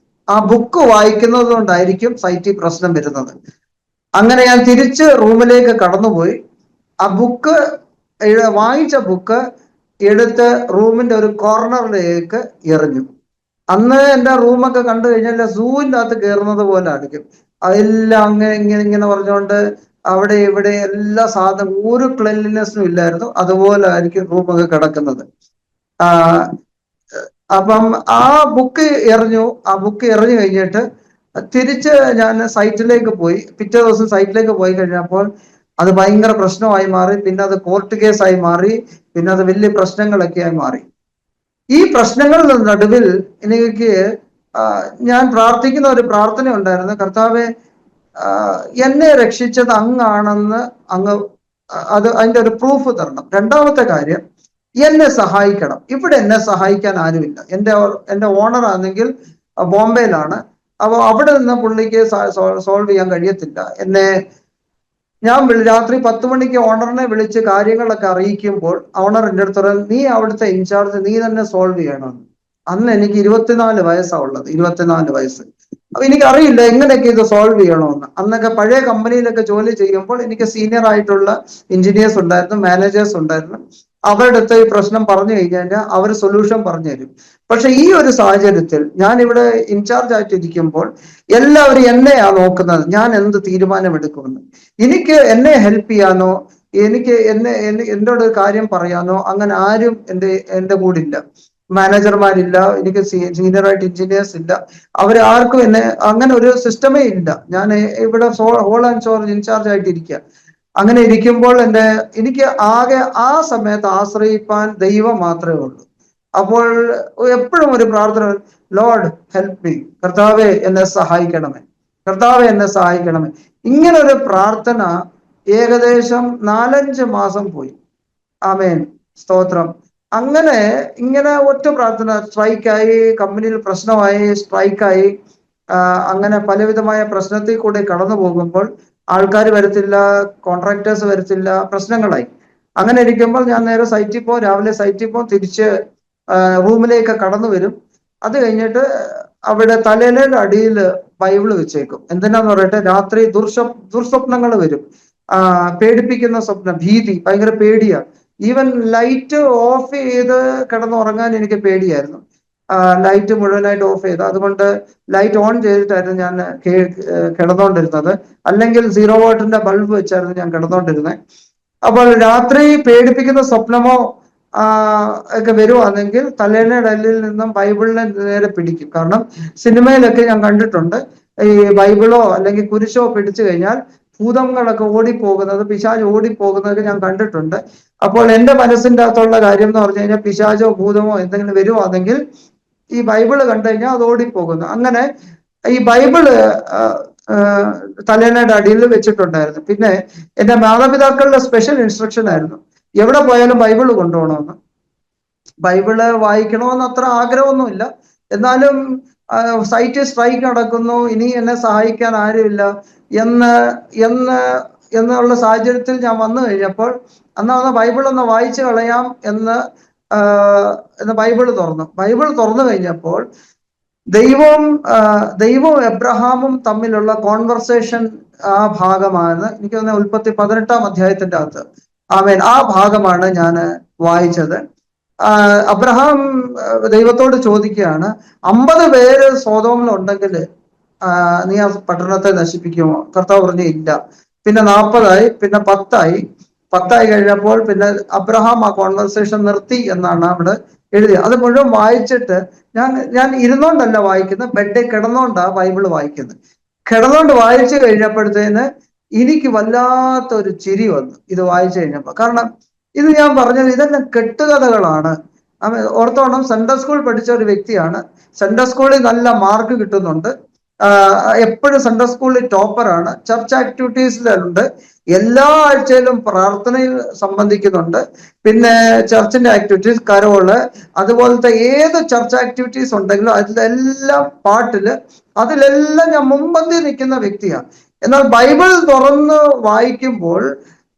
ആ ബുക്ക് വായിക്കുന്നത് കൊണ്ടായിരിക്കും സൈറ്റിൽ പ്രശ്നം വരുന്നത്. അങ്ങനെ ഞാൻ തിരിച്ച് റൂമിലേക്ക് കടന്നുപോയി. ആ ബുക്ക് വായിച്ച ബുക്ക് എടുത്ത് റൂമിന്റെ ഒരു കോർണറിലേക്ക് എറിഞ്ഞു. അന്ന് എൻ്റെ റൂമൊക്കെ കണ്ടു കഴിഞ്ഞാൽ സൂവിൻ്റെ അകത്ത് കയറുന്നത് പോലെ ആയിരിക്കും. അതെല്ലാം ഇങ്ങനെ പറഞ്ഞുകൊണ്ട് അവിടെ ഇവിടെ എല്ലാ സാധനം ഒരു ക്ലെൻലിനെസ്സും ഇല്ലായിരുന്നു. അതുപോലെ ആയിരിക്കും റൂമൊക്കെ കിടക്കുന്നത്. അപ്പം ആ ബുക്ക് എറിഞ്ഞു. ആ ബുക്ക് എറിഞ്ഞു കഴിഞ്ഞിട്ട് തിരിച്ച് ഞാൻ സൈറ്റിലേക്ക് പോയി. പിറ്റേ ദിവസം സൈറ്റിലേക്ക് പോയി കഴിഞ്ഞപ്പോൾ അത് ഭയങ്കര പ്രശ്നമായി മാറി. പിന്നെ അത് കോർട്ട് കേസായി മാറി. പിന്നെ അത് വലിയ പ്രശ്നങ്ങളൊക്കെ ആയി മാറി. ഈ പ്രശ്നങ്ങളുടെ നടുവിൽ എനിക്ക് ഞാൻ പ്രാർത്ഥിക്കുന്ന ഒരു പ്രാർത്ഥന ഉണ്ടായിരുന്നു: കർത്താവെ, എന്നെ രക്ഷിച്ചത് അങ്ങാണെന്ന് അതിന്റെ ഒരു പ്രൂഫ് തരണം. രണ്ടാമത്തെ കാര്യം, എന്നെ സഹായിക്കണം. ഇവിടെ എന്നെ സഹായിക്കാൻ ആരുമില്ല. എൻ്റെ ഓണർ ആണെങ്കിൽ ബോംബെയിലാണ്. അപ്പോൾ അവിടെ നിന്ന് പുള്ളിക്ക് സോൾവ് ചെയ്യാൻ കഴിയത്തില്ല. ഞാൻ രാത്രി 10 മണിക്ക് ഓണറിനെ വിളിച്ച് കാര്യങ്ങളൊക്കെ അറിയിക്കുമ്പോൾ ഓണർ എൻ്റെ അടുത്ത് പറഞ്ഞു, നീ അവിടുത്തെ ഇൻചാർജ്, നീ തന്നെ സോൾവ് ചെയ്യണമെന്ന്. അന്ന് എനിക്ക് 24 വയസ്സാണ് ഉള്ളത്. 24 വയസ്സ്. അപ്പൊ എനിക്കറിയില്ല എങ്ങനെയൊക്കെ ഇത് സോൾവ് ചെയ്യണമെന്ന്. അന്നൊക്കെ പഴയ കമ്പനിയിലൊക്കെ ജോലി ചെയ്യുമ്പോൾ എനിക്ക് സീനിയർ ആയിട്ടുള്ള എഞ്ചിനീയേഴ്സ് ഉണ്ടായിരുന്നു, മാനേജേഴ്സ് ഉണ്ടായിരുന്നു. അവരുടെ അടുത്ത് ഈ പ്രശ്നം പറഞ്ഞു കഴിഞ്ഞാൽ അവർ സൊല്യൂഷൻ പറഞ്ഞു തരും. പക്ഷെ ഈ ഒരു സാഹചര്യത്തിൽ ഞാൻ ഇവിടെ ഇൻചാർജ് ആയിട്ടിരിക്കുമ്പോൾ എല്ലാവരും എന്നെയാ നോക്കുന്നത്, ഞാൻ എന്ത് തീരുമാനമെടുക്കുമെന്ന്. എനിക്ക് എന്നെ ഹെൽപ്പ് ചെയ്യാനോ എന്നോട് കാര്യം പറയാനോ അങ്ങനെ ആരും എൻ്റെ കൂടെ ഇല്ല. മാനേജർമാരില്ല, എനിക്ക് സീനിയറായിട്ട് എഞ്ചിനീയേഴ്സ് ഇല്ല. അവരാർക്കും എന്നെ അങ്ങനെ ഒരു സിസ്റ്റമേ ഇല്ല. ഞാൻ ഇവിടെ ഹോൾ ആൻഡ് സോൾ ഇൻചാർജ് ആയിട്ടിരിക്കുക. അങ്ങനെ ഇരിക്കുമ്പോൾ എനിക്ക് ആകെ ആ സമയത്ത് ആശ്രയിപ്പാൻ ദൈവം മാത്രമേ ഉള്ളൂ. അപ്പോൾ എപ്പോഴും ഒരു പ്രാർത്ഥന, ലോർഡ് ഹെൽപ്പ് മീ, കർത്താവെ എന്നെ സഹായിക്കണമേ, കർത്താവെ എന്നെ സഹായിക്കണമേ. ഇങ്ങനെ ഒരു പ്രാർത്ഥന ഏകദേശം 4-5 മാസം പോയി. ആമേൻ, സ്തോത്രം. ഇങ്ങനെ ഒറ്റ പ്രാർത്ഥന. സ്ട്രൈക്കായി, കമ്പനിയിൽ പ്രശ്നമായി, സ്ട്രൈക്കായി, അങ്ങനെ പലവിധമായ പ്രശ്നത്തിൽ കൂടെ കടന്നു പോകുമ്പോൾ ആൾക്കാർ വരത്തില്ല, കോൺട്രാക്ടേഴ്സ് വരത്തില്ല, പ്രശ്നങ്ങളായി. അങ്ങനെ ഇരിക്കുമ്പോൾ ഞാൻ നേരെ സൈറ്റിൽ പോകും. രാവിലെ സൈറ്റിൽ പോകും, തിരിച്ച് റൂമിലേക്ക് കടന്നു വരും. അത് കഴിഞ്ഞിട്ട് അവിടെ തലയിലയുടെ അടിയിൽ ബൈബിള് വെച്ചേക്കും. എന്തിനാന്ന് പറയട്ടെ, രാത്രി ദുർസ്വപ്നങ്ങൾ വരും. പേടിപ്പിക്കുന്ന സ്വപ്നം, ഭീതി, ഭയങ്കര പേടിയാ. ഈവൻ ലൈറ്റ് ഓഫ് ചെയ്ത് കിടന്നുറങ്ങാൻ എനിക്ക് പേടിയായിരുന്നു. ലൈറ്റ് മുഴുവനായിട്ട് ഓഫ് ചെയ്ത്, അതുകൊണ്ട് ലൈറ്റ് ഓൺ ചെയ്തിട്ടായിരുന്നു ഞാൻ കിടന്നുകൊണ്ടിരുന്നത്. അല്ലെങ്കിൽ 0 വാട്ടിന്റെ ബൾബ് വെച്ചായിരുന്നു ഞാൻ കിടന്നുകൊണ്ടിരുന്നത്. അപ്പോൾ രാത്രി പേടിപ്പിക്കുന്ന സ്വപ്നമോ ഒക്കെ വരുവാണെങ്കിൽ തലേണയുടെ അല്ലിൽ നിന്നും ബൈബിളിനെ നേരെ പിടിക്കും. കാരണം സിനിമയിലൊക്കെ ഞാൻ കണ്ടിട്ടുണ്ട്, ഈ ബൈബിളോ അല്ലെങ്കിൽ കുരിശോ പിടിച്ചു കഴിഞ്ഞാൽ ഭൂതങ്ങളൊക്കെ ഓടിപ്പോകുന്നത്, പിശാച് ഓടിപ്പോകുന്നതൊക്കെ ഞാൻ കണ്ടിട്ടുണ്ട്. അപ്പോൾ എൻ്റെ മനസ്സിൻ്റെ അകത്തുള്ള കാര്യം എന്ന് പറഞ്ഞു കഴിഞ്ഞാൽ, പിശാചോ ഭൂതമോ എന്തെങ്കിലും വരുവാണെങ്കിൽ ഈ ബൈബിള് കണ്ടു കഴിഞ്ഞാൽ അത് ഓടിപ്പോകുന്നു. അങ്ങനെ ഈ ബൈബിള് തലേണയുടെ അടിയിൽ വെച്ചിട്ടുണ്ടായിരുന്നു. പിന്നെ എൻ്റെ മാതാപിതാക്കളുടെ സ്പെഷ്യൽ ഇൻസ്ട്രക്ഷൻ ആയിരുന്നു, എവിടെ പോയാലും ബൈബിള് കൊണ്ടുപോകണമെന്ന്. ബൈബിള് വായിക്കണമെന്ന് അത്ര ആഗ്രഹമൊന്നുമില്ല. എന്നാലും സൈറ്റ് സ്ട്രൈക്ക് നടക്കുന്നു, ഇനി എന്നെ സഹായിക്കാൻ ആരുമില്ല എന്നുള്ള സാഹചര്യത്തിൽ ഞാൻ വന്നു കഴിഞ്ഞപ്പോൾ അന്ന് ബൈബിൾ ഒന്ന് വായിച്ചു കളയാം എന്ന് ബൈബിൾ തുറന്നു കഴിഞ്ഞപ്പോൾ ദൈവവും ദൈവവും എബ്രഹാമും തമ്മിലുള്ള കോൺവെർസേഷൻ ആ ഭാഗമാണ് എനിക്ക് തോന്നുന്നത് ഉൽപ്പത്തി 18-ാം അധ്യായത്തിന്റെ അകത്ത്. ആമേൻ. ആ ഭാഗമാണ് ഞാൻ വായിച്ചത്. അബ്രഹാം ദൈവത്തോട് ചോദിക്കുകയാണ്, 50 പേര് സോതോമിലുണ്ടെങ്കിൽ നീ ആ പട്ടണത്തെ നശിപ്പിക്കുമോ? കർത്താവ് പറഞ്ഞു ഇല്ല. പിന്നെ 40 പിന്നെ 10 കഴിഞ്ഞപ്പോൾ പിന്നെ അബ്രഹാം ആ കോൺവെർസേഷൻ നിർത്തി എന്നാണ് അവിടെ എഴുതിയത്. അത് മുഴുവൻ വായിച്ചിട്ട് ഞാൻ ഇരുന്നോണ്ടല്ല വായിക്കുന്നത്, ബെഡിൽ കിടന്നോണ്ടാ ബൈബിള് വായിക്കുന്നത്. കിടന്നോണ്ട് വായിച്ചു കഴിഞ്ഞപ്പോഴത്തേന് എനിക്ക് വല്ലാത്തൊരു ചിരി വന്നു ഇത് വായിച്ചു കഴിഞ്ഞപ്പോ. കാരണം ഇത് ഞാൻ പറഞ്ഞത് ഇതെല്ലാം കെട്ടുകഥകളാണ്. ഓർത്തോണം, സെൻട്രൽ സ്കൂൾ പഠിച്ച ഒരു വ്യക്തിയാണ്. സെൻട്രൽ സ്കൂളിൽ നല്ല മാർക്ക് കിട്ടുന്നുണ്ട്, എപ്പോഴും സെൻട്രൽ സ്കൂളിൽ ടോപ്പറാണ്, ചർച്ച് ആക്ടിവിറ്റീസിലുണ്ട്, എല്ലാ ആഴ്ചയിലും പ്രാർത്ഥനയിൽ സംബന്ധിക്കുന്നുണ്ട്, പിന്നെ ചർച്ചിന്റെ ആക്ടിവിറ്റീസ്, കരോള്, അതുപോലത്തെ ഏത് ചർച്ച് ആക്ടിവിറ്റീസ് ഉണ്ടെങ്കിലും അതിലെല്ലാം പാട്ടില് അതിലെല്ലാം ഞാൻ മുമ്പന്തി നിൽക്കുന്ന വ്യക്തിയാണ്. എന്നാൽ ബൈബിൾ തുറന്ന് വായിക്കുമ്പോൾ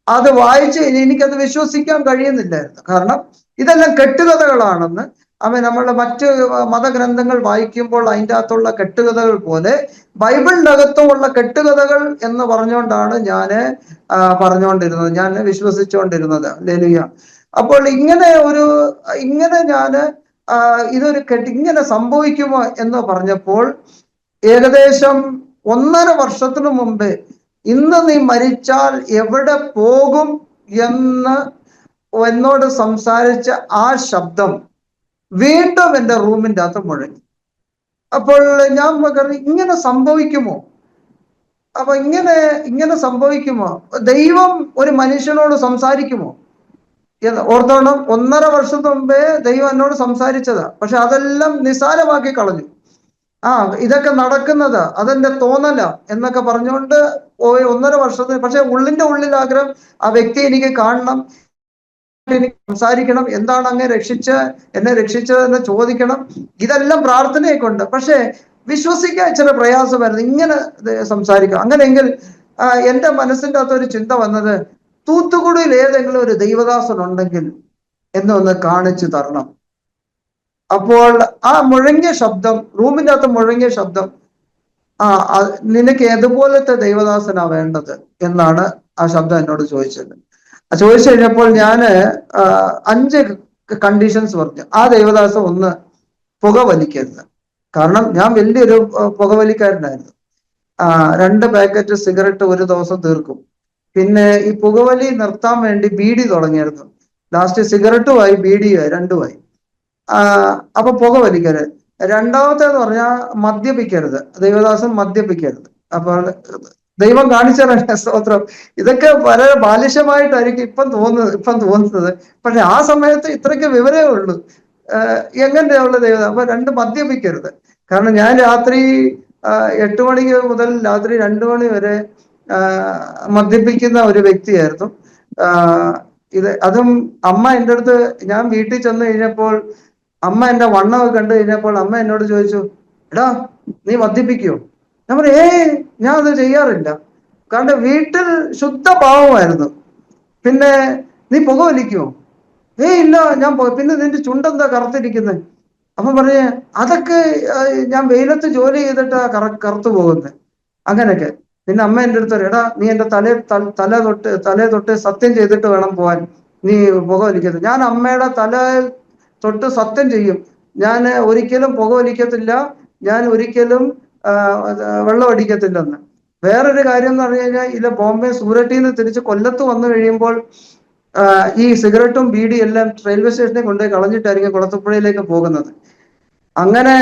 അത് വായിച്ച് എനിക്കത് വിശ്വസിക്കാൻ കഴിയുന്നില്ലായിരുന്നു. കാരണം ഇതെല്ലാം കെട്ടുകഥകളാണെന്ന്. നമ്മളുടെ മറ്റ് മതഗ്രന്ഥങ്ങൾ വായിക്കുമ്പോൾ അതിൻ്റെ അകത്തുള്ള കെട്ടുകഥകൾ പോലെ ബൈബിളിനകത്തുമുള്ള കെട്ടുകഥകൾ എന്ന് പറഞ്ഞുകൊണ്ടാണ് ഞാൻ പറഞ്ഞുകൊണ്ടിരുന്നത്, ഞാൻ വിശ്വസിച്ചുകൊണ്ടിരുന്നത്. ഹല്ലേലൂയ. അപ്പോൾ ഇങ്ങനെ ഞാൻ ഇതൊരു ഇങ്ങനെ സംഭവിക്കുമോ എന്ന് പറഞ്ഞപ്പോൾ ഏകദേശം 1.5 വർഷത്തിനു മുമ്പ് ഇന്ന് നീ മരിച്ചാൽ എവിടെ പോകും എന്നോട് സംസാരിച്ച ആ ശബ്ദം വീണ്ടും എൻ്റെ റൂമിൻ്റെ അകത്ത് മുഴങ്ങി. അപ്പോൾ ഞാൻ ഇങ്ങനെ സംഭവിക്കുമോ? അപ്പൊ ഇങ്ങനെ സംഭവിക്കുമോ? ദൈവം ഒരു മനുഷ്യനോട് സംസാരിക്കുമോ? ഓർത്തോണം, 1.5 വർഷത്തിന് മുമ്പേ ദൈവം എന്നോട് സംസാരിച്ചതാ. പക്ഷെ അതെല്ലാം നിസാരമാക്കി കളഞ്ഞു. ഇതൊക്കെ നടക്കുന്നത് അതെന്റെ തോന്നല എന്നൊക്കെ പറഞ്ഞുകൊണ്ട് 1.5 വർഷത്തിന്. പക്ഷെ ഉള്ളിന്റെ ഉള്ളിൽ ആഗ്രഹം, ആ വ്യക്തി എനിക്ക് കാണണം, എനിക്ക് സംസാരിക്കണം, എന്താണ് എന്നെ രക്ഷിച്ചതെന്ന് ചോദിക്കണം. ഇതെല്ലാം പ്രാർത്ഥനയൊക്കെ ഉണ്ട്. പക്ഷെ വിശ്വസിക്കാൻ ഇച്ചിരി പ്രയാസമായിരുന്നു ഇങ്ങനെ സംസാരിക്കാം. അങ്ങനെയെങ്കിൽ എൻ്റെ മനസ്സിൻ്റെ അകത്തൊരു ചിന്ത വന്നത്, തൂത്തുക്കുടിയിൽ ഏതെങ്കിലും ഒരു ദൈവദാസൻ ഉണ്ടെങ്കിൽ എന്നൊന്ന് കാണിച്ചു തരണം. അപ്പോൾ ആ മുഴങ്ങിയ ശബ്ദം, റൂമിൻ്റെ അകത്ത് മുഴങ്ങിയ ശബ്ദം, നിനക്ക് ഏതുപോലത്തെ ദൈവദാസനാ വേണ്ടത് എന്നാണ് ആ ശബ്ദം എന്നോട് ചോദിച്ചത്. ചോദിച്ചു കഴിഞ്ഞപ്പോൾ ഞാൻ 5 കണ്ടീഷൻസ് പറഞ്ഞു. ആ ദൈവദാസൻ ഒന്ന്, പുകവലിക്കരുത്. കാരണം ഞാൻ വലിയൊരു പുകവലിക്കാരനായിരുന്നു. 2 പാക്കറ്റ് സിഗരറ്റ് ഒരു ദിവസം തീർക്കും. പിന്നെ ഈ പുകവലി നിർത്താൻ വേണ്ടി ബീഡി തുടങ്ങിയായിരുന്നു. ലാസ്റ്റ് സിഗരറ്റുമായി ബീഡിയുമായി രണ്ടുമായി. അപ്പൊ പുകവലിക്കരുത്. രണ്ടാമത്തേന്ന് പറഞ്ഞാൽ മദ്യപിക്കരുത്. ദൈവദാസൻ മദ്യപിക്കരുത്. അപ്പോൾ ദൈവം കാണിച്ച സ്തോത്രം, ഇതൊക്കെ വളരെ ബാലിശമായിട്ടായിരിക്കും ഇപ്പം തോന്നുന്നത്. പക്ഷെ ആ സമയത്ത് ഇത്രയ്ക്ക് വിവരമേ ഉള്ളൂ. എങ്ങനെയുള്ള ദൈവം. അപ്പൊ 2, മദ്യപിക്കരുത്. കാരണം ഞാൻ രാത്രി 8 മണി മുതൽ രാത്രി 2 മണി വരെ മദ്യപിക്കുന്ന ഒരു വ്യക്തിയായിരുന്നു. അതും അമ്മ എൻ്റെ അടുത്ത്, ഞാൻ വീട്ടിൽ ചെന്ന് കഴിഞ്ഞപ്പോൾ അമ്മ എൻ്റെ വണ്ണമൊക്കെ കണ്ടു കഴിഞ്ഞപ്പോൾ അമ്മ എന്നോട് ചോദിച്ചു, എടാ നീ മദ്യപിക്കുവോ? ഞാൻ പറഞ്ഞു, ഞാൻ അത് ചെയ്യാറില്ല. കാരണം വീട്ടിൽ ശുദ്ധ പാവമായിരുന്നു. പിന്നെ നീ പുകവലിക്കുമോ? ഇല്ല ഞാൻ പിന്നെ നിന്റെ ചുണ്ടെന്താ കറുത്തിരിക്കുന്നത്? അപ്പൊ പറഞ്ഞേ, അതൊക്കെ ഞാൻ വെയിലത്ത് ജോലി ചെയ്തിട്ടാ കറുത്തു പോകുന്നത്. അങ്ങനെയൊക്കെ. പിന്നെ അമ്മ എൻ്റെ അടുത്ത്, എടാ നീ എൻ്റെ തലേ തൊട്ട് സത്യം ചെയ്തിട്ട് വേണം പോവാൻ, നീ പുകവലിക്കരുത്. ഞാൻ അമ്മയുടെ തല തൊട്ട് സത്യം ചെയ്യും, ഞാൻ ഒരിക്കലും പുകവലിക്കത്തില്ല, ഞാൻ ഒരിക്കലും വെള്ളം അടിക്കത്തില്ലെന്ന്. വേറൊരു കാര്യം എന്ന് പറഞ്ഞു കഴിഞ്ഞാൽ, ഇല്ല ബോംബെ സൂരറ്റിൽ നിന്ന് തിരിച്ച് കൊല്ലത്ത് വന്നു കഴിയുമ്പോൾ ഈ സിഗരറ്റും ബീഡിയും എല്ലാം റെയിൽവേ സ്റ്റേഷനിൽ കൊണ്ടുപോയി കളഞ്ഞിട്ടായിരിക്കും കുളത്തുപ്പുഴയിലേക്ക് പോകുന്നത്. അങ്ങനെ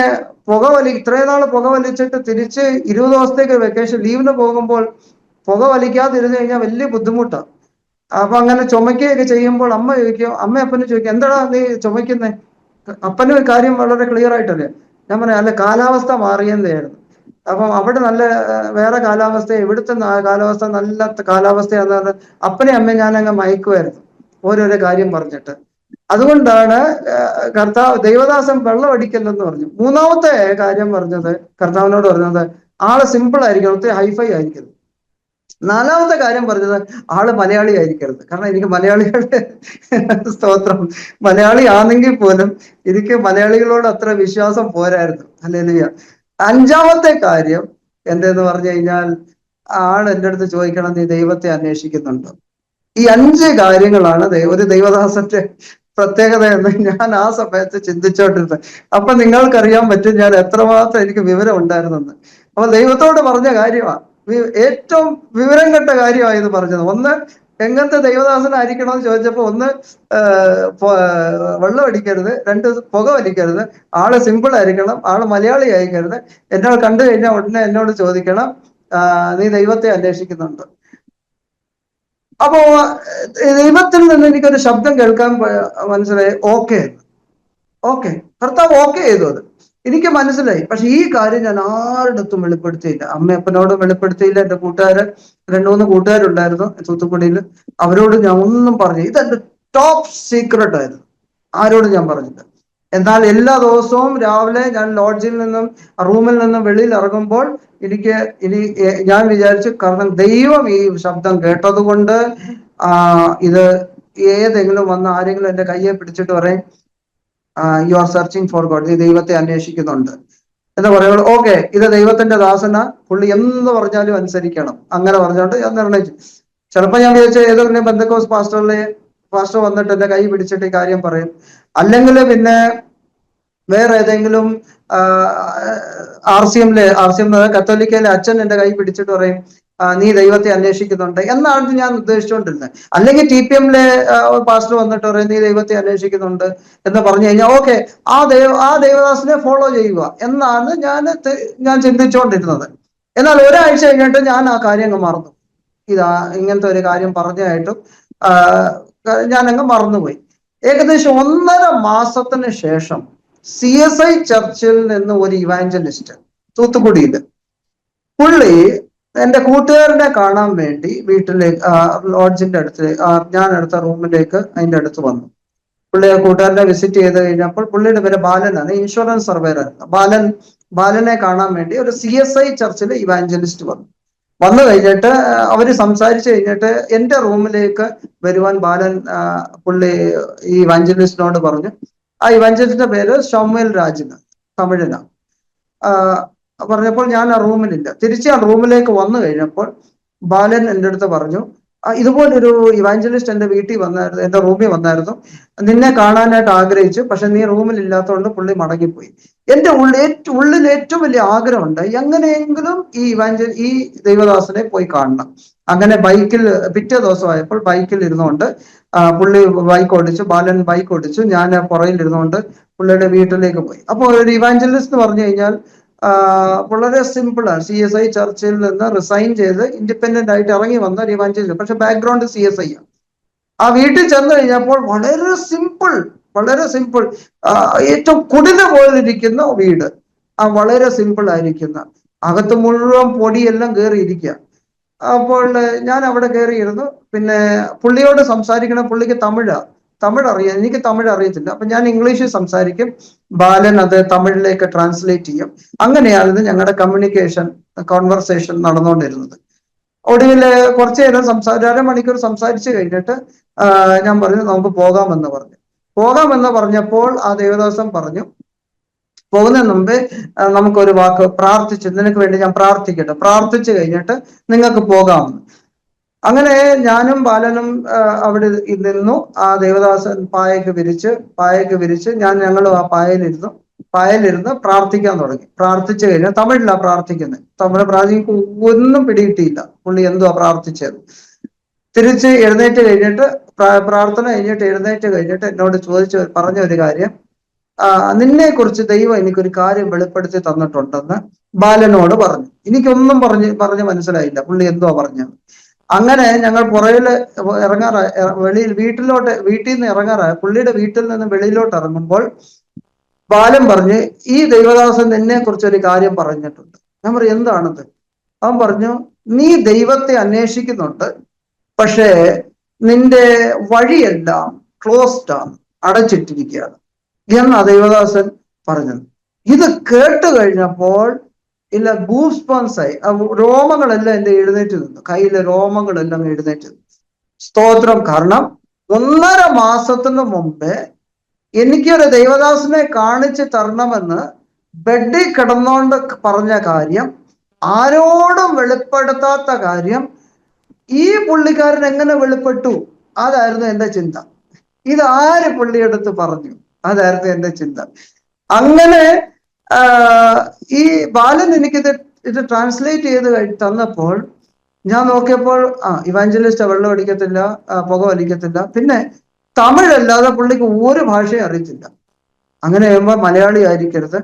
ഇത്രയും നാൾ പുകവലിച്ചിട്ട് തിരിച്ച് 20 ദിവസത്തേക്ക് വെക്കേഷൻ ലീവിന് പോകുമ്പോൾ പുകവലിക്കാതിരുന്നു കഴിഞ്ഞാൽ വലിയ ബുദ്ധിമുട്ടാണ്. അപ്പൊ അങ്ങനെ ചുമക്കുകയൊക്കെ ചെയ്യുമ്പോൾ അപ്പനും ചോദിക്കും, എന്താടാ നീ ചുമക്കുന്നേ? അപ്പനും കാര്യം വളരെ ക്ലിയർ ആയിട്ടല്ലേ. ഞാൻ പറയാം, അല്ല കാലാവസ്ഥ മാറിയെന്നായിരുന്നു. അപ്പം അവിടെ നല്ല വേറെ കാലാവസ്ഥ, ഇവിടുത്തെ കാലാവസ്ഥ നല്ല കാലാവസ്ഥയാണെന്ന് അപ്പനെ അമ്മയും ഞാനങ്ങ് മയക്കുമായിരുന്നു ഓരോരോ കാര്യം പറഞ്ഞിട്ട്. അതുകൊണ്ടാണ് ദൈവദാസൻ വെള്ളം അടിക്കല്ലെന്ന് പറഞ്ഞു. 3-ാമത്തെ കാര്യം പറഞ്ഞത്, കർത്താവിനോട് പറഞ്ഞത്, ആള് സിമ്പിൾ ആയിരിക്കണം, ഒത്തിരി ഹൈഫൈ ആയിരിക്കരുത്. നാലാമത്തെ കാര്യം പറഞ്ഞത് ആള് മലയാളി ആയിരിക്കരുത്. കാരണം എനിക്ക് മലയാളികളുടെ സ്തോത്രം, മലയാളി ആണെങ്കിൽ പോലും എനിക്ക് മലയാളികളോട് അത്ര വിശ്വാസം പോരായിരുന്നു. ഹല്ലേലൂയ. അഞ്ചാമത്തെ കാര്യം എന്തെന്ന് പറഞ്ഞു കഴിഞ്ഞാൽ, ആൾ എൻ്റെ അടുത്ത് ചോദിക്കണം, നീ ദൈവത്തെ അന്വേഷിക്കുന്നുണ്ടോ? ഈ 5 കാര്യങ്ങളാണ് ഒരു ദൈവദാസന്റെ പ്രത്യേകത എന്ന് ഞാൻ ആ സമയത്ത് ചിന്തിച്ചോണ്ടിരുന്നത്. അപ്പൊ നിങ്ങൾക്കറിയാൻ പറ്റും ഞാൻ എത്രമാത്രം എനിക്ക് വിവരം ഉണ്ടായിരുന്നെന്ന്. അപ്പൊ ദൈവത്തോട് പറഞ്ഞ കാര്യമാണ്, ഏറ്റവും വിവരം കെട്ട കാര്യമായിരുന്നു പറഞ്ഞത്. ഒന്ന്, എങ്ങനത്തെ ദൈവദാസനായിരിക്കണമെന്ന് ചോദിച്ചപ്പോ, ഒന്ന് വെള്ളം അടിക്കരുത്, 2 പുക വലിക്കരുത്, ആള് സിമ്പിൾ ആയിരിക്കണം, ആള് മലയാളി ആയിരിക്കരുത്, എന്നോട് കണ്ടു കഴിഞ്ഞാൽ ഉടനെ എന്നോട് ചോദിക്കണം, നീ ദൈവത്തെ അന്വേഷിക്കുന്നുണ്ട്. അപ്പോ ദൈവത്തിൽ നിന്ന് എനിക്കൊരു ശബ്ദം കേൾക്കാൻ മനസ്സിലായി, ഓക്കെ ഓക്കെ, കർത്താവ് ഓക്കെ ചെയ്തു അത്, എനിക്ക് മനസ്സിലായി. പക്ഷെ ഈ കാര്യം ഞാൻ ആരുടെടുത്തും വെളിപ്പെടുത്തിയില്ല. അമ്മയപ്പനോടും വെളിപ്പെടുത്തിയില്ല. എൻ്റെ കൂട്ടുകാര് 2-3 കൂട്ടുകാരുണ്ടായിരുന്നു തൂത്തുക്കുടിയിൽ, അവരോട് ഞാൻ ഒന്നും പറഞ്ഞു. ഇതെന്റെ ടോപ്പ് സീക്രട്ട് ആയിരുന്നു, ആരോടും ഞാൻ പറഞ്ഞില്ല. എന്നാൽ എല്ലാ ദിവസവും രാവിലെ ഞാൻ ലോഡ്ജിൽ നിന്നും റൂമിൽ നിന്നും വെളിയിൽ ഇറങ്ങുമ്പോൾ ഞാൻ വിചാരിച്ചു, കാരണം ദൈവം ഈ ശബ്ദം കേട്ടത് കൊണ്ട് ഇത് ഏതെങ്കിലും വന്ന് ആരെങ്കിലും എൻ്റെ കയ്യെ പിടിച്ചിട്ട് പറയും, you are searching for God, നീ ദൈവത്തെ അന്വേഷിക്കുന്നുണ്ട് എന്ന് പറയുമ്പോൾ, ഓക്കെ, ഇത് ദൈവത്തിന്റെ ദാസന, പുള്ളി എന്ന് പറഞ്ഞാലും അനുസരിക്കണം, അങ്ങനെ പറഞ്ഞുകൊണ്ട് ഞാൻ നിർണയിച്ചു. ചിലപ്പോൾ ഞാൻ വിചാരിച്ച ഏതെങ്കിലും പെന്തക്കോസ് പാസ്റ്റർ വന്നിട്ട് എന്റെ കൈ പിടിച്ചിട്ട് ഈ കാര്യം പറയും, അല്ലെങ്കിൽ പിന്നെ വേറെ ഏതെങ്കിലും RCM കത്തോലിക്കയിലെ അച്ഛൻ എന്റെ കൈ പിടിച്ചിട്ട് പറയും, നീ ദൈവത്തെ അന്വേഷിക്കുന്നുണ്ട് എന്നാണ് ഞാൻ ഉദ്ദേശിച്ചുകൊണ്ടിരുന്നത്. അല്ലെങ്കിൽ TPM പാസ്റ്റർ വന്നിട്ട് പറയും, നീ ദൈവത്തെ അന്വേഷിക്കുന്നുണ്ട് എന്ന് പറഞ്ഞു കഴിഞ്ഞാൽ, ഓക്കെ, ആ ദൈവദാസനെ ഫോളോ ചെയ്യുക എന്നാണ് ഞാൻ ചിന്തിച്ചുകൊണ്ടിരുന്നത്. എന്നാൽ ഒരാഴ്ച കഴിഞ്ഞിട്ട് ഞാൻ ആ കാര്യം അങ്ങ് മറന്നു. ഇങ്ങനത്തെ ഒരു കാര്യം പറഞ്ഞതായിട്ടും ഞാൻ അങ്ങ് മറന്നുപോയി. ഏകദേശം 1.5 മാസത്തിന് ശേഷം CSI ചർച്ചിൽ നിന്ന് ഒരു ഇവാഞ്ചലിസ്റ്റ് തൂത്തുക്കുടിയിൽ, പുള്ളി എന്റെ കൂട്ടുകാരനെ കാണാൻ വേണ്ടി വീട്ടിലേക്ക്, ലോഡ്ജിന്റെ അടുത്ത്, ഞാൻ എടുത്ത റൂമിലേക്ക് അതിന്റെ അടുത്ത് വന്നു. പുള്ളി കൂട്ടുകാരനെ വിസിറ്റ് ചെയ്ത് കഴിഞ്ഞപ്പോൾ, പുള്ളിയുടെ പേര് ബാലനാണ്, ഇൻഷുറൻസ് സർവേയർ ആണ്. ബാലനെ കാണാൻ വേണ്ടി ഒരു CSI ചർച്ചിൽ ഇവാഞ്ചലിസ്റ്റ് വന്നു കഴിഞ്ഞിട്ട് അവര് സംസാരിച്ചു കഴിഞ്ഞിട്ട് എൻ്റെ റൂമിലേക്ക് വരുവാൻ പുള്ളി ഈ ഇവാഞ്ചലിസ്റ്റിനോട് പറഞ്ഞു. ആ ഇവാഞ്ചലിസ്റ്റിന്റെ പേര് ഷമുവേൽ രാജ്, തമിഴനാണ്. പറഞ്ഞപ്പോൾ ഞാൻ ആ റൂമിലില്ല. തിരിച്ച് ആ റൂമിലേക്ക് വന്നു കഴിഞ്ഞപ്പോൾ ബാലൻ എൻ്റെ അടുത്ത് പറഞ്ഞു, ഇതുപോലൊരു ഇവാഞ്ചലിസ്റ്റ് എൻ്റെ വീട്ടിൽ വന്നായിരുന്നു, എൻ്റെ റൂമിൽ വന്നായിരുന്നു, നിന്നെ കാണാനായിട്ട് ആഗ്രഹിച്ചു, പക്ഷെ നീ റൂമിൽ ഇല്ലാത്തതുകൊണ്ട് പുള്ളി മടങ്ങിപ്പോയി. എൻ്റെ ഉള്ളിൽ ഏറ്റവും വലിയ ആഗ്രഹമുണ്ട്, എങ്ങനെയെങ്കിലും ഈ ദൈവദാസനെ പോയി കാണണം. അങ്ങനെ പിറ്റേ ദിവസമായപ്പോൾ ബൈക്കിൽ ഇരുന്നുകൊണ്ട് പുള്ളി ബാലൻ ബൈക്ക് ഓടിച്ചു, ഞാൻ പുറയിൽ ഇരുന്നുകൊണ്ട് പുള്ളിയുടെ വീട്ടിലേക്ക് പോയി. അപ്പോൾ ഒരു ഇവാഞ്ചലിസ്റ്റ് എന്ന് പറഞ്ഞു കഴിഞ്ഞാൽ വളരെ സിമ്പിളാണ്. CSI ചർച്ചിൽ നിന്ന് റിസൈൻ ചെയ്ത് ഇൻഡിപെൻഡന്റ് ആയിട്ട് ഇറങ്ങി വന്ന ഒരു ഇവാഞ്ചലിസ്റ്റ്, പക്ഷെ ബാക്ക്ഗ്രൗണ്ട് CSI ആണ്. ആ വീട്ടിൽ ചെന്ന് കഴിഞ്ഞപ്പോൾ വളരെ സിമ്പിൾ, ഏറ്റവും കുടില് പോലിരിക്കുന്ന വീട്, വളരെ സിമ്പിൾ ആയിരിക്കുന്ന, അകത്ത് മുഴുവൻ പൊടിയെല്ലാം കയറിയിരിക്കുക. അപ്പോൾ ഞാൻ അവിടെ കയറിയിരുന്നു. പിന്നെ പുള്ളിയോട് സംസാരിക്കണം, പുള്ളിക്ക് തമിഴ് അറിയാം, എനിക്ക് തമിഴ് അറിയത്തില്ല. അപ്പൊ ഞാൻ ഇംഗ്ലീഷിൽ സംസാരിക്കും, ബാലൻ അത് തമിഴിലേക്ക് ട്രാൻസ്ലേറ്റ് ചെയ്യും. അങ്ങനെയായിരുന്നു ഞങ്ങളുടെ കോൺവെർസേഷൻ നടന്നുകൊണ്ടിരുന്നത്. ഒടുവില് കുറച്ചു നേരം 1.5 മണിക്കൂർ സംസാരിച്ചു കഴിഞ്ഞിട്ട് ഞാൻ പറഞ്ഞു, നമുക്ക് പോകാമെന്ന് പറഞ്ഞപ്പോൾ ആ ദേവദാസൻ പറഞ്ഞു, പോകുന്നതിന് മുമ്പേ നമുക്കൊരു വാക്ക് നിനക്ക് വേണ്ടി ഞാൻ പ്രാർത്ഥിക്കട്ടെ, പ്രാർത്ഥിച്ചു കഴിഞ്ഞിട്ട് നിങ്ങൾക്ക് പോകാമെന്ന്. അങ്ങനെ ഞാനും ബാലനും അവിടെ നിന്നു. ആ ദേവദാസൻ പായൊക്കെ വിരിച്ച് ഞങ്ങളും ആ പായലിരുന്ന് പ്രാർത്ഥിക്കാൻ തുടങ്ങി. പ്രാർത്ഥിച്ചു കഴിഞ്ഞാൽ തമിഴിലാണ് പ്രാർത്ഥിക്കുന്നത്. പ്രാർത്ഥിക്കും ഒന്നും പിടികിട്ടിയില്ല പുള്ളി എന്തുവാ പ്രാർത്ഥിച്ചത്. തിരിച്ച് എഴുന്നേറ്റ് കഴിഞ്ഞിട്ട്, പ്രാർത്ഥന കഴിഞ്ഞിട്ട് എഴുന്നേറ്റ് കഴിഞ്ഞിട്ട് എന്നോട് പറഞ്ഞ ഒരു കാര്യം, നിന്നെ കുറിച്ച് ദൈവം എനിക്കൊരു കാര്യം വെളിപ്പെടുത്തി തന്നിട്ടുണ്ടെന്ന് ബാലനോട് പറഞ്ഞു. എനിക്കൊന്നും പറഞ്ഞ് മനസ്സിലായില്ല പുള്ളി എന്തുവാ പറഞ്ഞത്. അങ്ങനെ ഞങ്ങൾ പുറകില് വീട്ടിൽ നിന്ന് ഇറങ്ങാറായ, പുള്ളിയുടെ വീട്ടിൽ നിന്ന് വെളിയിലോട്ട് ഇറങ്ങുമ്പോൾ ബാലൻ പറഞ്ഞ്, ഈ ദൈവദാസൻ നിന്നെ കുറിച്ചൊരു കാര്യം പറഞ്ഞിട്ടുണ്ട്. ഞാൻ പറയും, എന്താണത്? അവൻ പറഞ്ഞു, നീ ദൈവത്തെ അന്വേഷിക്കുന്നുണ്ട്, പക്ഷേ നിന്റെ വഴിയെല്ലാം ക്ലോസ്ഡ് ആണ്, അടച്ചിട്ടിരിക്കുകയാണ് എന്നാ ദൈവദാസൻ പറഞ്ഞത്. ഇത് കേട്ട് കഴിഞ്ഞപ്പോൾ ഇല്ല, ഗൂസ് ബംസായി. രോമങ്ങളെല്ലാം എന്റെ എഴുന്നേറ്റ് നിന്നു, കയ്യിലെ രോമങ്ങളെല്ലാം എഴുന്നേറ്റ് നിന്നു. സ്തോത്രം. കാരണം 1.5 മാസത്തിന് മുമ്പേ എനിക്കൊരു ദൈവദാസനെ കാണിച്ചു തരണമെന്ന് ബെഡിൽ കിടന്നോണ്ട് പറഞ്ഞ കാര്യം, ആരോടും വെളിപ്പെടുത്താത്ത കാര്യം ഈ പുള്ളിക്കാരൻ എങ്ങനെ വെളിപ്പെട്ടു? അതായിരുന്നു എന്റെ ചിന്ത. ഇതാര് പുള്ളിയെടുത്ത് പറഞ്ഞു? അതായിരുന്നു എന്റെ ചിന്ത. അങ്ങനെ ഈ ബാലൻ ഇത് ട്രാൻസ്ലേറ്റ് ചെയ്ത് തന്നപ്പോൾ ഞാൻ നോക്കിയപ്പോൾ ഇവാഞ്ചലിസ്റ്റ് വെള്ളം അടിക്കത്തില്ല, പുക വലിക്കത്തില്ല, പിന്നെ തമിഴല്ലാതെ പുള്ളിക്ക് ഒരു ഭാഷയും അറിയത്തില്ല. അങ്ങനെ ചെയ്യുമ്പോൾ മലയാളി ആയിരിക്കരുത്.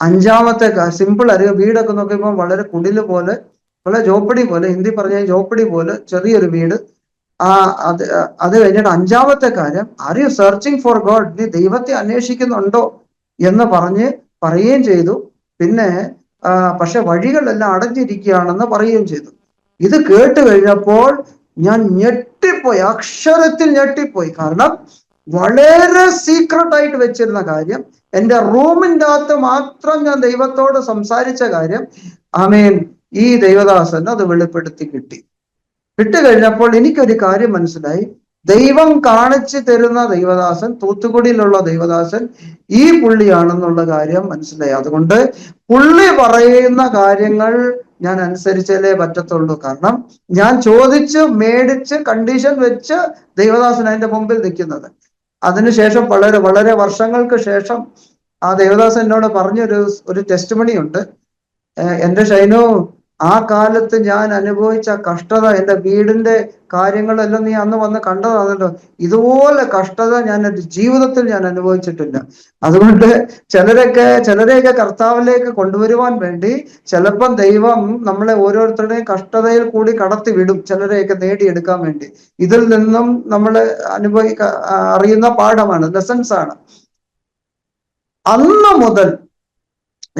5ാമത്തെ സിമ്പിൾ അറിയാം. വീടൊക്കെ നോക്കിയപ്പോൾ വളരെ കുടില് പോലെ, വളരെ ജോപ്പടി പോലെ, ഹിന്ദി പറഞ്ഞ ജോപ്പടി പോലെ ചെറിയൊരു വീട്. അത് കഴിഞ്ഞിട്ട് 5ാമത്തെ കാര്യം, are you searching for God? നീ ദൈവത്തെ അന്വേഷിക്കുന്നുണ്ടോ എന്ന് പറയുകയും ചെയ്തു. പിന്നെ പക്ഷെ വഴികളെല്ലാം അടഞ്ഞിരിക്കുകയാണെന്ന് പറയുകയും ചെയ്തു. ഇത് കേട്ട് കഴിഞ്ഞപ്പോൾ ഞാൻ ഞെട്ടിപ്പോയി, അക്ഷരത്തിൽ ഞെട്ടിപ്പോയി. കാരണം വളരെ സീക്രട്ട് ആയിട്ട് വെച്ചിരുന്ന കാര്യം, എൻ്റെ റൂമിൻ്റെ അകത്ത് മാത്രം ഞാൻ ദൈവത്തോട് സംസാരിച്ച കാര്യം, ആമേൻ, ഈ ദൈവദാസൻ അത് വെളിപ്പെടുത്തി കിട്ടിക്കഴിഞ്ഞപ്പോൾ എനിക്കൊരു കാര്യം മനസ്സിലായി. ദൈവം കാണിച്ചു തരുന്ന ദൈവദാസൻ, തൂത്തുക്കുടിയിലുള്ള ദൈവദാസൻ ഈ പുള്ളിയാണെന്നുള്ള കാര്യം മനസ്സിലായി. അതുകൊണ്ട് പുള്ളി പറയുന്ന കാര്യങ്ങൾ ഞാൻ അനുസരിച്ചാലേ പറ്റത്തുള്ളൂ. കാരണം ഞാൻ ചോദിച്ച് മേടിച്ച് കണ്ടീഷൻ വെച്ച് ദൈവദാസൻ അതിന്റെ മുമ്പിൽ നിൽക്കുന്നത്. അതിനുശേഷം വളരെ വളരെ വർഷങ്ങൾക്ക് ശേഷം ആ ദേവദാസൻ എന്നോട് പറഞ്ഞൊരു ടെസ്റ്റിമണി ഉണ്ട്. എൻ്റെ ഷൈനു, ആ കാലത്ത് ഞാൻ അനുഭവിച്ച കഷ്ടത, എൻ്റെ വീടിന്റെ കാര്യങ്ങളെല്ലാം നീ അന്ന് വന്ന് കണ്ടതാണല്ലോ. ഇതുപോലെ കഷ്ടത ഞാൻ എൻ്റെ ജീവിതത്തിൽ ഞാൻ അനുഭവിച്ചിട്ടില്ല. അതുകൊണ്ട് ചിലരെയൊക്കെ കർത്താവിലേക്ക് കൊണ്ടുവരുവാൻ വേണ്ടി ചിലപ്പം ദൈവം നമ്മളെ ഓരോരുത്തരുടെയും കഷ്ടതയിൽ കൂടി കടത്തി വിടും, ചിലരെയൊക്കെ നേടിയെടുക്കാൻ വേണ്ടി. ഇതിൽ നിന്നും നമ്മൾ അറിയുന്ന പാഠമാണ്, ലെസൺസ് ആണ്. അന്ന് മുതൽ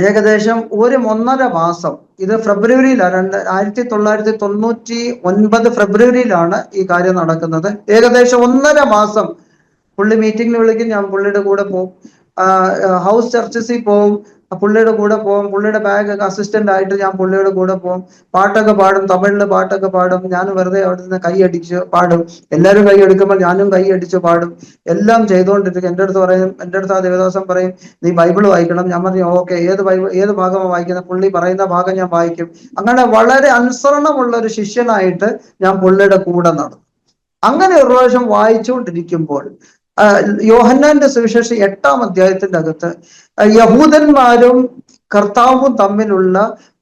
ഏകദേശം 1.5 മാസം, ഇത് ഫെബ്രുവരിയിലാണ്, 1999 ഫെബ്രുവരിയിലാണ് ഈ കാര്യം നടക്കുന്നത്. ഏകദേശം 1.5 മാസം പുള്ളി മീറ്റിങ്ങിന് വിളിക്കും, ഞാൻ പുള്ളിയുടെ കൂടെ പോകും. ഹൗസ് ചർച്ചസിൽ പോവും, പുള്ളിയുടെ കൂടെ പോകും. പുള്ളിയുടെ ബാഗ് അസിസ്റ്റന്റ് ആയിട്ട് ഞാൻ പുള്ളിയുടെ കൂടെ പോകും. പാട്ടൊക്കെ പാടും, തമിഴില് പാട്ടൊക്കെ പാടും. ഞാൻ വെറുതെ അവിടെ നിന്ന് കൈയടിച്ച് പാടും. എല്ലാവരും കൈയടിക്കുമ്പോൾ ഞാനും കൈയടിച്ച് പാടും. എല്ലാം ചെയ്തുകൊണ്ടിരിക്കും. എൻ്റെ അടുത്ത് ആ ദേവദാസൻ പറയും, നീ ബൈബിൾ വായിക്കണം. ഞാൻ പറഞ്ഞു ഓക്കെ, ഏത് ഭാഗമാണ് വായിക്കുന്നത്? പുള്ളി പറയുന്ന ഭാഗം ഞാൻ വായിക്കും. അങ്ങനെ വളരെ അനുസരണമുള്ള ഒരു ശിഷ്യനായിട്ട് ഞാൻ പുള്ളിയുടെ കൂടെ നടന്നു. അങ്ങനെ ഒരു പ്രാവശ്യം വായിച്ചുകൊണ്ടിരിക്കുമ്പോൾ യോഹന്നാന്റെ സുവിശേഷം 8-ാം അധ്യായത്തിന്റെ അകത്ത് യഹൂദന്മാരും കർത്താവും തമ്മിലുള്ള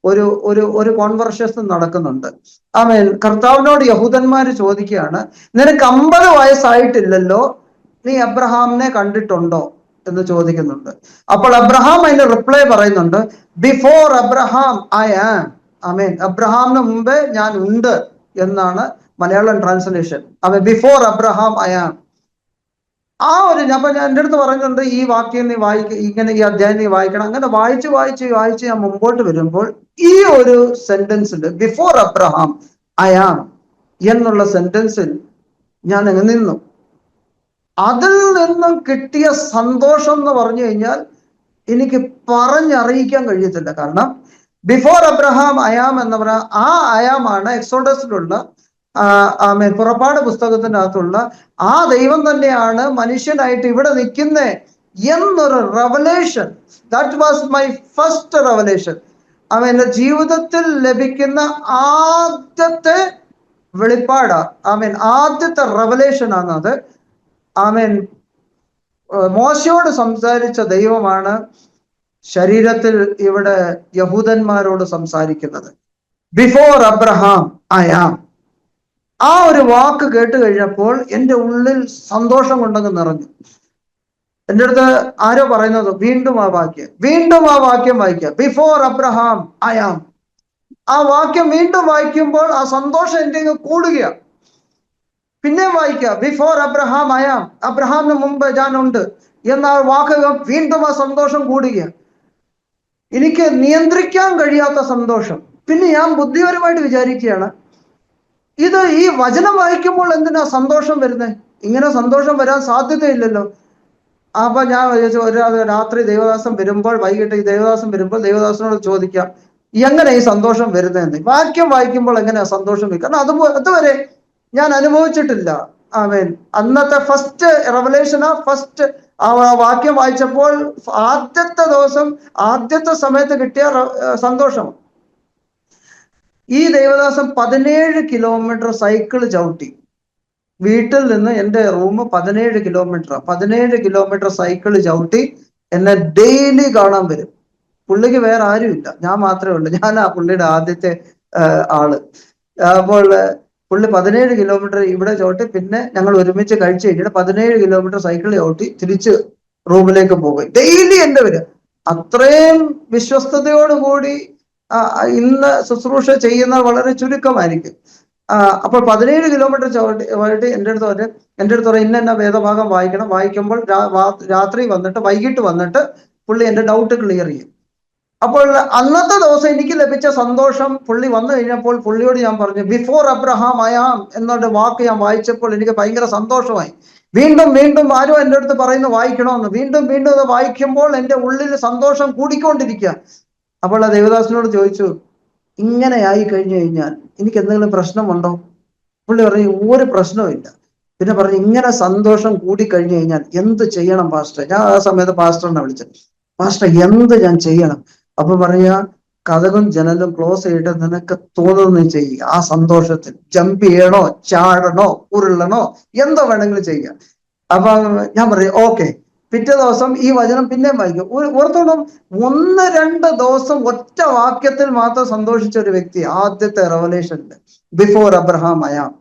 ഒരു കോൺവെർസേഷൻ നടക്കുന്നുണ്ട്. ആമേൻ. കർത്താവിനോട് യഹൂദന്മാര് ചോദിക്കുകയാണ്, നിനക്ക് 50 വയസ്സായിട്ടില്ലല്ലോ, നീ അബ്രഹാമിനെ കണ്ടിട്ടുണ്ടോ എന്ന് ചോദിക്കുന്നുണ്ട്. അപ്പോൾ അബ്രഹാം അതിന് റിപ്ലൈ പറയുന്നുണ്ട്, before Abraham I am. Amen. അബ്രഹാമിന് മുമ്പേ ഞാൻ ഉണ്ട് എന്നാണ് Malayalam translation. Before Abraham I am. അപ്പൊ ഞാൻ എൻ്റെ അടുത്ത് പറയുന്നുണ്ട്, ഈ വാക്യം നീ ഇങ്ങനെ ഈ അധ്യായം നീ വായിക്കണം. അങ്ങനെ വായിച്ച് ഞാൻ മുമ്പോട്ട് വരുമ്പോൾ ഈ ഒരു സെന്റൻസിൽ ബിഫോർ അബ്രഹാം ഐ ആം എന്നുള്ള സെന്റൻസിൽ ഞാൻ അങ്ങ് നിന്നു. അതിൽ നിന്നും കിട്ടിയ സന്തോഷം എന്ന് പറഞ്ഞു കഴിഞ്ഞാൽ എനിക്ക് പറഞ്ഞറിയിക്കാൻ കഴിയത്തില്ല. കാരണം ബിഫോർ അബ്രഹാം അയാം എന്ന് പറഞ്ഞാൽ ആ അയാമാണ് എക്സോഡസിലുള്ള പുറപ്പാട് പുസ്തകത്തിനകത്തുള്ള ആ ദൈവം തന്നെയാണ് മനുഷ്യനായിട്ട് ഇവിടെ നിൽക്കുന്നേ എന്നൊരു revelation. That was my first revelation. എൻ്റെ ജീവിതത്തിൽ ലഭിക്കുന്ന ആദ്യത്തെ വെളിപ്പാട്, ആദ്യത്തെ റെവലേഷൻ ആണത്. മോശയോട് സംസാരിച്ച ദൈവമാണ് ശരീരത്തിൽ ഇവിടെ യഹൂദന്മാരോട് സംസാരിക്കുന്നത്. Before Abraham I am. ആ ഒരു വാക്ക് കേട്ട് കഴിഞ്ഞപ്പോൾ എൻ്റെ ഉള്ളിൽ സന്തോഷം കൊണ്ടങ്ങ് നിറഞ്ഞു. എൻ്റെ അടുത്ത് ആരോ പറയുന്നത്, വീണ്ടും ആ വാക്യം വായിക്കുക, ബിഫോർ അബ്രഹാം ഐ ആം. ആ വാക്യം വീണ്ടും വായിക്കുമ്പോൾ ആ സന്തോഷം എൻ്റെ കൂടുകയാണ്. പിന്നെ വായിക്കുക, ബിഫോർ അബ്രഹാം ഐ ആം, അബ്രഹാമിന് മുമ്പ് ഞാനുണ്ട് എന്ന വാക്ക് വീണ്ടും ആ സന്തോഷം കൂടുകയാണ്. എനിക്ക് നിയന്ത്രിക്കാൻ കഴിയാത്ത സന്തോഷം. പിന്നെ ഞാൻ ബുദ്ധിപരമായിട്ട് വിചാരിക്കുകയാണ്, ഇത് ഈ വചനം വായിക്കുമ്പോൾ എന്തിനാ സന്തോഷം വരുന്നത്? ഇങ്ങനെ സന്തോഷം വരാൻ സാധ്യതയില്ലല്ലോ. അപ്പൊ ഞാൻ വിചാരിച്ചു, രാത്രി ദേവദാസം വരുമ്പോൾ, വൈകിട്ട് ഈ ദേവദാസം വരുമ്പോൾ ദേവദാസനോട് ചോദിക്കാം, എങ്ങനെ ഈ സന്തോഷം വരുന്നതെന്ന്. വാക്യം വായിക്കുമ്പോൾ എങ്ങനെയാ സന്തോഷം വരും? കാരണം അതുവരെ ഞാൻ അനുഭവിച്ചിട്ടില്ല. ആമേൻ. അന്നത്തെ ഫസ്റ്റ് റെവലേഷനാ, ഫസ്റ്റ് ആ വാക്യം വായിച്ചപ്പോൾ ആദ്യത്തെ ദിവസം, ആദ്യത്തെ സമയത്ത് കിട്ടിയ സന്തോഷം. ഈ ദൈവദാസൻ 17 കിലോമീറ്റർ സൈക്കിൾ ചവിട്ടി. വീട്ടിൽ നിന്ന് എൻ്റെ റൂം 17 കിലോമീറ്റർ. 17 കിലോമീറ്റർ സൈക്കിൾ ചവിട്ടി എന്നെ ഡെയിലി കാണാൻ വരും. പുള്ളിക്ക് വേറെ ആരുമില്ല, ഞാൻ മാത്രമേ ഉള്ളൂ. ഞാനാ പുള്ളിയുടെ ആദ്യത്തെ ആള്. അപ്പോൾ പുള്ളി 17 കിലോമീറ്റർ ഇവിടെ ചവിട്ടി. പിന്നെ ഞങ്ങൾ ഒരുമിച്ച് കഴിച്ചു കഴിഞ്ഞിട്ട് 17 കിലോമീറ്റർ സൈക്കിൾ ചവിട്ടി തിരിച്ച് റൂമിലേക്ക് പോകും. ഡെയിലി എൻ്റെ വരും. അത്രയും വിശ്വസ്തയോടുകൂടി ഇന്ന് ശുശ്രൂഷ ചെയ്യുന്ന വളരെ ചുരുക്കമായിരിക്കും. അപ്പോൾ 17 കിലോമീറ്റർ ചവിട്ടി എൻ്റെ അടുത്ത് പറയും ഇന്ന വേദഭാഗം വായിക്കണം. വായിക്കുമ്പോൾ രാത്രി വന്നിട്ട് വൈകിട്ട് വന്നിട്ട് പുള്ളി എൻ്റെ ഡൗട്ട് ക്ലിയർ ചെയ്യും. അപ്പോൾ അന്നത്തെ ദിവസം എനിക്ക് ലഭിച്ച സന്തോഷം, പുള്ളി വന്നു കഴിഞ്ഞപ്പോൾ പുള്ളിയോട് ഞാൻ പറഞ്ഞു, ബിഫോർ അബ്രഹാം ഐ ആം എന്നൊരു വാക്ക് ഞാൻ വായിച്ചപ്പോൾ എനിക്ക് ഭയങ്കര സന്തോഷമായി. വീണ്ടും വീണ്ടും ആരും എൻ്റെ അടുത്ത് പറയുന്നു വായിക്കണമെന്ന്. വീണ്ടും വീണ്ടും അത് വായിക്കുമ്പോൾ എൻ്റെ ഉള്ളിൽ സന്തോഷം കൂടിക്കൊണ്ടിരിക്കുക. അപ്പോൾ ആ ദേവദാസനോട് ചോദിച്ചു, ഇങ്ങനെ ആയി കഴിഞ്ഞു കഴിഞ്ഞാൽ എനിക്ക് എന്തെങ്കിലും പ്രശ്നമുണ്ടോ? പുള്ളി പറഞ്ഞു ഒരു പ്രശ്നവുമില്ല. പിന്നെ പറഞ്ഞു ഇങ്ങനെ സന്തോഷം കൂടിക്കഴിഞ്ഞു കഴിഞ്ഞാൽ എന്ത് ചെയ്യണം പാസ്റ്റർ? ഞാൻ ആ സമയത്ത് പാസ്റ്ററിനെ വിളിച്ചത്. പാസ്റ്റർ എന്ത് ഞാൻ ചെയ്യണം? അപ്പൊ പറഞ്ഞ കതകും ജനലും ക്ലോസ് ചെയ്തിട്ട് നിനക്ക് തോന്നുന്നത് ചെയ്യുക. ആ സന്തോഷത്തിൽ ജമ്പ് ചെയ്യണോ, ചാടണോ, ഉരുളണോ, എന്തോ വേണമെങ്കിലും ചെയ്യാം. അപ്പൊ ഞാൻ പറയും ഓക്കെ. പിറ്റേ ദിവസം ഈ വചനം പിന്നെയും വായിക്കും. ഓർത്തോണം, 1-2 ദിവസം ഒറ്റ വാക്യത്തിൽ മാത്രം സന്തോഷിച്ച ഒരു വ്യക്തി ആദ്യത്തെ റെവലേഷനിൽ, ബിഫോർ അബ്രഹാം ഐ ആം.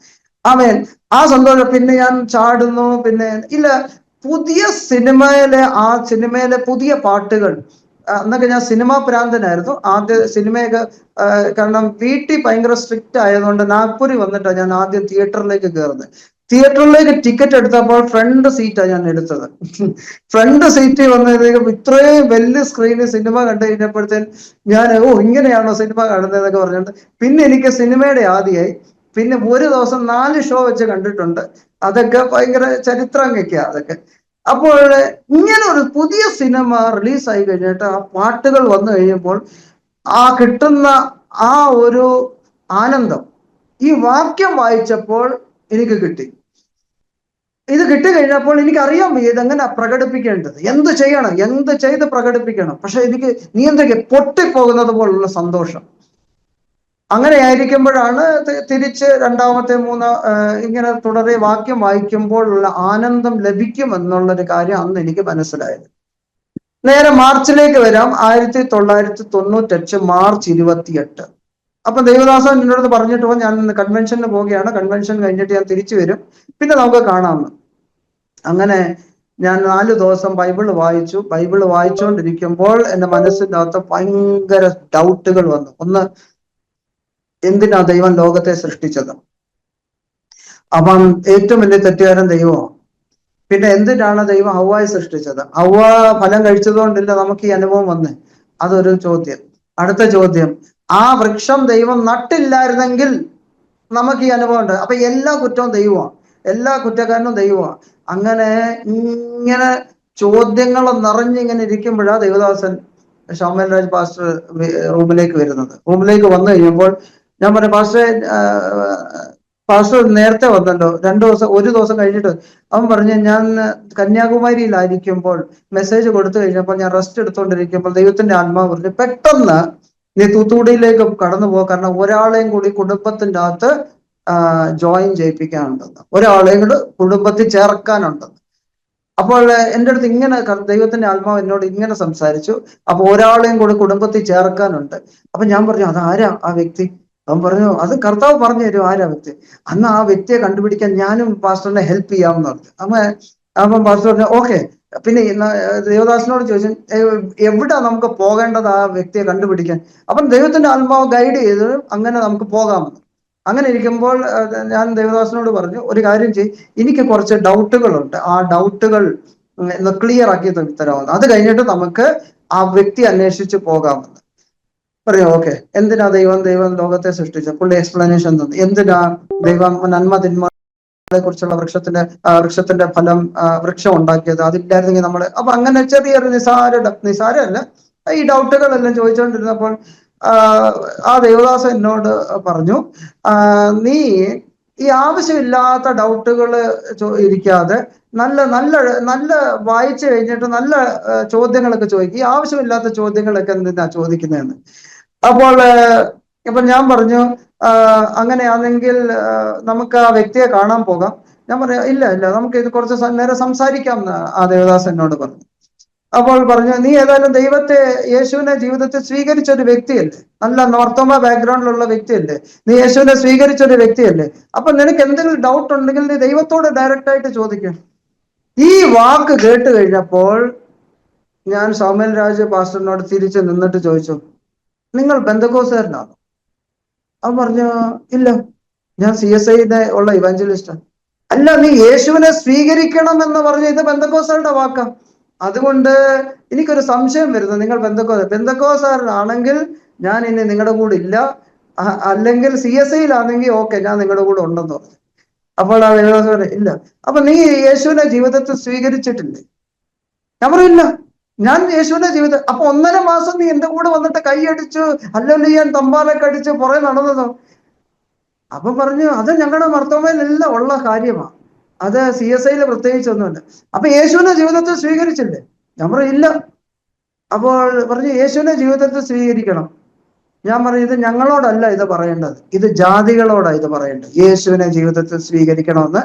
ആമേൻ. ആ സന്തോഷം പിന്നെ ഞാൻ ചാടുന്നു. പിന്നെ ഇല്ല, പുതിയ സിനിമയിലെ പുതിയ പാട്ടുകൾ. എന്നൊക്കെ ഞാൻ സിനിമാ പ്രാന്തനായിരുന്നു. ആദ്യ സിനിമയൊക്കെ കാരണം വീട്ടിൽ ഭയങ്കര സ്ട്രിക്റ്റ് ആയതുകൊണ്ട് നാഗ്പൂരിൽ വന്നിട്ടാണ് ഞാൻ ആദ്യം തിയേറ്ററിലേക്ക് കയറുന്നത്. തിയേറ്ററിലേക്ക് ടിക്കറ്റ് എടുത്തപ്പോൾ ഫ്രണ്ട് സീറ്റാണ് ഞാൻ എടുത്തത്. ഫ്രണ്ട് സീറ്റിൽ വന്നതിലേക്ക് ഇത്രയും വലിയ സ്ക്രീനിൽ സിനിമ കണ്ടു കഴിഞ്ഞപ്പോഴത്തേന് ഞാൻ ഇങ്ങനെയാണോ സിനിമ കാണുന്നതെന്നൊക്കെ പറഞ്ഞിട്ട് പിന്നെ എനിക്ക് സിനിമയുടെ ആദിയായി. പിന്നെ ഒരു ദിവസം 4 ഷോ വെച്ച് കണ്ടിട്ടുണ്ട്. അതൊക്കെ ഭയങ്കര ചരിത്രമൊക്കെയാ അതൊക്കെ. അപ്പോൾ ഇങ്ങനെ ഒരു പുതിയ സിനിമ റിലീസായി കഴിഞ്ഞിട്ട് ആ പാട്ടുകൾ വന്നു കഴിയുമ്പോൾ ആ കിട്ടുന്ന ആ ഒരു ആനന്ദം ഈ വാക്യം വായിച്ചപ്പോൾ എനിക്ക് കിട്ടി. ഇത് കിട്ടിക്കഴിഞ്ഞപ്പോൾ എനിക്കറിയാൻ വയ്യ ഇതെങ്ങനെ പ്രകടിപ്പിക്കേണ്ടത്, എന്ത് ചെയ്യണം, എന്ത് ചെയ്ത് പ്രകടിപ്പിക്കണം. പക്ഷെ എനിക്ക് നീന്തയ്ക്ക് പൊട്ടിപ്പോകുന്നത് പോലുള്ള സന്തോഷം. അങ്ങനെ ആയിരിക്കുമ്പോഴാണ് തിരിച്ച് രണ്ടാമത്തെ ഇങ്ങനെ തുടരെ വാക്യം വായിക്കുമ്പോഴുള്ള ആനന്ദം ലഭിക്കും എന്നുള്ളൊരു കാര്യം അന്ന് എനിക്ക് മനസ്സിലായത്. നേരെ മാർച്ചിലേക്ക് വരാം. 1998 മാർച്ച് 28. അപ്പൊ ദേവദാസൻ എൻ്റെ അടുത്ത് പറഞ്ഞിട്ട് പോ, ഞാൻ കൺവെൻഷന് പോവുകയാണ്, കൺവെൻഷൻ കഴിഞ്ഞിട്ട് ഞാൻ തിരിച്ചു വരും, പിന്നെ നമുക്ക് കാണാമെന്ന്. അങ്ങനെ ഞാൻ 4 ദിവസം ബൈബിള് വായിച്ചു. ബൈബിള് വായിച്ചുകൊണ്ടിരിക്കുമ്പോൾ എൻ്റെ മനസ്സിൻ്റെ അകത്ത് ഭയങ്കര ഡൗട്ടുകൾ വന്നു. ഒന്ന്, എന്തിനാ ദൈവം ലോകത്തെ സൃഷ്ടിച്ചത്? അപ്പം ഏറ്റവും വലിയ തെറ്റുകാരൻ ദൈവമാണ്. പിന്നെ എന്തിനാണ് ദൈവം ഹവ്വായെ സൃഷ്ടിച്ചത്? ഹവ്വ ഫലം കഴിച്ചതുകൊണ്ടില്ല നമുക്ക് ഈ അനുഭവം വന്ന്. അതൊരു ചോദ്യം. അടുത്ത ചോദ്യം, ആ വൃക്ഷം ദൈവം നട്ടില്ലായിരുന്നെങ്കിൽ നമുക്ക് ഈ അനുഭവം ഉണ്ട്. അപ്പൊ എല്ലാ കുറ്റവും ദൈവമാണ്, എല്ലാ കുറ്റക്കാരനും ദൈവമാണ്. അങ്ങനെ ഇങ്ങനെ ചോദ്യങ്ങൾ നിറഞ്ഞിങ്ങനെ ഇരിക്കുമ്പോഴാണ് ദേവദാസൻ ഷൗമേൽ രാജ് പാസ്റ്റർ റൂമിലേക്ക് വരുന്നത്. റൂമിലേക്ക് വന്നു കഴിയുമ്പോൾ ഞാൻ പറഞ്ഞു, പാസ്റ്റർ നേരത്തെ വന്നല്ലോ, ഒരു ദിവസം കഴിഞ്ഞിട്ട്. അവൻ പറഞ്ഞു, ഞാൻ കന്യാകുമാരിയിലായിരിക്കുമ്പോൾ മെസ്സേജ് കൊടുത്തു കഴിഞ്ഞപ്പോൾ ഞാൻ റെസ്റ്റ് എടുത്തുകൊണ്ടിരിക്കുമ്പോൾ ദൈവത്തിന്റെ ആത്മാവ് പറഞ്ഞു, പെട്ടെന്ന് നീ തൂത്തുക്കുടിയിലേക്ക് കടന്നു പോകുക, കാരണം ഒരാളെയും കൂടി കുടുംബത്തിന്റെ അകത്ത് ജോയിൻ ചെയ്യിപ്പിക്കാനുണ്ടെന്ന്, ഒരാളെയും കൂടി കുടുംബത്തിൽ ചേർക്കാനുണ്ടെന്ന്. അപ്പോൾ എൻ്റെ അടുത്ത് ഇങ്ങനെ ദൈവത്തിന്റെ ആത്മാവ് എന്നോട് ഇങ്ങനെ സംസാരിച്ചു. അപ്പൊ ഒരാളെയും കൂടി കുടുംബത്തിൽ ചേർക്കാനുണ്ട്. അപ്പൊ ഞാൻ പറഞ്ഞു, അതാരാ ആ വ്യക്തി? അവൻ പറഞ്ഞു, അത് കർത്താവ് പറഞ്ഞു തരും ആരാ വ്യക്തി. അന്ന് ആ വ്യക്തിയെ കണ്ടുപിടിക്കാൻ ഞാനും പാസ്റ്ററിനെ ഹെൽപ്പ് ചെയ്യാമെന്ന് പറഞ്ഞു. അപ്പം പാസ്റ്റർ പറഞ്ഞു ഓക്കെ. പിന്നെ ദേവദാസിനോട് ചോദിച്ചു, എവിടെ നമുക്ക് പോകേണ്ടത് ആ വ്യക്തിയെ കണ്ടുപിടിക്കാൻ? അപ്പം ദൈവത്തിന്റെ ആത്മാവ് ഗൈഡ് ചെയ്ത് അങ്ങനെ നമുക്ക് പോകാമെന്ന്. അങ്ങനെ ഇരിക്കുമ്പോൾ ഞാൻ ദേവദാസിനോട് പറഞ്ഞു, ഒരു കാര്യം ചെയ്യ്, എനിക്ക് കുറച്ച് ഡൗട്ടുകളുണ്ട്, ആ ഡൗട്ടുകൾ ക്ലിയർ ആക്കി തരാമെന്ന്. അത് കഴിഞ്ഞിട്ട് നമുക്ക് ആ വ്യക്തി അന്വേഷിച്ച് പോകാമെന്ന് പറയും. ഓക്കെ. എന്തിനാ ദൈവം ലോകത്തെ സൃഷ്ടിച്ച? പുള്ളി എക്സ്പ്ലനേഷൻ തന്നു. എന്തിനാ ദൈവം നന്മ തിന്മകളെ കുറിച്ചുള്ള വൃക്ഷത്തിന്റെ ഫലം വൃക്ഷം ഉണ്ടാക്കിയത്? അതില്ലായിരുന്നെങ്കിൽ നമ്മള്. അപ്പൊ അങ്ങനെ ചെറിയൊരു നിസാരമല്ല, ഈ ഡൗട്ടുകളെല്ലാം ചോദിച്ചുകൊണ്ടിരുന്നപ്പോൾ ആ ദേവദാസൻ എന്നോട് പറഞ്ഞു, നീ ഈ ആവശ്യമില്ലാത്ത ഡൗട്ടുകൾ ഇരിക്കാതെ നല്ല നല്ല നല്ല വായിച്ചു കഴിഞ്ഞിട്ട് നല്ല ചോദ്യങ്ങളൊക്കെ ചോദിക്കും. ഈ ആവശ്യമില്ലാത്ത ചോദ്യങ്ങളൊക്കെ എന്തിനാ ചോദിക്കുന്നതെന്ന്. അപ്പൊ ഞാൻ പറഞ്ഞു, അങ്ങനെയാണെങ്കിൽ നമുക്ക് ആ വ്യക്തിയെ കാണാൻ പോകാം. ഞാൻ പറയാം, ഇല്ല നമുക്ക് ഇത് കുറച്ച് നേരം സംസാരിക്കാം എന്ന് ആ ദേവദാസൻ എന്നോട് പറഞ്ഞു. അപ്പോൾ പറഞ്ഞു, നീ ഏതായാലും യേശുവിനെ ജീവിതത്തിൽ സ്വീകരിച്ച ഒരു വ്യക്തിയല്ലേ, നല്ല നോർത്തോമ ബാക്ക്ഗ്രൗണ്ടിലുള്ള വ്യക്തിയല്ലേ, നീ യേശുവിനെ സ്വീകരിച്ച ഒരു വ്യക്തിയല്ലേ, അപ്പൊ നിനക്ക് എന്തെങ്കിലും ഡൗട്ട് ഉണ്ടെങ്കിൽ നീ ദൈവത്തോട് ഡയറക്റ്റ് ആയിട്ട് ചോദിക്കും. ഈ വാക്ക് കേട്ട് കഴിഞ്ഞപ്പോൾ ഞാൻ സൗമ്യൻ രാജ് പാസ്റ്ററിനോട് തിരിച്ച് നിന്നിട്ട് ചോദിച്ചു, നിങ്ങൾ ബന്ധക്കോസുകാരനാണോ? അവൻ പറഞ്ഞു, ഇല്ല, ഞാൻ CSI ഉള്ള ഇവാഞ്ചലിസ്റ്റാണ്. അല്ല, നീ യേശുവിനെ സ്വീകരിക്കണം എന്ന് പറഞ്ഞ ഇത് ബന്ധക്കോസുകാരുടെ വാക്കാം. അതുകൊണ്ട് എനിക്കൊരു സംശയം വരുന്നു, നിങ്ങൾ ബന്ധക്കോസുകാരനാണെങ്കിൽ ഞാൻ ഇനി നിങ്ങളുടെ കൂടെ ഇല്ല, അല്ലെങ്കിൽ CSIയിലാണെങ്കിൽ ഓക്കെ, ഞാൻ നിങ്ങളുടെ കൂടെ ഉണ്ടെന്ന് പറഞ്ഞു. അപ്പോൾ ആ ദേവദാസൻ, ഇല്ല, അപ്പൊ നീ യേശുവിനെ ജീവിതത്തിൽ സ്വീകരിച്ചിട്ടില്ലേ? ഞാൻ പറയില്ല, ഞാൻ യേശുവിന്റെ ജീവിതം. അപ്പൊ 1.5 മാസം നീ എന്റെ കൂടെ വന്നിട്ട് കൈയടിച്ചു ഹല്ലേലൂയ തമ്പാലൊക്കെ അടിച്ച് പുറകെ നടന്നതോ? അപ്പൊ പറഞ്ഞു, അത് ഞങ്ങളുടെ മർത്തോമയിലെല്ലാം ഉള്ള കാര്യമാണ്, അത് CSIയിൽ പ്രത്യേകിച്ചൊന്നുമില്ല. അപ്പൊ യേശുവിനെ ജീവിതത്തിൽ സ്വീകരിച്ചില്ലേ? ഞാൻ പറയില്ല. അപ്പോൾ പറഞ്ഞു, യേശുവിനെ ജീവിതത്തിൽ സ്വീകരിക്കണം. ഞാൻ പറയും, ഇത് ഞങ്ങളോടല്ല ഇത് പറയേണ്ടത്, ഇത് ജാതികളോടാണ് ഇത് പറയേണ്ടത്. യേശുവിനെ ജീവിതത്തിൽ സ്വീകരിക്കണമെന്ന്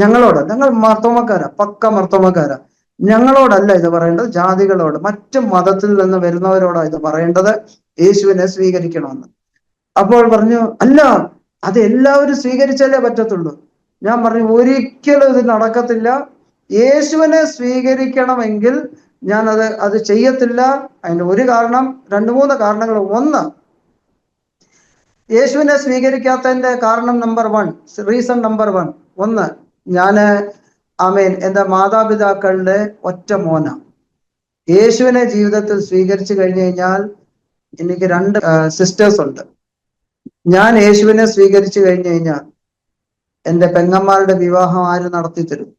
ഞങ്ങളോട്, ഞങ്ങൾ മർത്തോമക്കാരാ, പക്ക മർത്തോമക്കാരാ, ഞങ്ങളോടല്ല ഇത് പറയേണ്ടത്, ജാതികളോട്, മറ്റു മതത്തിൽ നിന്ന് വരുന്നവരോടാണ് ഇത് പറയേണ്ടത്, യേശുവിനെ സ്വീകരിക്കണമെന്ന്. അപ്പോൾ പറഞ്ഞു, അല്ല, അത് എല്ലാവരും സ്വീകരിച്ചാലേ പറ്റത്തുള്ളൂ. ഞാൻ പറഞ്ഞു, ഒരിക്കലും ഇത് നടക്കത്തില്ല. യേശുവിനെ സ്വീകരിക്കണമെങ്കിൽ ഞാൻ അത് ചെയ്യത്തില്ല. അതിന് ഒരു കാരണം, 2-3 കാരണങ്ങൾ. ഒന്ന്, യേശുവിനെ സ്വീകരിക്കാത്തതിന്റെ കാരണം റീസൺ നമ്പർ 1, ഞാന് എന്റെ മാതാപിതാക്കളുടെ ഒറ്റ മോന. യേശുവിനെ ജീവിതത്തിൽ സ്വീകരിച്ചു കഴിഞ്ഞു കഴിഞ്ഞാൽ എനിക്ക് 2 സിസ്റ്റേഴ്സ് ഉണ്ട്. ഞാൻ യേശുവിനെ സ്വീകരിച്ചു കഴിഞ്ഞു കഴിഞ്ഞാൽ എന്റെ പെങ്ങന്മാരുടെ വിവാഹം ആര് നടത്തി തരും?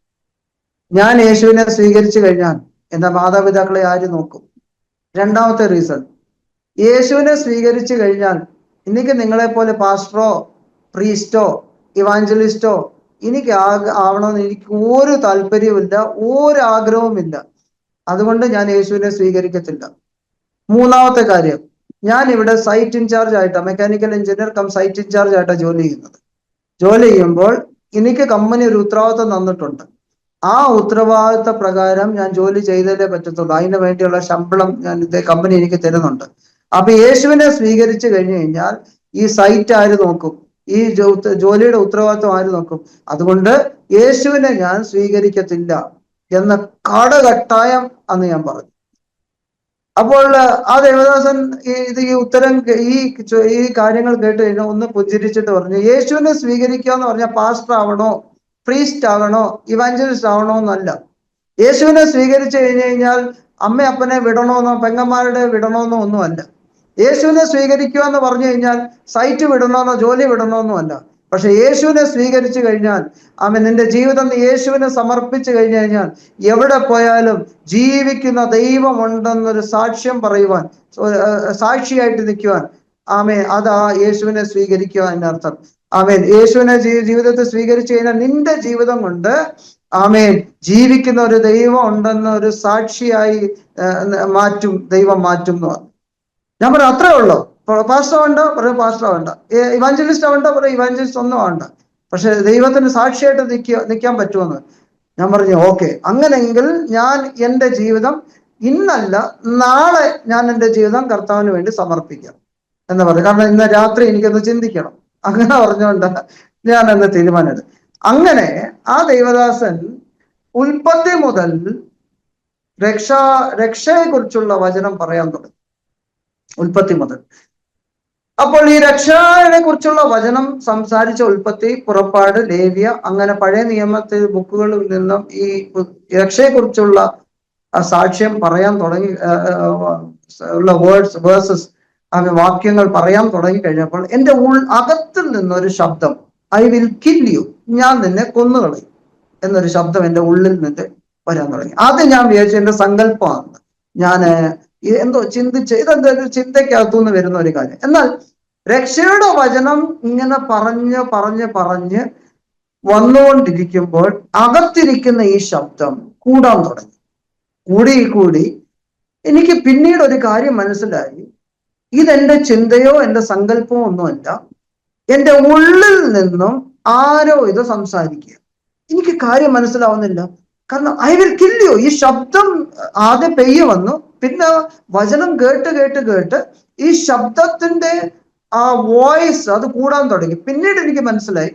ഞാൻ യേശുവിനെ സ്വീകരിച്ചു കഴിഞ്ഞാൽ എന്റെ മാതാപിതാക്കളെ ആര് നോക്കും? 2ാമത്തെ റീസൺ, യേശുവിനെ സ്വീകരിച്ചു കഴിഞ്ഞാൽ എനിക്ക് നിങ്ങളെ പോലെ പാസ്റ്ററോ പ്രീസ്റ്റോ ഇവാഞ്ചലിസ്റ്റോ എനിക്ക് ആവണമെന്ന് എനിക്ക് ഒരു താല്പര്യവുമില്ല, ഒരു ആഗ്രഹവുമില്ല. അതുകൊണ്ട് ഞാൻ യേശുവിനെ സ്വീകരിക്കത്തില്ല. 3ാമത്തെ കാര്യം, ഞാൻ ഇവിടെ സൈറ്റ് ഇൻചാർജ് ആയിട്ടാണ്, മെക്കാനിക്കൽ എഞ്ചിനീയർ സൈറ്റ് ഇൻചാർജ് ആയിട്ടാണ് ജോലി ചെയ്യുന്നത്. ജോലി ചെയ്യുമ്പോൾ എനിക്ക് കമ്പനി ഒരു ഉത്തരവാദിത്വം തന്നിട്ടുണ്ട്. ആ ഉത്തരവാദിത്വ പ്രകാരം ഞാൻ ജോലി ചെയ്തേ പറ്റത്തുള്ളൂ. അതിന് വേണ്ടിയുള്ള ശമ്പളം കമ്പനി എനിക്ക് തരുന്നുണ്ട്. അപ്പൊ യേശുവിനെ സ്വീകരിച്ചു കഴിഞ്ഞു കഴിഞ്ഞാൽ ഈ സൈറ്റ് ആര് നോക്കും? ഈ ജോലിയുടെ ഉത്തരവാദിത്വം ആര് നോക്കും? അതുകൊണ്ട് യേശുവിനെ ഞാൻ സ്വീകരിക്കത്തില്ല എന്ന കടകട്ടായം അന്ന് ഞാൻ പറഞ്ഞു. അപ്പോൾ ആ ദേവദാസൻ ഈ ഉത്തരം ഈ കാര്യങ്ങൾ കേട്ട് കഴിഞ്ഞാൽ ഒന്ന് പുഞ്ചിരിച്ചിട്ട് പറഞ്ഞു, യേശുവിനെ സ്വീകരിക്കുക എന്ന് പറഞ്ഞാൽ പാസ്റ്റർ ആവണോ, പ്രീസ്റ്റ് ആകണോ, ഇവാഞ്ചലിസ്റ്റ് ആവണോ എന്നല്ല. യേശുവിനെ സ്വീകരിച്ചു കഴിഞ്ഞു കഴിഞ്ഞാൽ അമ്മയപ്പനെ വിടണമെന്നോ പെങ്ങന്മാരുടെ വിടണമെന്നോ ഒന്നുമല്ല. യേശുവിനെ സ്വീകരിക്കുക എന്ന് പറഞ്ഞു കഴിഞ്ഞാൽ സൈറ്റ് വിടണമെന്നോ ജോലി വിടണമെന്നോ അല്ല. പക്ഷെ യേശുവിനെ സ്വീകരിച്ചു കഴിഞ്ഞാൽ നിന്റെ ജീവിതം യേശുവിനെ സമർപ്പിച്ചു കഴിഞ്ഞു കഴിഞ്ഞാൽ എവിടെ പോയാലും ജീവിക്കുന്ന ദൈവം ഉണ്ടെന്നൊരു സാക്ഷ്യം പറയുവാൻ, സാക്ഷിയായിട്ട് നിൽക്കുവാൻ, അതാ യേശുവിനെ സ്വീകരിക്കുക എന്നർത്ഥം. യേശുവിനെ ജീവിതത്തെ സ്വീകരിച്ചു കഴിഞ്ഞാൽ നിന്റെ ജീവിതം കൊണ്ട് ജീവിക്കുന്ന ഒരു ദൈവം ഉണ്ടെന്ന ഒരു സാക്ഷിയായി ദൈവം മാറ്റും എന്ന് പറഞ്ഞു. ഞാൻ പറഞ്ഞു, അത്രേ ഉള്ളൂ. പാസ്റ്റർ വേണ്ട, പറയും പാസ്റ്റർ വേണ്ട, ഇവാഞ്ചലിസ്റ്റ് വേണ്ട, പറയും ഇവാഞ്ചലിസ്റ്റ് ഒന്നും വേണ്ട, പക്ഷെ ദൈവത്തിന് സാക്ഷിയായിട്ട് നിൽക്കാൻ പറ്റുമെന്ന്. ഞാൻ പറഞ്ഞു, ഓക്കെ, അങ്ങനെങ്കിൽ ഞാൻ എൻ്റെ ജീവിതം ഇന്നല്ല നാളെ ഞാൻ എൻ്റെ ജീവിതം കർത്താവിന് വേണ്ടി സമർപ്പിക്കാം എന്ന് പറഞ്ഞു. കാരണം ഇന്ന് രാത്രി എനിക്കൊന്ന് ചിന്തിക്കണം. അങ്ങനെ പറഞ്ഞുകൊണ്ട് ഞാൻ എന്ന് തീരുമാനമെടുത്തു. അങ്ങനെ ആ ദൈവദാസൻ ഉൽപ്പത്തി മുതൽ രക്ഷയെക്കുറിച്ചുള്ള വചനം പറയാൻ തുടങ്ങി. ഉൽപ്പത്തി മുതൽ. അപ്പോൾ ഈ രക്ഷയെ കുറിച്ചുള്ള വചനം സംസാരിച്ച ഉൽപ്പത്തി, പുറപ്പാട്, ലേവ്യ, അങ്ങനെ പഴയ നിയമത്തിൽ ബുക്കുകളിൽ നിന്നും ഈ രക്ഷയെക്കുറിച്ചുള്ള സാക്ഷ്യം പറയാൻ തുടങ്ങി ഉള്ള വേഴ്സസ് വാക്യങ്ങൾ പറയാൻ തുടങ്ങി കഴിഞ്ഞപ്പോൾ എൻ്റെ അകത്തിൽ നിന്നൊരു ശബ്ദം, ഐ വിൽ കിൽ യു, ഞാൻ നിന്നെ കൊന്നുകളയും എന്നൊരു ശബ്ദം എൻ്റെ ഉള്ളിൽ നിന്ന് വരാൻ തുടങ്ങി. അത് ഞാൻ വിചാരിച്ചു എൻ്റെ സങ്കല്പമാണ്. ഞാൻ എന്തോ ചിന്തിച്ച് ഇതെന്തൊരു ചിന്തയ്ക്കകത്തുനിന്ന് വരുന്ന ഒരു കാര്യം. എന്നാൽ രക്ഷയുടെ വചനം ഇങ്ങനെ പറഞ്ഞ് വന്നുകൊണ്ടിരിക്കുമ്പോൾ അകത്തിരിക്കുന്ന ഈ ശബ്ദം കൂടാൻ തുടങ്ങി. കൂടി എനിക്ക് പിന്നീട് ഒരു കാര്യം മനസ്സിലായി. ഇതെന്റെ ചിന്തയോ എന്റെ സങ്കല്പമോ ഒന്നുമല്ല, എന്റെ ഉള്ളിൽ നിന്നും ആരോ ഇത് സംസാരിക്കുക. എനിക്ക് കാര്യം മനസ്സിലാവുന്നില്ല. കാരണം ഐ വിൽ കിൽ യു, ഈ ശബ്ദം ആദ്യം പെയ്യ വന്നു, പിന്നെ വചനം കേട്ട് ഈ ശബ്ദത്തിന്റെ ആ വോയിസ് അത് കൂടാൻ തുടങ്ങി. പിന്നീട് എനിക്ക് മനസ്സിലായി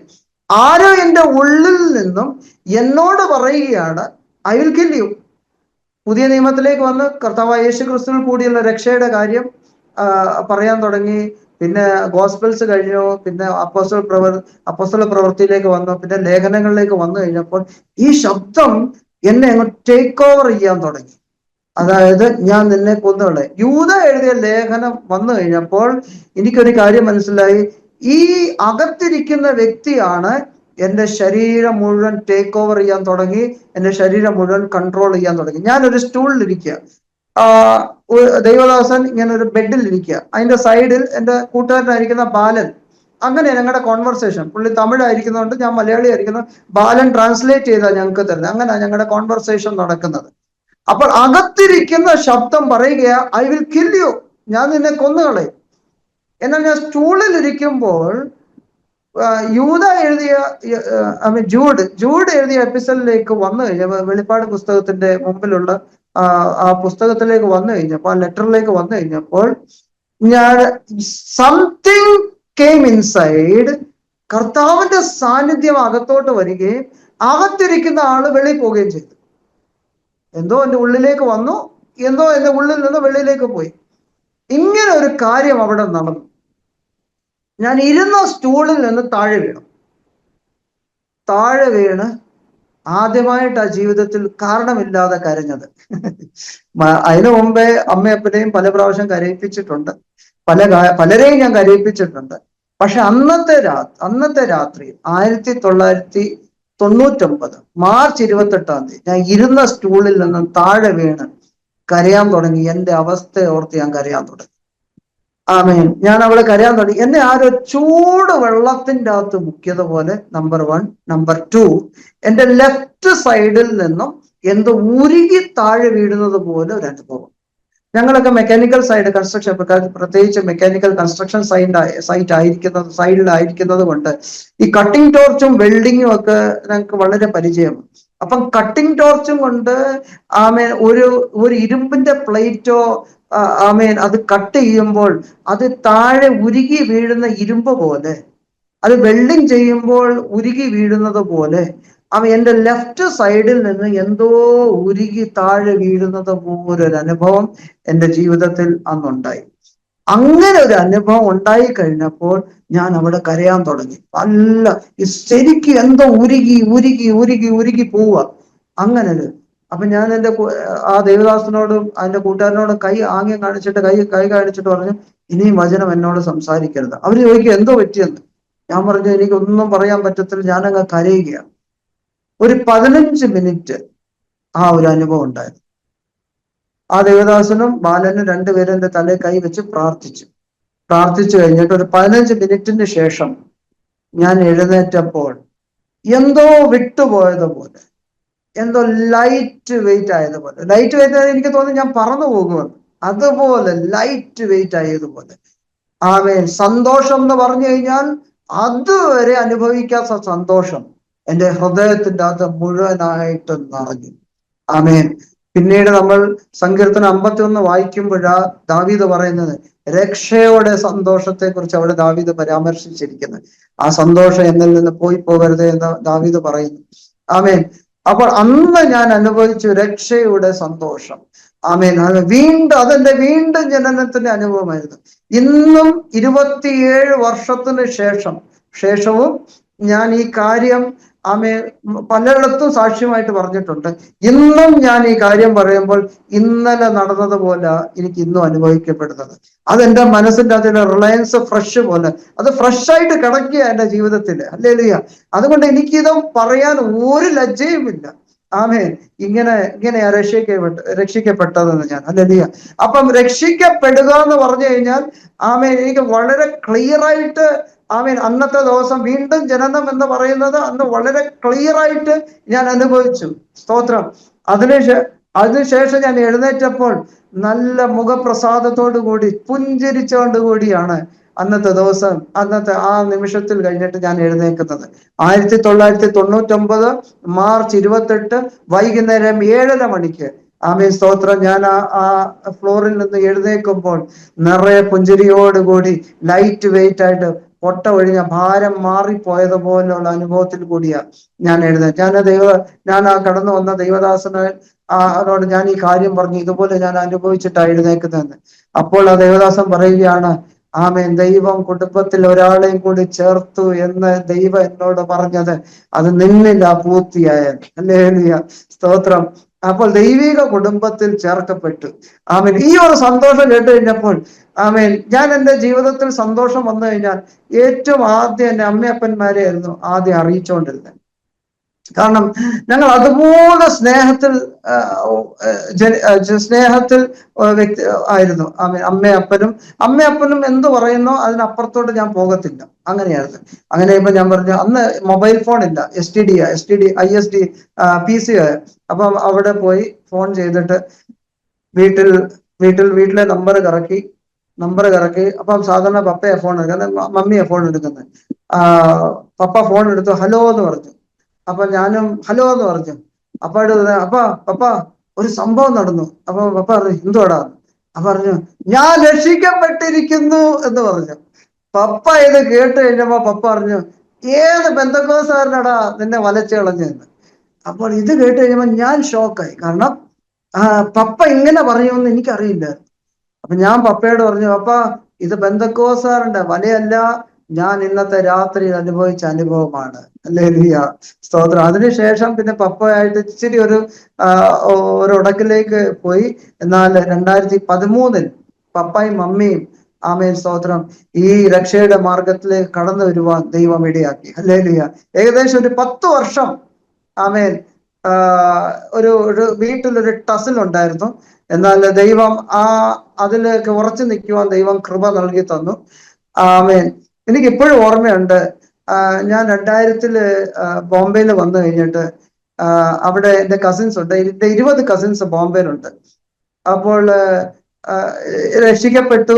ആരോ എന്റെ ഉള്ളിൽ നിന്നും എന്നോട് പറയുകയാണ് ഐ വിൽ കിൽ യു. പുതിയ നിയമത്തിലേക്ക് വന്ന് കർത്താവായ യേശു ക്രിസ്തുവിൽ കൂടിയുള്ള രക്ഷയുടെ കാര്യം പറയാൻ തുടങ്ങി. പിന്നെ ഗോസ്പൽസ് കഴിഞ്ഞു, പിന്നെ അപ്പോസ്തല പ്രവൃത്തിയിലേക്ക് വന്നു, പിന്നെ ലേഖനങ്ങളിലേക്ക് വന്നു കഴിഞ്ഞപ്പോൾ ഈ ശബ്ദം എന്നെ അങ്ങ് ടേക്ക് ഓവർ ചെയ്യാൻ തുടങ്ങി. അതായത് ഞാൻ നിന്നെ കൊന്നുകളെ. യൂദ എഴുതിയ ലേഖനം വന്നു കഴിഞ്ഞപ്പോൾ എനിക്കൊരു കാര്യം മനസ്സിലായി. ഈ അകത്തിരിക്കുന്ന വ്യക്തിയാണ് എന്റെ ശരീരം മുഴുവൻ ടേക്ക് ഓവർ ചെയ്യാൻ തുടങ്ങി, എന്റെ ശരീരം മുഴുവൻ കൺട്രോൾ ചെയ്യാൻ തുടങ്ങി. ഞാനൊരു സ്റ്റൂളിൽ ഇരിക്കുക, ദൈവദാസൻ ഇങ്ങനെ ഒരു ബെഡിൽ ഇരിക്കുക, അതിന്റെ സൈഡിൽ എൻ്റെ കൂട്ടുകാരനായിരിക്കുന്ന ബാലൻ. അങ്ങനെ ഞങ്ങളുടെ കോൺവെർസേഷൻ, പുള്ളി തമിഴായിരിക്കുന്നതുകൊണ്ട് ഞാൻ മലയാളി ആയിരിക്കുന്നു, ബാലൻ ട്രാൻസ്ലേറ്റ് ചെയ്താൽ ഞങ്ങൾക്ക് തരുന്നത്. അങ്ങനെ ഞങ്ങളുടെ കോൺവെർസേഷൻ നടക്കുന്നത്. അപ്പോൾ അകത്തിരിക്കുന്ന ശബ്ദം പറയുക ഐ വിൽ കിൽ യു, ഞാൻ നിന്നെ കൊന്നുകളയും. എന്നാൽ ഞാൻ സ്റ്റൂളിൽ ഇരിക്കുമ്പോൾ യൂദ എഴുതിയ ജൂഡ് എഴുതിയ എപ്പിസോഡിലേക്ക് വന്നു കഴിഞ്ഞപ്പോൾ, വെളിപ്പാട് പുസ്തകത്തിന്റെ മുമ്പിലുള്ള ആ പുസ്തകത്തിലേക്ക് വന്നു കഴിഞ്ഞപ്പോൾ, ആ ലെറ്ററിലേക്ക് വന്നു കഴിഞ്ഞപ്പോൾ, ഞാൻ സംതിങ് കെയിം ഇൻസൈഡ്. കർത്താവിന്റെ സാന്നിധ്യം അകത്തോട്ട് വരികയും അകത്തിരിക്കുന്ന ആള് വെളിയിൽ പോവുകയും ചെയ്തു. എന്തോ എൻ്റെ ഉള്ളിലേക്ക് വന്നു, എന്തോ എൻ്റെ ഉള്ളിൽ നിന്ന് വെളിയിലേക്ക് പോയി. ഇങ്ങനെ ഒരു കാര്യം അവിടെ നടന്നു. ഞാൻ ഇരുന്ന സ്റ്റൂളിൽ നിന്ന് താഴെ വീണ് ആദ്യമായിട്ട് ആ ജീവിതത്തിൽ കാരണമില്ലാതെ കരഞ്ഞത്. അതിനു മുമ്പേ അമ്മയപ്പനെയും പല പ്രാവശ്യം കരയിപ്പിച്ചിട്ടുണ്ട്, പലരെയും ഞാൻ കരയിപ്പിച്ചിട്ടുണ്ട്. പക്ഷെ അന്നത്തെ രാത്രി 1999 മാർച്ച് 28 ഞാൻ ഇരുന്ന സ്റ്റൂളിൽ നിന്നും താഴെ വീണ് കരയാൻ തുടങ്ങി. എൻ്റെ അവസ്ഥയെ ഓർത്ത് ഞാൻ കരയാൻ തുടങ്ങി. ആമേൻ. ഞാൻ അവിടെ കരയാൻ തുടങ്ങി. എന്നെ ആരോ ചൂട് വെള്ളത്തിൻ്റെ അകത്ത് മുക്കിയതുപോലെ, നമ്പർ 1. നമ്പർ 2, എൻ്റെ ലെഫ്റ്റ് സൈഡിൽ നിന്നും എന്തോ ഉരുകി താഴെ വീഴുന്നത് പോലെ ഒരു അനുഭവം. ഞങ്ങളൊക്കെ മെക്കാനിക്കൽ സൈഡ് കൺസ്ട്രക്ഷൻ, പ്രത്യേകിച്ച് മെക്കാനിക്കൽ കൺസ്ട്രക്ഷൻ സൈഡിലായിരിക്കുന്നത് കൊണ്ട് ഈ കട്ടിംഗ് ടോർച്ചും വെൽഡിങ്ങും ഒക്കെ ഞങ്ങൾക്ക് വളരെ പരിചയമാണ്. അപ്പം കട്ടിംഗ് ടോർച്ചും കൊണ്ട് ഒരു ഇരുമ്പിന്റെ പ്ലേറ്റോ അത് കട്ട് ചെയ്യുമ്പോൾ അത് താഴെ ഉരുകി വീഴുന്ന ഇരുമ്പ് പോലെ, അത് വെൽഡിങ് ചെയ്യുമ്പോൾ ഉരുകി വീഴുന്നത് പോലെ എൻ്റെ ലെഫ്റ്റ് സൈഡിൽ നിന്ന് എന്തോ ഉരുകി താഴെ വീഴുന്നത് പോലൊരു അനുഭവം എൻ്റെ ജീവിതത്തിൽ അന്നുണ്ടായി. അങ്ങനെ ഒരു അനുഭവം ഉണ്ടായി കഴിഞ്ഞപ്പോൾ ഞാൻ അവിടെ കരയാൻ തുടങ്ങി. ശരിക്കും എന്തോ ഉരുകി പോവുക. അങ്ങനെ ഒരു അപ്പൊ ഞാൻ എൻ്റെ ആ ദേവദാസനോടും അതിന്റെ കൂട്ടുകാരനോടും കൈ കാണിച്ചിട്ട് പറഞ്ഞു, ഇനിയും വചനം എന്നോട് സംസാരിക്കരുത്. അവര് ചോദിക്കും എന്തോ പറ്റിയെന്ന്. ഞാൻ പറഞ്ഞു എനിക്കൊന്നും പറയാൻ പറ്റത്തില്ല, ഞാനങ്ങ് കരയുകയാണ്. ഒരു 15 മിനിറ്റ് ആ ഒരു അനുഭവം ഉണ്ടായിരുന്നു. ആ ദേവദാസനും ബാലനും രണ്ടുപേരും എൻ്റെ തലയിൽ കൈ വെച്ച് പ്രാർത്ഥിച്ചു കഴിഞ്ഞിട്ട് ഒരു 15 മിനിറ്റിന് ശേഷം ഞാൻ എഴുന്നേറ്റപ്പോൾ എന്തോ വിട്ടുപോയതുപോലെ, എന്തോ ലൈറ്റ് വെയിറ്റ് ആയതുപോലെ. ലൈറ്റ് വെയിറ്റ് ആയത് എനിക്ക് തോന്നി ഞാൻ പറന്നു പോകുമെന്ന്. അതുപോലെ ലൈറ്റ് വെയിറ്റ് ആയതുപോലെ. ആമേൻ. സന്തോഷം എന്ന് പറഞ്ഞു കഴിഞ്ഞാൽ അതുവരെ അനുഭവിക്കാത്ത സന്തോഷം എൻ്റെ ഹൃദയത്തിൻ്റെ അത് മുഴുവനായിട്ട് നിറഞ്ഞു. ആമേൻ. പിന്നീട് നമ്മൾ സങ്കീർത്തനം 51 വായിക്കുമ്പോഴാ ദാവീദ് പറയുന്നത് രക്ഷയുടെ സന്തോഷത്തെ കുറിച്ച് അവിടെ ദാവീദ് പരാമർശിച്ചിരിക്കുന്നത്. ആ സന്തോഷം എന്നിൽ നിന്ന് പോയി പോകരുത് എന്ന് ദാവീദ് പറയുന്നു. ആമേൻ. അപ്പോൾ അന്ന് ഞാൻ അനുഭവിച്ചു രക്ഷയുടെ സന്തോഷം. ആമേൻ. അതെന്റെ വീണ്ടും ജനനത്തിന്റെ അനുഭവമായിരുന്നു. ഇന്നും 27 വർഷത്തിന് ശേഷവും ഞാൻ ഈ കാര്യം പലയിടത്തും സാക്ഷ്യമായിട്ട് പറഞ്ഞിട്ടുണ്ട്. ഇന്നും ഞാൻ ഈ കാര്യം പറയുമ്പോൾ ഇന്നലെ നടന്നതുപോലെ എനിക്ക് ഇന്നും അനുഭവിക്കപ്പെടുന്നത്. അതെന്റെ മനസ്സിന്റെ അതിന്റെ റിലയൻസ് ഫ്രഷ് പോലെ, അത് ഫ്രഷായിട്ട് കിടക്കുക എൻ്റെ ജീവിതത്തിൽ. ഹല്ലേലൂയ. അതുകൊണ്ട് എനിക്കിത് പറയാൻ ഒരു ലജ്ജയുമില്ല. ആമേൻ. ഇങ്ങനെയാ രക്ഷിക്കപ്പെട്ടതെന്ന് ഞാൻ. ഹല്ലേലൂയ. അപ്പം രക്ഷിക്കപ്പെടുക എന്ന് പറഞ്ഞു കഴിഞ്ഞാൽ ആമേൻ, എനിക്ക് വളരെ ക്ലിയർ ആയിട്ട് ആമേൻ അന്നത്തെ ദിവസം വീണ്ടും ജനനം എന്ന് പറയുന്നത് അന്ന് വളരെ ക്ലിയർ ആയിട്ട് ഞാൻ അനുഭവിച്ചു. സ്തോത്രം. അതിനുശേഷം ഞാൻ എഴുന്നേറ്റപ്പോൾ നല്ല മുഖപ്രസാദത്തോടു കൂടി പുഞ്ചിരിച്ചോണ്ട് കൂടിയാണ് അന്നത്തെ ആ നിമിഷത്തിൽ കഴിഞ്ഞിട്ട് ഞാൻ എഴുന്നേക്കുന്നത്. 1999 മാർച്ച് 28 വൈകുന്നേരം 7:30 മണിക്ക് ആമേൻ സ്തോത്രം, ഞാൻ ആ ഫ്ലോറിൽ നിന്ന് എഴുന്നേൽക്കുമ്പോൾ നിറയെ പുഞ്ചിരിയോടുകൂടി ലൈറ്റ് വെയിറ്റ് ആയിട്ട് പൊട്ട ഒഴിഞ്ഞ ഭാരം മാറിപ്പോയതുപോലുള്ള അനുഭവത്തിൽ കൂടിയാ ഞാൻ ഞാൻ ആ കടന്നു വന്ന ദൈവദാസനോട് ഞാൻ ഈ കാര്യം പറഞ്ഞു, ഇതുപോലെ ഞാൻ അനുഭവിച്ചിട്ടാണ് എഴുന്നേക്കുന്നതെന്ന്. അപ്പോൾ ആ ദേവദാസൻ പറയുകയാണ്, ആമേൻ, ദൈവം കുടുംബത്തിൽ ഒരാളെയും കൂടി ചേർത്തു എന്ന് ദൈവം എന്നോട് പറഞ്ഞത് അത് നിന്നില്ല പൂർത്തിയായത്. ഹല്ലേലൂയ, സ്തോത്രം. അപ്പോൾ ദൈവിക കുടുംബത്തിൽ ചേർക്കപ്പെട്ടു. ആമേൻ. ഈ ഒരു സന്തോഷം കേട്ട് കഴിഞ്ഞപ്പോൾ ആമേൻ, ഞാൻ എൻ്റെ ജീവിതത്തിൽ സന്തോഷം വന്നു കഴിഞ്ഞാൽ ഏറ്റവും ആദ്യം എൻ്റെ അമ്മയപ്പന്മാരെയായിരുന്നു ആദ്യം അറിയിച്ചുകൊണ്ടിരുന്നത്. കാരണം ഞങ്ങൾ അതുപോലെ സ്നേഹത്തിൽ വ്യക്തി ആയിരുന്നു. അമ്മയപ്പനും എന്ത് പറയുന്നോ അതിനപ്പുറത്തോട്ട് ഞാൻ പോകത്തില്ല. അങ്ങനെയായിരുന്നു. അങ്ങനെ ഇപ്പൊ ഞാൻ പറഞ്ഞു, അന്ന് മൊബൈൽ ഫോൺ ഇല്ല, ISD PC. അപ്പം അവിടെ പോയി ഫോൺ ചെയ്തിട്ട് വീട്ടിലെ നമ്പർ കറക്കി. അപ്പം സാധാരണ പപ്പയാ ഫോൺ എടുക്കുന്നത്, മമ്മിയാ ഫോൺ എടുക്കുന്നത്. പപ്പ ഫോൺ എടുത്തു, ഹലോ എന്ന് പറഞ്ഞു. അപ്പൊ ഞാനും ഹലോ എന്ന് പറഞ്ഞു. പപ്പ ഒരു സംഭവം നടന്നു. അപ്പൊ പപ്പ പറഞ്ഞു, എന്തുവാടാ? അപ്പൊ പറഞ്ഞു, ഞാൻ രക്ഷിക്കപ്പെട്ടിരിക്കുന്നു എന്ന് പറഞ്ഞു. പപ്പ ഇത് കേട്ട് കഴിഞ്ഞപ്പോ പപ്പ പറഞ്ഞു, ഏത് ബന്ധക്കോസുകാരനാടാ നിന്നെ വലച്ചു കളഞ്ഞെന്ന്. അപ്പോൾ ഇത് കേട്ട് കഴിഞ്ഞപ്പോ ഞാൻ ഷോക്കായി. കാരണം പപ്പ ഇങ്ങനെ പറയുമെന്ന് എനിക്കറിയില്ല. അപ്പൊ ഞാൻ പപ്പയോട് പറഞ്ഞു, പപ്പ ഇത് ബന്ധക്കോസുകാരന്റെ വലയല്ല, ഞാൻ ഇന്നത്തെ രാത്രി അനുഭവിച്ച അനുഭവമാണ്. ഹല്ലേലൂയ, സ്തോത്രം. അതിനുശേഷം പിന്നെ പപ്പയായിട്ട് ഇച്ചിരി ഒരു ഉടക്കിലേക്ക് പോയി. എന്നാൽ 2013 പപ്പയും മമ്മിയും ആമേൻ സ്തോത്രം ഈ രക്ഷയുടെ മാർഗത്തിലേക്ക് കടന്നു വരുവാൻ ദൈവം ഇടയാക്കി. ഹല്ലേലൂയ. ഏകദേശം ഒരു 10 വർഷം ആമേൻ ഒരു വീട്ടിലൊരു ടസിൽ ഉണ്ടായിരുന്നു. എന്നാൽ ദൈവം അതിലേക്ക് ഉറച്ചു നിൽക്കുവാൻ ദൈവം കൃപ നൽകി തന്നു. ആമേൻ. എനിക്ക് ഇപ്പോഴും ഓർമ്മയുണ്ട്, ഞാൻ 2000 ബോംബെയിൽ വന്നു കഴിഞ്ഞിട്ട് അവിടെ എൻ്റെ കസിൻസ് ഉണ്ട്. എൻ്റെ 20 കസിൻസ് ബോംബെയിലുണ്ട്. അപ്പോൾ രക്ഷിക്കപ്പെട്ട്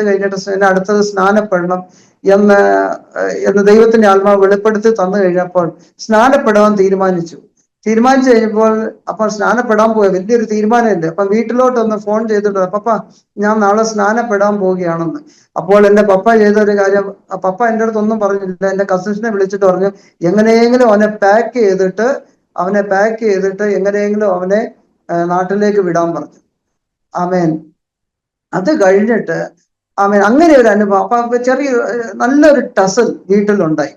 കഴിഞ്ഞിട്ട് അടുത്തത് സ്നാനപ്പെടണം എന്ന് ദൈവത്തിന്റെ ആത്മാവ് വെളിപ്പെടുത്തി തന്നു കഴിഞ്ഞപ്പോൾ സ്നാനപ്പെടാൻ തീരുമാനിച്ചു കഴിഞ്ഞപ്പോൾ അപ്പോൾ സ്നാനപ്പെടാൻ പോയ വലിയൊരു തീരുമാനമില്ല. അപ്പൊ വീട്ടിലോട്ടൊന്ന് ഫോൺ ചെയ്തിട്ട്, പപ്പ ഞാൻ നാളെ സ്നാനപ്പെടാൻ പോവുകയാണെന്ന്. അപ്പോൾ എൻ്റെ പപ്പ ചെയ്ത ഒരു കാര്യം, പപ്പ എൻ്റെ അടുത്തൊന്നും പറഞ്ഞില്ല. എൻ്റെ കസിൻസിനെ വിളിച്ചിട്ട് പറഞ്ഞു, എങ്ങനെയെങ്കിലും അവനെ പാക്ക് ചെയ്തിട്ട് എങ്ങനെയെങ്കിലും അവനെ നാട്ടിലേക്ക് വിടാൻ പറഞ്ഞു. ആമേൻ. അത് കഴിഞ്ഞിട്ട് ആമേൻ അങ്ങനെ ഒരു അനുഭവം. അപ്പൊ നല്ലൊരു ടസൽ വീട്ടിലുണ്ടായി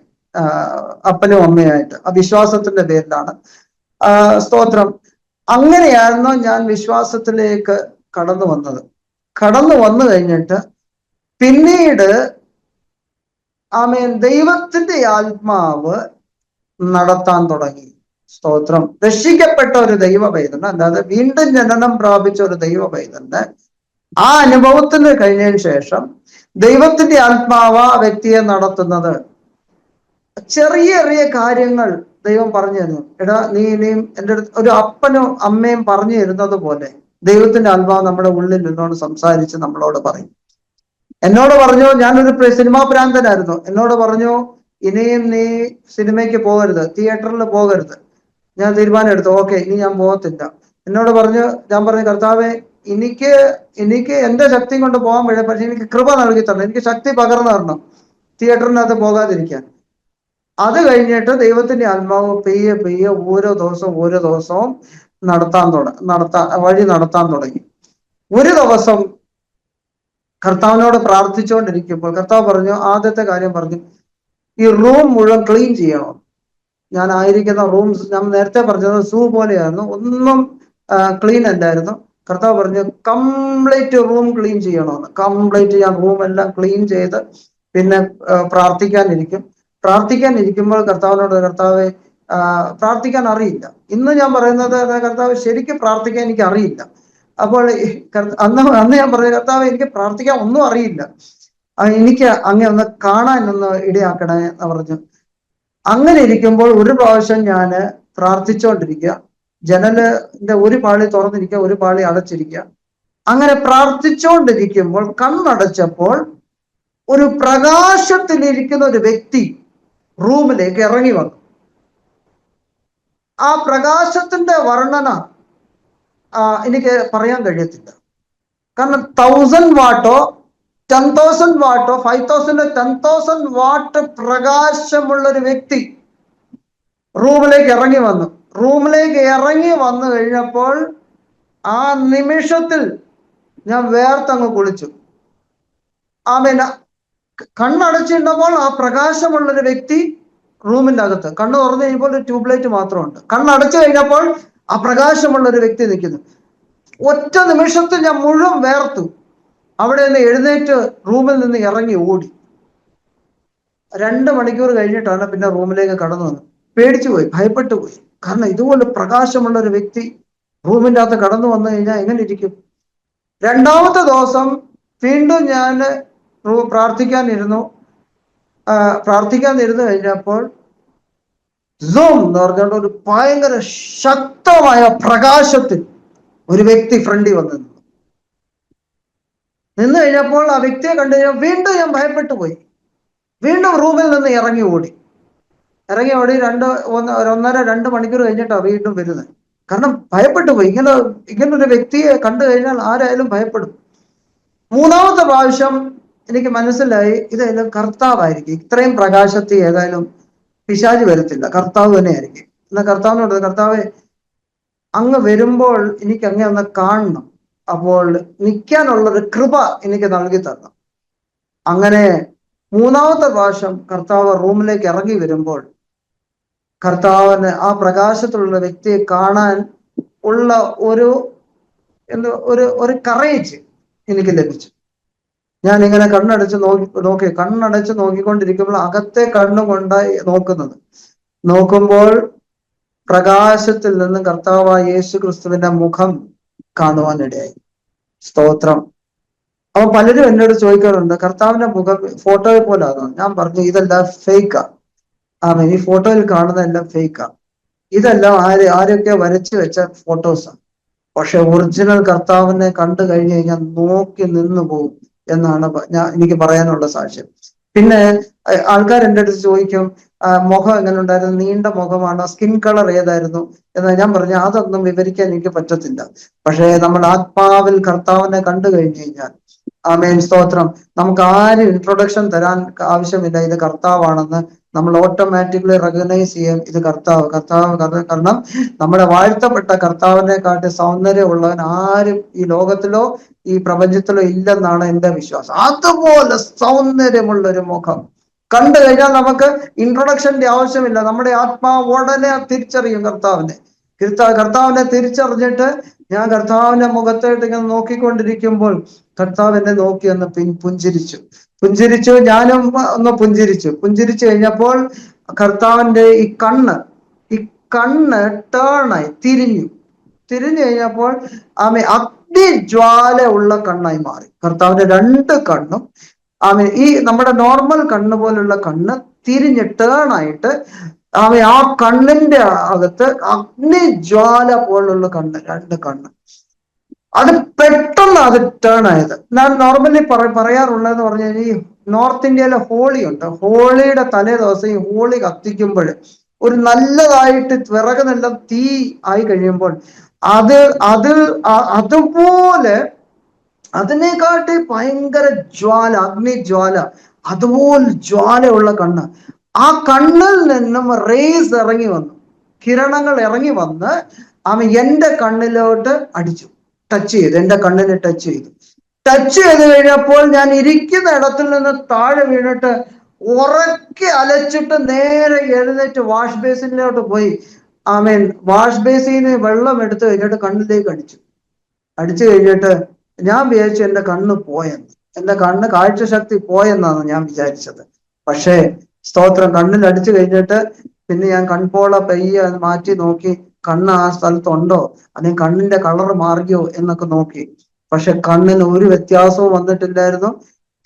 അപ്പനും അമ്മയായിട്ട്. ആ വിശ്വാസത്തിന്റെ പേരിലാണ്. സ്തോത്രം. അങ്ങനെയായിരുന്നു ഞാൻ വിശ്വാസത്തിലേക്ക് കടന്നു വന്നു കഴിഞ്ഞിട്ട് പിന്നീട് ആമേൻ ദൈവത്തിന്റെ ആത്മാവ് നടത്താൻ തുടങ്ങി. സ്തോത്രം. രക്ഷിക്കപ്പെട്ട ഒരു ദൈവ പൈതലിന്, അല്ലാതെ വീണ്ടും ജനനം പ്രാപിച്ച ഒരു ദൈവ പൈതലിന് ആ അനുഭവത്തിന് കഴിഞ്ഞതിന് ശേഷം ദൈവത്തിന്റെ ആത്മാവ് ആ വ്യക്തിയെ നടത്തുന്നത് ചെറിയ ചെറിയ കാര്യങ്ങൾ ദൈവം പറഞ്ഞു തരുന്നു. എടാ, നീ ഇനിയും എൻ്റെ അടുത്ത് ഒരു അപ്പനും അമ്മയും പറഞ്ഞു തരുന്നത് പോലെ ദൈവത്തിന്റെ ആത്മാവ് നമ്മുടെ ഉള്ളിൽ നിന്നോട് സംസാരിച്ച് നമ്മളോട് പറയും. എന്നോട് പറഞ്ഞു, ഞാനൊരു സിനിമാ ഭ്രാന്തനായിരുന്നു. എന്നോട് പറഞ്ഞു, ഇനിയും നീ സിനിമയ്ക്ക് പോകരുത്, തിയേറ്ററിൽ പോകരുത്. ഞാൻ തീരുമാനം എടുത്തു, ഓക്കെ, ഇനി ഞാൻ പോകത്തില്ല. എന്നോട് ഞാൻ പറഞ്ഞു, കർത്താവേ, എനിക്ക് എന്റെ ശക്തി കൊണ്ട് പോകാൻ കഴിയും, പക്ഷെ എനിക്ക് കൃപ നൽകി തരണം, എനിക്ക് ശക്തി പകർന്നു തരണം തിയേറ്ററിനകത്ത് പോകാതിരിക്കാൻ. അത് കഴിഞ്ഞിട്ട് ദൈവത്തിന്റെ ആത്മാവ് പെയ്യെ ഓരോ ദിവസവും വഴി നടത്താൻ തുടങ്ങി. ഒരു ദിവസം കർത്താവിനോട് പ്രാർത്ഥിച്ചുകൊണ്ടിരിക്കുമ്പോൾ കർത്താവ് പറഞ്ഞു, ആദ്യത്തെ കാര്യം പറഞ്ഞു, ഈ റൂം മുഴുവൻ ക്ലീൻ ചെയ്യണം. ഞാൻ ആയിരിക്കുന്ന റൂം, ഞാൻ നേരത്തെ പറഞ്ഞത് സൂ പോലെയായിരുന്നു, ഒന്നും ക്ലീൻ അല്ലായിരുന്നു. കർത്താവ് പറഞ്ഞു, കംപ്ലീറ്റ് റൂം ക്ലീൻ ചെയ്യണമെന്ന്. കംപ്ലീറ്റ് ഞാൻ റൂം എല്ലാം ക്ലീൻ ചെയ്ത് പിന്നെ പ്രാർത്ഥിക്കാനിരിക്കുമ്പോൾ കർത്താവിനോട്, കർത്താവെ, പ്രാർത്ഥിക്കാൻ അറിയില്ല. ഇന്ന് ഞാൻ പറയുന്നത് കർത്താവ് ശരിക്കും പ്രാർത്ഥിക്കാൻ എനിക്ക് അറിയില്ല. അപ്പോൾ അന്ന് ഞാൻ പറഞ്ഞു, കർത്താവ് എനിക്ക് പ്രാർത്ഥിക്കാൻ ഒന്നും അറിയില്ല, എനിക്ക് അങ്ങേ ഒന്ന് കാണാൻ ഒന്ന് ഇടയാക്കണേ എന്ന് പറഞ്ഞു. അങ്ങനെ ഇരിക്കുമ്പോൾ ഒരു പ്രാവശ്യം ഞാൻ പ്രാർത്ഥിച്ചുകൊണ്ടിരിക്കുക, ജനലിന്റെ ഒരു പാളി തുറന്നിരിക്കുക, ഒരു പാളി അടച്ചിരിക്കുക. അങ്ങനെ പ്രാർത്ഥിച്ചുകൊണ്ടിരിക്കുമ്പോൾ കണ്ണടച്ചപ്പോൾ ഒരു പ്രകാശത്തിലിരിക്കുന്ന ഒരു വ്യക്തി റൂമിലേക്ക് ഇറങ്ങി വന്നു. ആ പ്രകാശത്തിന്റെ വർണ്ണന എനിക്ക് പറയാൻ കഴിയത്തില്ല. കാരണം 1000 വാട്ടോ 10,000 വാട്ടോ 5,000 10,000 വാട്ട് പ്രകാശമുള്ള ഒരു വ്യക്തി റൂമിലേക്ക് ഇറങ്ങി വന്നു. റൂമിലേക്ക് ഇറങ്ങി വന്നു കഴിഞ്ഞപ്പോൾ ആ നിമിഷത്തിൽ ഞാൻ വേർത്തങ്ങ് കുളിച്ചു. ആമേൻ. കണ്ണടച്ചിരുന്നപ്പോൾ ആ പ്രകാശമുള്ളൊരു വ്യക്തി റൂമിന്റെ അകത്ത്, കണ്ണ് തുറന്നു കഴിയുമ്പോൾ ഒരു ട്യൂബ് ലൈറ്റ് മാത്രമുണ്ട്. കണ്ണടച്ചു കഴിഞ്ഞപ്പോൾ ആ പ്രകാശമുള്ള ഒരു വ്യക്തി നിൽക്കുന്നു. ഒറ്റ നിമിഷത്തിൽ ഞാൻ മുഴുവൻ വേർത്തു. അവിടെ നിന്ന് എഴുന്നേറ്റ് റൂമിൽ നിന്ന് ഇറങ്ങി ഓടി. 2 മണിക്കൂർ കഴിഞ്ഞിട്ടാണ് പിന്നെ റൂമിലേക്ക് കടന്നു വന്നത്. പേടിച്ചു പോയി, ഭയപ്പെട്ടു പോയി. കാരണം ഇതുപോലെ പ്രകാശമുള്ള ഒരു വ്യക്തി റൂമിൻ്റെ അകത്ത് കടന്നു വന്നു കഴിഞ്ഞാൽ എങ്ങനെ ഇരിക്കും? 2ാമത്തെ ദിവസം വീണ്ടും ഞാൻ പ്രാർത്ഥിക്കാനിരുന്നു കഴിഞ്ഞപ്പോൾ സൂം എന്ന് പറഞ്ഞുകൊണ്ട് ഒരു ഭയങ്കര ശക്തമായ പ്രകാശത്തിൽ ഒരു വ്യക്തി ഫ്രണ്ടിൽ വന്നു കഴിഞ്ഞപ്പോൾ ആ വ്യക്തിയെ കണ്ടു കഴിഞ്ഞാൽ വീണ്ടും ഞാൻ ഭയപ്പെട്ടു പോയി. വീണ്ടും റൂമിൽ നിന്ന് ഇറങ്ങി ഓടി 1.5-2 മണിക്കൂർ കഴിഞ്ഞിട്ടാണ് വീണ്ടും വരുന്നത്. കാരണം ഭയപ്പെട്ടു പോയി. ഇങ്ങനൊരു വ്യക്തിയെ കണ്ടു കഴിഞ്ഞാൽ ആരായാലും ഭയപ്പെടും. 3ാമത്തെ പ്രാവശ്യം എനിക്ക് മനസ്സിലായി ഇതായാലും കർത്താവായിരിക്കും. ഇത്രയും പ്രകാശത്തിൽ ഏതായാലും പിശാച് വരത്തില്ല, കർത്താവ് തന്നെ ആയിരിക്കും. എന്നാൽ കർത്താവിനോട്, കർത്താവെ അങ്ങ് വരുമ്പോൾ എനിക്ക് അങ്ങേ ഒന്ന് കാണണം, അപ്പോൾ നിൽക്കാനുള്ളൊരു കൃപ എനിക്ക് നൽകി തരണം. അങ്ങനെ 3ാമത്തെ പ്രാവശ്യം കർത്താവ് റൂമിലേക്ക് ഇറങ്ങി വരുമ്പോൾ കർത്താവിന് ആ പ്രകാശത്തിലുള്ള വ്യക്തിയെ കാണാൻ ഉള്ള ഒരു കറേജ് എനിക്ക് ലഭിച്ചു. ഞാൻ ഇങ്ങനെ കണ്ണടച്ച് നോക്കിക്കൊണ്ടിരിക്കുമ്പോൾ അകത്തെ കണ്ണുകൊണ്ടായി നോക്കുമ്പോൾ പ്രകാശത്തിൽ നിന്നും കർത്താവായ യേശു ക്രിസ്തുവിന്റെ മുഖം കാണുവാനിടയായി. സ്തോത്രം. അപ്പൊ പലരും എന്നോട് ചോദിക്കാറുണ്ട്, കർത്താവിന്റെ മുഖം ഫോട്ടോയെ പോലാണോ? ഞാൻ പറഞ്ഞു, ഇതെല്ലാം ഫേക്കാ. ഈ ഫോട്ടോയിൽ കാണുന്നതെല്ലാം ഫേക്കാ. ഇതെല്ലാം ആരൊക്കെ വരച്ചു വെച്ച ഫോട്ടോസാണ്. പക്ഷെ ഒറിജിനൽ കർത്താവിനെ കണ്ടു കഴിഞ്ഞു കഴിഞ്ഞാൽ നോക്കി നിന്നു പോകും എന്നാണ് എനിക്ക് പറയാനുള്ള സാക്ഷ്യം. പിന്നെ ആൾക്കാർ എൻ്റെ അടുത്ത് ചോദിക്കും, മുഖം എങ്ങനെ ഉണ്ടായിരുന്നു, നീണ്ട മുഖമാണോ, സ്കിൻ കളർ ഏതായിരുന്നു എന്ന്. ഞാൻ പറഞ്ഞു, അതൊന്നും വിവരിക്കാൻ എനിക്ക് പറ്റത്തില്ല. പക്ഷേ നമ്മൾ ആത്മാവിൽ കർത്താവിനെ കണ്ടു കഴിഞ്ഞു കഴിഞ്ഞാൽ, ആമേൻ, സ്തോത്രം, നമുക്ക് ആരും ഇൻട്രൊഡക്ഷൻ തരാൻ ആവശ്യമില്ല. ഇത് കർത്താവാണെന്ന് നമ്മൾ ഓട്ടോമാറ്റിക്കലി റെക്കഗ്നൈസ് ചെയ്യും. ഇത് കർത്താവ്. കാരണം നമ്മുടെ വാഴ്ത്തപ്പെട്ട കർത്താവിനെ കാട്ടി സൗന്ദര്യമുള്ളവൻ ആരും ഈ ലോകത്തിലോ ഈ പ്രപഞ്ചത്തിലോ ഇല്ലെന്നാണ് എൻ്റെ വിശ്വാസം. അതുപോലെ സൗന്ദര്യമുള്ള ഒരു മുഖം കണ്ടു കഴിഞ്ഞാൽ നമുക്ക് ഇൻട്രൊഡക്ഷന്റെ ആവശ്യമില്ല. നമ്മുടെ ആത്മാവ് ഉടനെ തിരിച്ചറിയും കർത്താവിനെ തിരിച്ചറിഞ്ഞിട്ട് ഞാൻ കർത്താവിന്റെ മുഖത്തായിട്ട് ഇങ്ങനെ നോക്കിക്കൊണ്ടിരിക്കുമ്പോൾ കർത്താവ് എന്നെ നോക്കി ഒന്ന് പുഞ്ചിരിച്ചു. ഞാനും ഒന്ന് പുഞ്ചിരിച്ചു കഴിഞ്ഞപ്പോൾ കർത്താവിന്റെ ഈ കണ്ണ് ടേണായി തിരിഞ്ഞു കഴിഞ്ഞപ്പോൾ അഗ്നിജ്വാല ഉള്ള കണ്ണായി മാറി. കർത്താവിന്റെ 2 കണ്ണും ഈ നമ്മുടെ നോർമൽ കണ്ണ് പോലുള്ള കണ്ണ് തിരിഞ്ഞ് ടേണായിട്ട് ആ കണ്ണിന്റെ അകത്ത് അഗ്നിജ്വാല പോലുള്ള 2 കണ്ണ്. അത് പെട്ടെന്ന് അത് ടേൺ ആയത്. ഞാൻ നോർമലി പറയാറുള്ളതെന്ന് പറഞ്ഞു കഴിഞ്ഞാൽ, ഈ നോർത്ത് ഇന്ത്യയിലെ ഹോളി ഉണ്ട്. ഹോളിയുടെ തലേ ദിവസം ഈ ഹോളി കത്തിക്കുമ്പോൾ ഒരു നല്ലതായിട്ട് വിറകുന്നെല്ലാം തീ ആയി കഴിയുമ്പോൾ അതുപോലെ അതിനെക്കാട്ടി ഭയങ്കര അഗ്നിജ്വാല, അതുപോലെ ജ്വാലയുള്ള കണ്ണ്. ആ കണ്ണിൽ നിന്നും റേസ് ഇറങ്ങി വന്നു, കിരണങ്ങൾ ഇറങ്ങി വന്ന് എൻ്റെ കണ്ണിലോട്ട് അടിച്ചു, എൻ്റെ കണ്ണിനെ ടച്ച് ചെയ്ത് കഴിഞ്ഞപ്പോൾ ഞാൻ ഇരിക്കുന്ന ഇടത്തിൽ നിന്ന് താഴെ വീണിട്ട് ഉറക്കെ അലച്ചിട്ട് നേരെ എഴുന്നേറ്റ് വാഷ് ബേസിനിലോട്ട് പോയി. വാഷ് ബേസിന് വെള്ളം എടുത്ത് കഴിഞ്ഞിട്ട് കണ്ണിലേക്ക് അടിച്ചു കഴിഞ്ഞിട്ട് ഞാൻ വിചാരിച്ചു എൻ്റെ കണ്ണ് പോയെന്ന്, എൻ്റെ കാഴ്ച ശക്തി പോയെന്നാണ് ഞാൻ വിചാരിച്ചത്. പക്ഷേ സ്തോത്രം, കണ്ണിൽ അടിച്ചു കഴിഞ്ഞിട്ട് പിന്നെ ഞാൻ കൺപോള പയ്യെ മാറ്റി നോക്കി, കണ്ണ് ആ സ്ഥലത്തുണ്ടോ, അല്ലെങ്കിൽ കണ്ണിന്റെ കളർ മാറിയോ എന്നൊക്കെ നോക്കി. പക്ഷെ കണ്ണിന് ഒരു വ്യത്യാസവും വന്നിട്ടില്ലായിരുന്നു.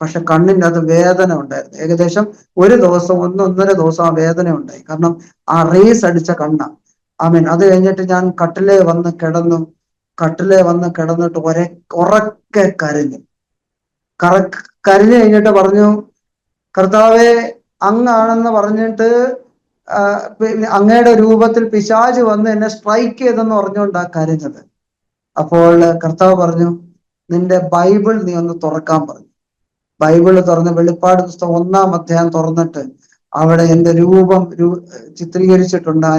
പക്ഷെ കണ്ണിൻ്റെ അത് വേദന ഉണ്ടായിരുന്നു. ഏകദേശം ഒരു ദിവസം, ഒന്നൊന്നര ദിവസം ആ വേദന ഉണ്ടായി. കാരണം ആ റേസ് അടിച്ച കണ്ണ. ആമീൻ. അത് കഴിഞ്ഞിട്ട് ഞാൻ കട്ടിലേ വന്ന് കിടന്നു. കട്ടിലേ വന്ന് കിടന്നിട്ട് ഉറക്കെ കരഞ്ഞു. കരഞ്ഞു കഴിഞ്ഞിട്ട് പറഞ്ഞു, കർത്താവെ, അങ്ങാണെന്ന് പറഞ്ഞിട്ട് പിന്നെ അങ്ങയുടെ രൂപത്തിൽ പിശാച് വന്ന് എന്നെ സ്ട്രൈക്ക് ചെയ്തെന്ന് പറഞ്ഞുകൊണ്ടാ കരഞ്ഞത്. അപ്പോൾ കർത്താവ് പറഞ്ഞു, നിന്റെ ബൈബിൾ നീ ഒന്ന് തുറക്കാൻ പറഞ്ഞു. ബൈബിള് തുറന്ന് വെളിപ്പാട് പുസ്തകം 1-ാം അധ്യായം തുറന്നിട്ട് അവിടെ എന്റെ രൂപം ചിത്രീകരിച്ചിട്ടുണ്ട്. ആ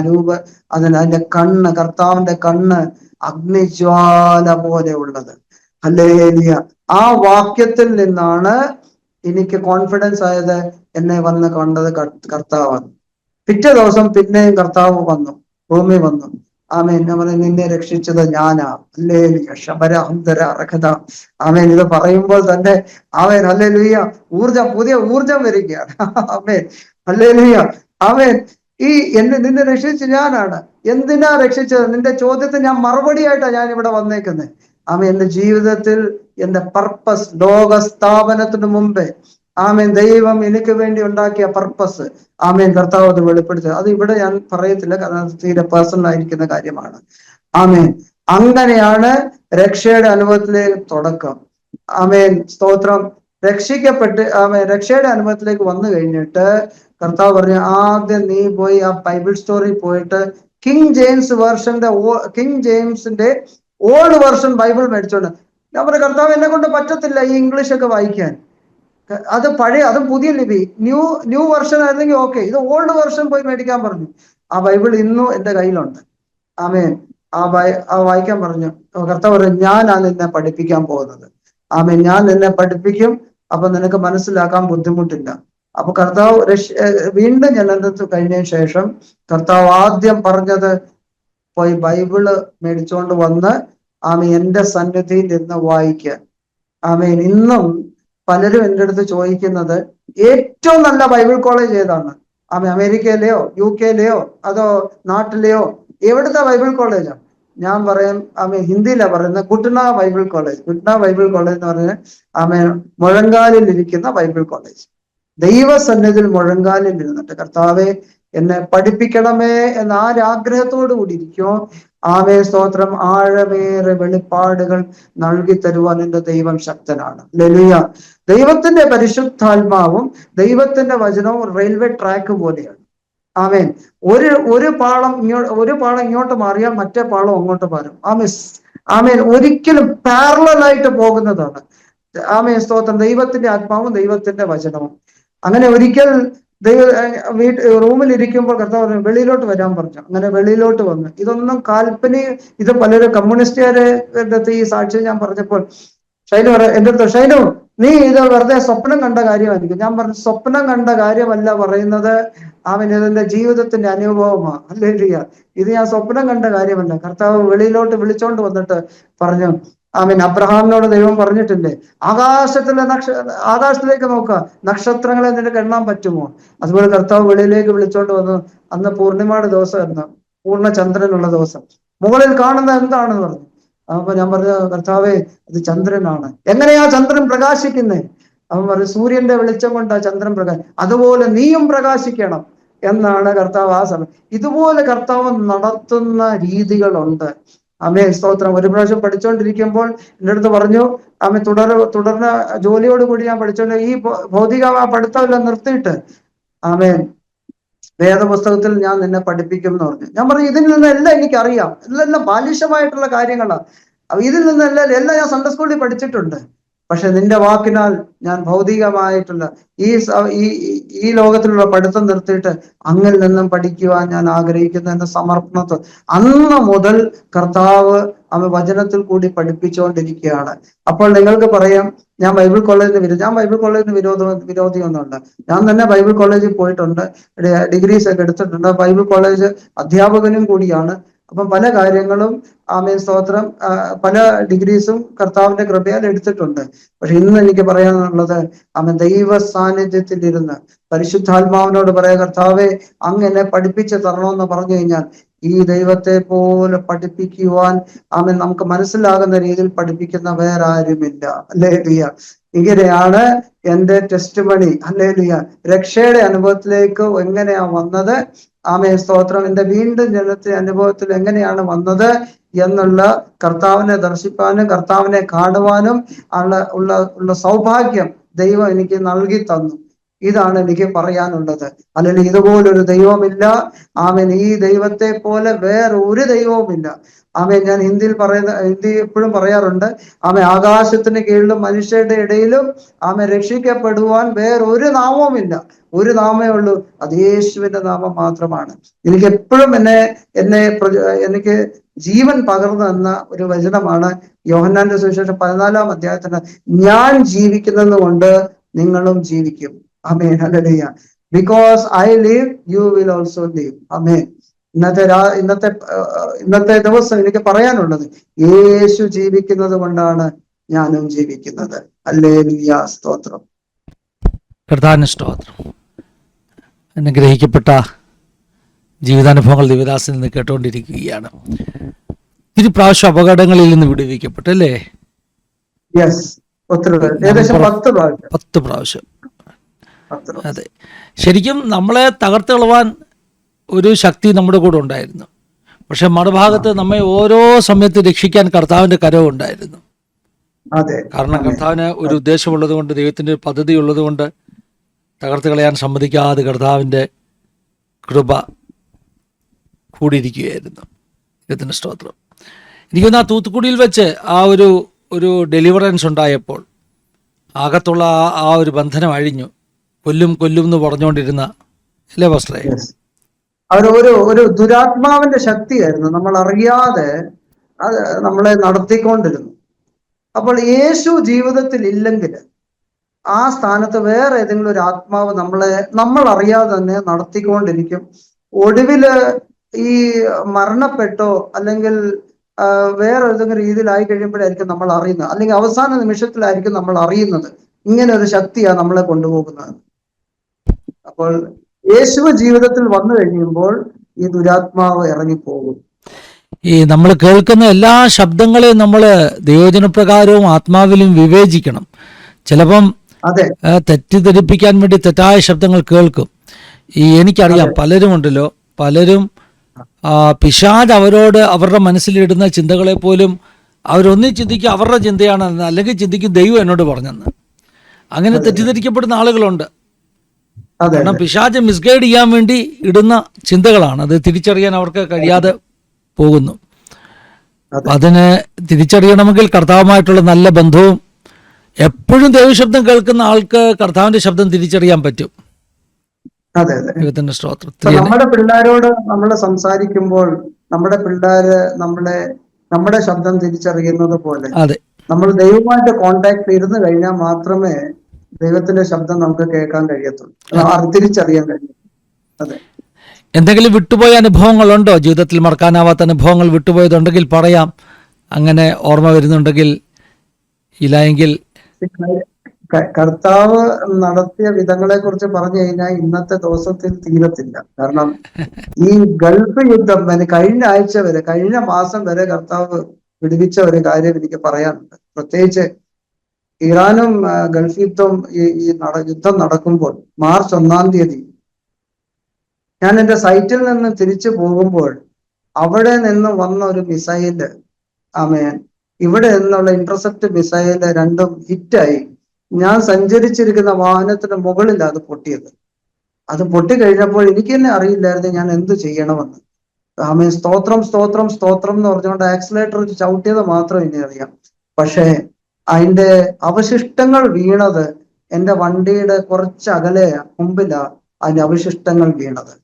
അതിന്റെ കണ്ണ്, കർത്താവിന്റെ കണ്ണ് അഗ്നിജ്വാല പോലെ ഉള്ളത്. ഹല്ലേലൂയ. ആ വാക്യത്തിൽ നിന്നാണ് എനിക്ക് കോൺഫിഡൻസ് ആയത്. എന്നെ വന്ന് കണ്ടത് കർത്താവാണ്. പിറ്റേ ദിവസം പിന്നെയും കർത്താവ് വന്നു, ഭൂമി വന്നു. ആമേൻ. നിന്നെ രക്ഷിച്ചത് ഞാനാ. ഹല്ലേലൂയ. ശബരഹന്തര. ആമേൻ. ഇത് പറയുമ്പോൾ തന്നെ ആമേൻ, ഹല്ലേലൂയ, പുതിയ ഊർജം വരികയാണ്. ആമേൻ, ഹല്ലേലൂയ. ആമേൻ. നിന്നെ രക്ഷിച്ച ഞാനാണ്. എന്തിനാ രക്ഷിച്ചത്? നിന്റെ ചോദ്യത്തിന് ഞാൻ മറുപടിയായിട്ടാണ് ഞാൻ ഇവിടെ വന്നേക്കുന്നത്. ആമേൻ. എന്റെ ജീവിതത്തിൽ എന്റെ പർപ്പസ്, ലോക സ്ഥാപനത്തിന് മുമ്പേ ആമേൻ, ദൈവം എനിക്ക് വേണ്ടി ഉണ്ടാക്കിയ പർപ്പസ്, ആമേൻ, കർത്താവ് അത് വെളിപ്പെടുത്തുക. അത് ഇവിടെ ഞാൻ പറയത്തില്ല, കാരണം തീരെ പേഴ്സണൽ ആയിരിക്കുന്ന കാര്യമാണ്. ആമേൻ. അങ്ങനെയാണ് രക്ഷയുടെ അനുഭവത്തിലേക്ക് തുടക്കം. ആമേൻ, സ്തോത്രം. രക്ഷയുടെ അനുഭവത്തിലേക്ക് വന്നു കഴിഞ്ഞിട്ട് കർത്താവ് പറഞ്ഞു, ആദ്യം നീ പോയി ആ ബൈബിൾ സ്റ്റോറിൽ പോയിട്ട് കിങ് ജെയിംസിന്റെ ഓൾഡ് വേർഷൻ ബൈബിൾ മേടിച്ചോണ്ട്. ഞാൻ പറഞ്ഞു, കർത്താവ്, എന്നെ കൊണ്ട് പറ്റത്തില്ല ഈ ഇംഗ്ലീഷ് ഒക്കെ വായിക്കാൻ. അതും പുതിയ ലിപി. ന്യൂ വെർഷൻ ആയിരുന്നെങ്കിൽ ഓക്കെ. ഇത് ഓൾഡ് വെർഷൻ പോയി മേടിക്കാൻ പറഞ്ഞു. ആ ബൈബിൾ ഇന്നും എന്റെ കയ്യിലുണ്ട്. ആമേൻ. വായിക്കാൻ പറഞ്ഞു. കർത്താവ് പറഞ്ഞു, ഞാനാ നിന്നെ പഠിപ്പിക്കാൻ പോകുന്നത്. ആമേൻ. ഞാൻ നിന്നെ പഠിപ്പിക്കും. അപ്പൊ നിനക്ക് മനസ്സിലാക്കാൻ ബുദ്ധിമുട്ടില്ല. അപ്പൊ കർത്താവ് വീണ്ടും ജനനത്തിൽ കഴിഞ്ഞതിന് ശേഷം കർത്താവ് ആദ്യം പറഞ്ഞത്, പോയി ബൈബിള് മേടിച്ചുകൊണ്ട് വന്ന് ആമേൻ എന്റെ സന്നിധിയിൽ നിന്ന് വായിക്കാൻ. ആമേൻ. ഇന്നും പലരും എൻ്റെ അടുത്ത് ചോദിക്കുന്നത്, ഏറ്റവും നല്ല ബൈബിൾ കോളേജ് ഏതാണ്? അമേരിക്കയിലെയോ UK-ലെയോ അതോ നാട്ടിലെയോ? എവിടുത്തെ ബൈബിൾ കോളേജാണ്? ഞാൻ പറയും, ഹിന്ദിയിലാ പറയുന്നത്, കുട്ന ബൈബിൾ കോളേജ്. കുട്ന ബൈബിൾ കോളേജ് എന്ന് പറഞ്ഞാൽ മുഴങ്കാലിൽ ഇരിക്കുന്ന ബൈബിൾ കോളേജ്. ദൈവസന്നിധിയിൽ മുഴങ്കാലിൽ ഇരുന്നിട്ട്, കർത്താവെ, എന്നെ പഠിപ്പിക്കണമേ എന്ന ആരാഗ്രഹത്തോടു കൂടി ഇരിക്കുമോ, ആമേ, സ്തോത്രം, ആഴമേറെ വെളിപ്പാടുകൾ നൽകി തരുവാൻ എന്റെ ദൈവം ശക്തനാണ്. ഹല്ലേലൂയ. ദൈവത്തിന്റെ പരിശുദ്ധാത്മാവും ദൈവത്തിന്റെ വചനവും റെയിൽവേ ട്രാക്ക് പോലെയാണ്. ആമേൻ. ഒരു പാളം ഇങ്ങോട്ട് മാറിയാൽ മറ്റേ പാളം അങ്ങോട്ട് മാറും. ആമേൻ. ഒരിക്കലും പാരലൽ പോകുന്നതാണ്. ആമേൻ, സ്തോത്രം. ദൈവത്തിന്റെ ആത്മാവും ദൈവത്തിന്റെ വചനവും. അങ്ങനെ ഒരിക്കൽ റൂമിൽ ഇരിക്കുമ്പോൾ കർത്താവ് പറഞ്ഞു, വെളിയിലോട്ട് വരാൻ പറഞ്ഞു. അങ്ങനെ വെളിയിലോട്ട് വന്നു. ഇതൊന്നും കാൽപ്പനിക, ഇത് പലരും കമ്മ്യൂണിസ്റ്റുകാരെ ഈ സാക്ഷ്യം ഞാൻ പറഞ്ഞപ്പോൾ എന്റെ അടുത്ത്, ഷൈനു, നീ ഇത് വെറുതെ സ്വപ്നം കണ്ട കാര്യമായിരിക്കും. ഞാൻ പറഞ്ഞു, സ്വപ്നം കണ്ട കാര്യമല്ല പറയുന്നത്, ഇതിന്റെ ജീവിതത്തിന്റെ അനുഭവമാണ്. ഹല്ലേലൂയ. ഇത് ഞാൻ സ്വപ്നം കണ്ട കാര്യമല്ല. കർത്താവ് വെളിയിലോട്ട് വിളിച്ചോണ്ട് വന്നിട്ട് പറഞ്ഞു, അബ്രഹാമിനോട് ദൈവം പറഞ്ഞിട്ടില്ലേ, ആകാശത്തിലേക്ക് നോക്കുക, നക്ഷത്രങ്ങളെ നിനക്ക് എണ്ണാൻ പറ്റുമോ? അതുപോലെ കർത്താവ് വെളിയിലേക്ക് വിളിച്ചോണ്ട് വന്നു. അന്ന് പൂർണിമയുടെ ദിവസമായിരുന്നു, പൂർണ്ണചന്ദ്രനുള്ള ദിവസം. മുകളിൽ കാണുന്നത് എന്താണെന്ന് പറഞ്ഞു. അപ്പൊ ഞാൻ പറഞ്ഞു, കർത്താവേ, അത് ചന്ദ്രനാണ്. എങ്ങനെയാ ചന്ദ്രൻ പ്രകാശിക്കുന്നത്? അവൻ പറഞ്ഞു, സൂര്യന്റെ വെളിച്ചം കൊണ്ടാ ചന്ദ്രൻ അതുപോലെ നീയും പ്രകാശിക്കണം എന്നാണ് കർത്താവ് ആ സമയം. ഇതുപോലെ കർത്താവ് നടത്തുന്ന രീതികളുണ്ട്. ആമേൻ, സ്തോത്രം. ഒരു പ്രാവശ്യം പഠിച്ചുകൊണ്ടിരിക്കുമ്പോൾ എൻ്റെ അടുത്ത് പറഞ്ഞു, തുടർന്ന് ജോലിയോട് കൂടി ഞാൻ പഠിച്ചോണ്ട് ഈ ഭൗതിക പഠിത്തമെല്ലാം നിർത്തിയിട്ട്, ആമേൻ, വേദപുസ്തകത്തിൽ ഞാൻ നിന്നെ പഠിപ്പിക്കും എന്ന് പറഞ്ഞു. ഞാൻ പറഞ്ഞു, ഇതിൽ നിന്നെല്ലാം എനിക്കറിയാം, ഇതെല്ലാം ബാലിശമായിട്ടുള്ള കാര്യങ്ങളാണ്. ഇതിൽ നിന്നെല്ലാം ഞാൻ സൺഡേ സ്കൂളിൽ പഠിച്ചിട്ടുണ്ട്. പക്ഷെ നിന്റെ വാക്കിനാൽ ഞാൻ ഭൗതികമായിട്ടുള്ള ഈ ലോകത്തിലുള്ള പഠിത്തം നിർത്തിയിട്ട് അങ്ങിൽ നിന്നും പഠിക്കുവാൻ ഞാൻ ആഗ്രഹിക്കുന്നു എന്ന സമർപ്പണത്തിൽ അന്ന് മുതൽ കർത്താവ് വചനത്തിൽ കൂടി പഠിപ്പിച്ചുകൊണ്ടിരിക്കുകയാണ്. അപ്പോൾ നിങ്ങൾക്ക് പറയാം, ഞാൻ ബൈബിൾ കോളേജിന് വിരോധിയൊന്നുമുണ്ട്. ഞാൻ തന്നെ ബൈബിൾ കോളേജിൽ പോയിട്ടുണ്ട്, ഡിഗ്രീസ് ഒക്കെ എടുത്തിട്ടുണ്ട്. ബൈബിൾ കോളേജ് അധ്യാപകനും കൂടിയാണ്. അപ്പം പല കാര്യങ്ങളും ആമേൻ സ്തോത്രം പല ഡിഗ്രീസും കർത്താവിന്റെ കൃപയാൽ എടുത്തിട്ടുണ്ട്. പക്ഷെ ഇന്ന് എനിക്ക് പറയാനുള്ളത് ആമേൻ ദൈവ സാന്നിധ്യത്തിലിരുന്ന് പരിശുദ്ധാത്മാവിനോട് പറയാ, കർത്താവെ അങ്ങ് എന്നെ പഠിപ്പിച്ച് തരണമെന്ന് പറഞ്ഞു കഴിഞ്ഞാൽ ഈ ദൈവത്തെ പോലെ പഠിപ്പിക്കുവാൻ ആമേൻ നമുക്ക് മനസ്സിലാകുന്ന രീതിയിൽ പഠിപ്പിക്കുന്ന വേറെ ആരുമില്ല. ഹല്ലേലൂയ. ഇങ്ങനെയാണ് എൻ്റെ ടെസ്റ്റ് മണി. ഹല്ലേലൂയ. രക്ഷയുടെ അനുഭവത്തിലേക്ക് എങ്ങനെയാ വന്നത്, ആമേൻ സ്തോത്രം, എൻ്റെ വീണ്ടും ജനനത്തിന്റെ അനുഭവത്തിൽ എങ്ങനെയാണ് വന്നത് എന്നുള്ള കർത്താവിനെ ദർശിപ്പാനും കർത്താവിനെ കാണുവാനും ഉള്ള സൗഭാഗ്യം ദൈവം എനിക്ക് നൽകി തന്നു. ഇതാണ് എനിക്ക് പറയാനുള്ളത്. അല്ലെങ്കിൽ ഇതുപോലൊരു ദൈവമില്ല. ആമേൻ ഈ ദൈവത്തെ പോലെ വേറെ ഒരു ദൈവവുമില്ല. ആമേൻ ഞാൻ ഹിന്ദി എപ്പോഴും പറയാറുണ്ട്, ആമേൻ ആകാശത്തിന് കീഴിലും മനുഷ്യരുടെ ഇടയിലും ആമേൻ രക്ഷിക്കപ്പെടുവാൻ വേറൊരു നാമവുമില്ല. ഒരു നാമേ ഉള്ളൂ, അത് യേശുവിന്റെ നാമം മാത്രമാണ്. എനിക്ക് എപ്പോഴും എനിക്ക് ജീവൻ പകർന്നു തന്ന ഒരു വചനമാണ് യോഹന്നാന്റെ സുവിശേഷം 14-ാം അധ്യായത്തിന്, ഞാൻ ജീവിക്കുന്നത് കൊണ്ട് നിങ്ങളും ജീവിക്കും. Amen. Hallelujah. Because I live you will also live. Amen. ഇന്നത്തെ ദിവസം എനിക്ക് പറയാനുള്ളത്, യേശു ജീവിക്കുന്നത് കൊണ്ടാണ് ഞാനും ജീവിക്കുന്നത്. ഹല്ലേലൂയ. സ്തോത്രം. കർത്താവിന് സ്തോത്രം. അനുഗ്രഹിക്കപ്പെട്ട ജീവിതാനുഭവങ്ങൾ ദിവദാസിൽ നിന്ന് കേട്ടുകൊണ്ടിരിക്കുകയാണ്. ഇത്തിരി പ്രാവശ്യം അപകടങ്ങളിൽ നിന്ന് വിടുവിക്കപ്പെട്ടല്ലേ? യെസ്, ഏകദേശം 10 പ്രാവശ്യം. അതെ, ശരിക്കും നമ്മളെ തകർത്ത് കളവാൻ ഒരു ശക്തി നമ്മുടെ കൂടെ ഉണ്ടായിരുന്നു. പക്ഷെ മറുഭാഗത്ത് നമ്മെ ഓരോ സമയത്ത് രക്ഷിക്കാൻ കർത്താവിന്റെ കരവും ഉണ്ടായിരുന്നു. കാരണം കർത്താവിന് ഒരു ഉദ്ദേശമുള്ളത് കൊണ്ട്, ദൈവത്തിന്റെ ഒരു പദ്ധതി ഉള്ളത് കൊണ്ട് തകർത്ത് കളയാൻ സമ്മതിക്കാതെ കർത്താവിന്റെ കൃപ കൂടിയിരിക്കുകയായിരുന്നു. ദൈവത്തിന്റെ സ്തോത്രം. എനിക്കൊന്ന് ആ തൂത്തുക്കുടിയിൽ വെച്ച് ആ ഒരു ഡെലിവറൻസ് ഉണ്ടായപ്പോൾ അകത്തുള്ള ആ ഒരു ബന്ധനം അഴിഞ്ഞു. കൊല്ലും എന്ന് പറഞ്ഞുകൊണ്ടിരുന്ന അല്ലേ പാസ്റ്ററേ? ഒരു ദുരാത്മാവിന്റെ ശക്തിയായിരുന്നു, നമ്മൾ അറിയാതെ അത് നമ്മളെ നടത്തിക്കൊണ്ടിരുന്നു. അപ്പോൾ യേശു ജീവിതത്തിൽ ഇല്ലെങ്കിൽ ആ സ്ഥാനത്ത് വേറെ ഏതെങ്കിലും ഒരു ആത്മാവ് നമ്മൾ അറിയാതെ തന്നെ നടത്തിക്കൊണ്ടിരിക്കും. ഒടുവില് ഈ മരണപ്പെട്ടോ അല്ലെങ്കിൽ വേറെ ഏതെങ്കിലും രീതിയിലായി കഴിയുമ്പോഴായിരിക്കും നമ്മൾ അറിയുന്നത്, അല്ലെങ്കിൽ അവസാന നിമിഷത്തിലായിരിക്കും നമ്മൾ അറിയുന്നത് ഇങ്ങനെ ഒരു ശക്തിയാണ് നമ്മളെ കൊണ്ടുപോകുന്നത്. അപ്പോൾ യേശു ജീവിതത്തിൽ വന്നു കഴിയുമ്പോൾ ഈ ദുരാത്മാവ് ഇറങ്ങിപ്പോകും. ഈ നമ്മൾ കേൾക്കുന്ന എല്ലാ ശബ്ദങ്ങളെയും നമ്മൾ ദൈവജനപ്രകാരവും ആത്മാവിലും വിവേചിക്കണം. ചിലപ്പം തെറ്റിദ്ധരിപ്പിക്കാൻ വേണ്ടി തെറ്റായ ശബ്ദങ്ങൾ കേൾക്കും. എനിക്കറിയാം പലരും പിശാച് അവരോട് അവരുടെ മനസ്സിലിടുന്ന ചിന്തകളെ പോലും അവരൊന്നും ചിന്തിക്കും അവരുടെ ചിന്തയാണെന്ന്, അല്ലെങ്കിൽ ചിന്തിക്കും ദൈവം എന്നോട് പറഞ്ഞെന്ന്. അങ്ങനെ തെറ്റിദ്ധരിക്കപ്പെടുന്ന ആളുകളുണ്ട്. കാരണം പിശാച് മിസ്ഗൈഡ് ചെയ്യാൻ വേണ്ടി ഇടുന്ന ചിന്തകളാണ്. അത് തിരിച്ചറിയാൻ അവർക്ക് കഴിയാതെ പോകുന്നു. അതിനെ തിരിച്ചറിയണമെങ്കിൽ കർത്താവുമായിട്ടുള്ള നല്ല ബന്ധവും, എപ്പോഴും ദൈവശബ്ദം കേൾക്കുന്ന ആൾക്ക് കർത്താവിന്റെ ശബ്ദം തിരിച്ചറിയാൻ പറ്റും. ദൈവത്തിന്റെ സ്തോത്രം. നമ്മുടെ പിള്ളേരോട് നമ്മൾ സംസാരിക്കുമ്പോൾ നമ്മുടെ പിള്ളേര് നമ്മുടെ ശബ്ദം തിരിച്ചറിയുന്നത് പോലെ നമ്മൾ ദൈവമായിട്ട് കോണ്ടാക്ട് ഇരുന്ന് കഴിഞ്ഞാൽ മാത്രമേ ദൈവത്തിന്റെ ശബ്ദം നമുക്ക് കേൾക്കാൻ കഴിയത്തുള്ളൂ, തിരിച്ചറിയാൻ കഴിയും. അതെ. എന്തെങ്കിലും വിട്ടുപോയ അനുഭവങ്ങളുണ്ടോ ജീവിതത്തിൽ? മറക്കാനാവാത്ത അനുഭവങ്ങൾ വിട്ടുപോയതുണ്ടെങ്കിൽ പറയാം. അങ്ങനെ ഓർമ്മ വരുന്നുണ്ടെങ്കിൽ. ഇല്ല എങ്കിൽ കർത്താവ് നടത്തിയ വിധങ്ങളെ കുറിച്ച് പറഞ്ഞു കഴിഞ്ഞാൽ ഇന്നത്തെ ദിവസത്തിൽ തീരത്തില്ല. കാരണം ഈ ഗൾഫ് യുദ്ധം കഴിഞ്ഞ മാസം വരെ കർത്താവ് വിടുവിച്ച ഒരു കാര്യം എനിക്ക് പറയാനുണ്ട്. പ്രത്യേകിച്ച് ഇറാനും ഗൾഫ് യുദ്ധം നടക്കുമ്പോൾ മാർച്ച് 1-ാം തീയതി ഞാൻ എൻ്റെ സൈറ്റിൽ നിന്ന് തിരിച്ചു പോകുമ്പോൾ അവിടെ നിന്ന് വന്ന ഒരു മിസൈല്, ആമേൻ, ഇവിടെ നിന്നുള്ള ഇന്റർസെപ്റ്റ് മിസൈല് രണ്ടും ഹിറ്റായി. ഞാൻ സഞ്ചരിച്ചിരിക്കുന്ന വാഹനത്തിന് മുകളിലാണ് അത് പൊട്ടിയത്. അത് പൊട്ടിക്കഴിഞ്ഞപ്പോൾ എനിക്ക് തന്നെ അറിയില്ലായിരുന്നു ഞാൻ എന്ത് ചെയ്യണമെന്ന്. ആമേൻ, സ്തോത്രം സ്തോത്രം സ്തോത്രം എന്ന് പറഞ്ഞുകൊണ്ട് ആക്സിലേറ്റർ ചവിട്ടിയത് മാത്രം ഇനി അറിയാം. പക്ഷേ അതിന്റെ അവശിഷ്ടങ്ങൾ വീണത് എൻ്റെ വണ്ടിയുടെ കുറച്ച് അകലെ മുമ്പിലാ അതിന്റെ അവശിഷ്ടങ്ങൾ വീണത്.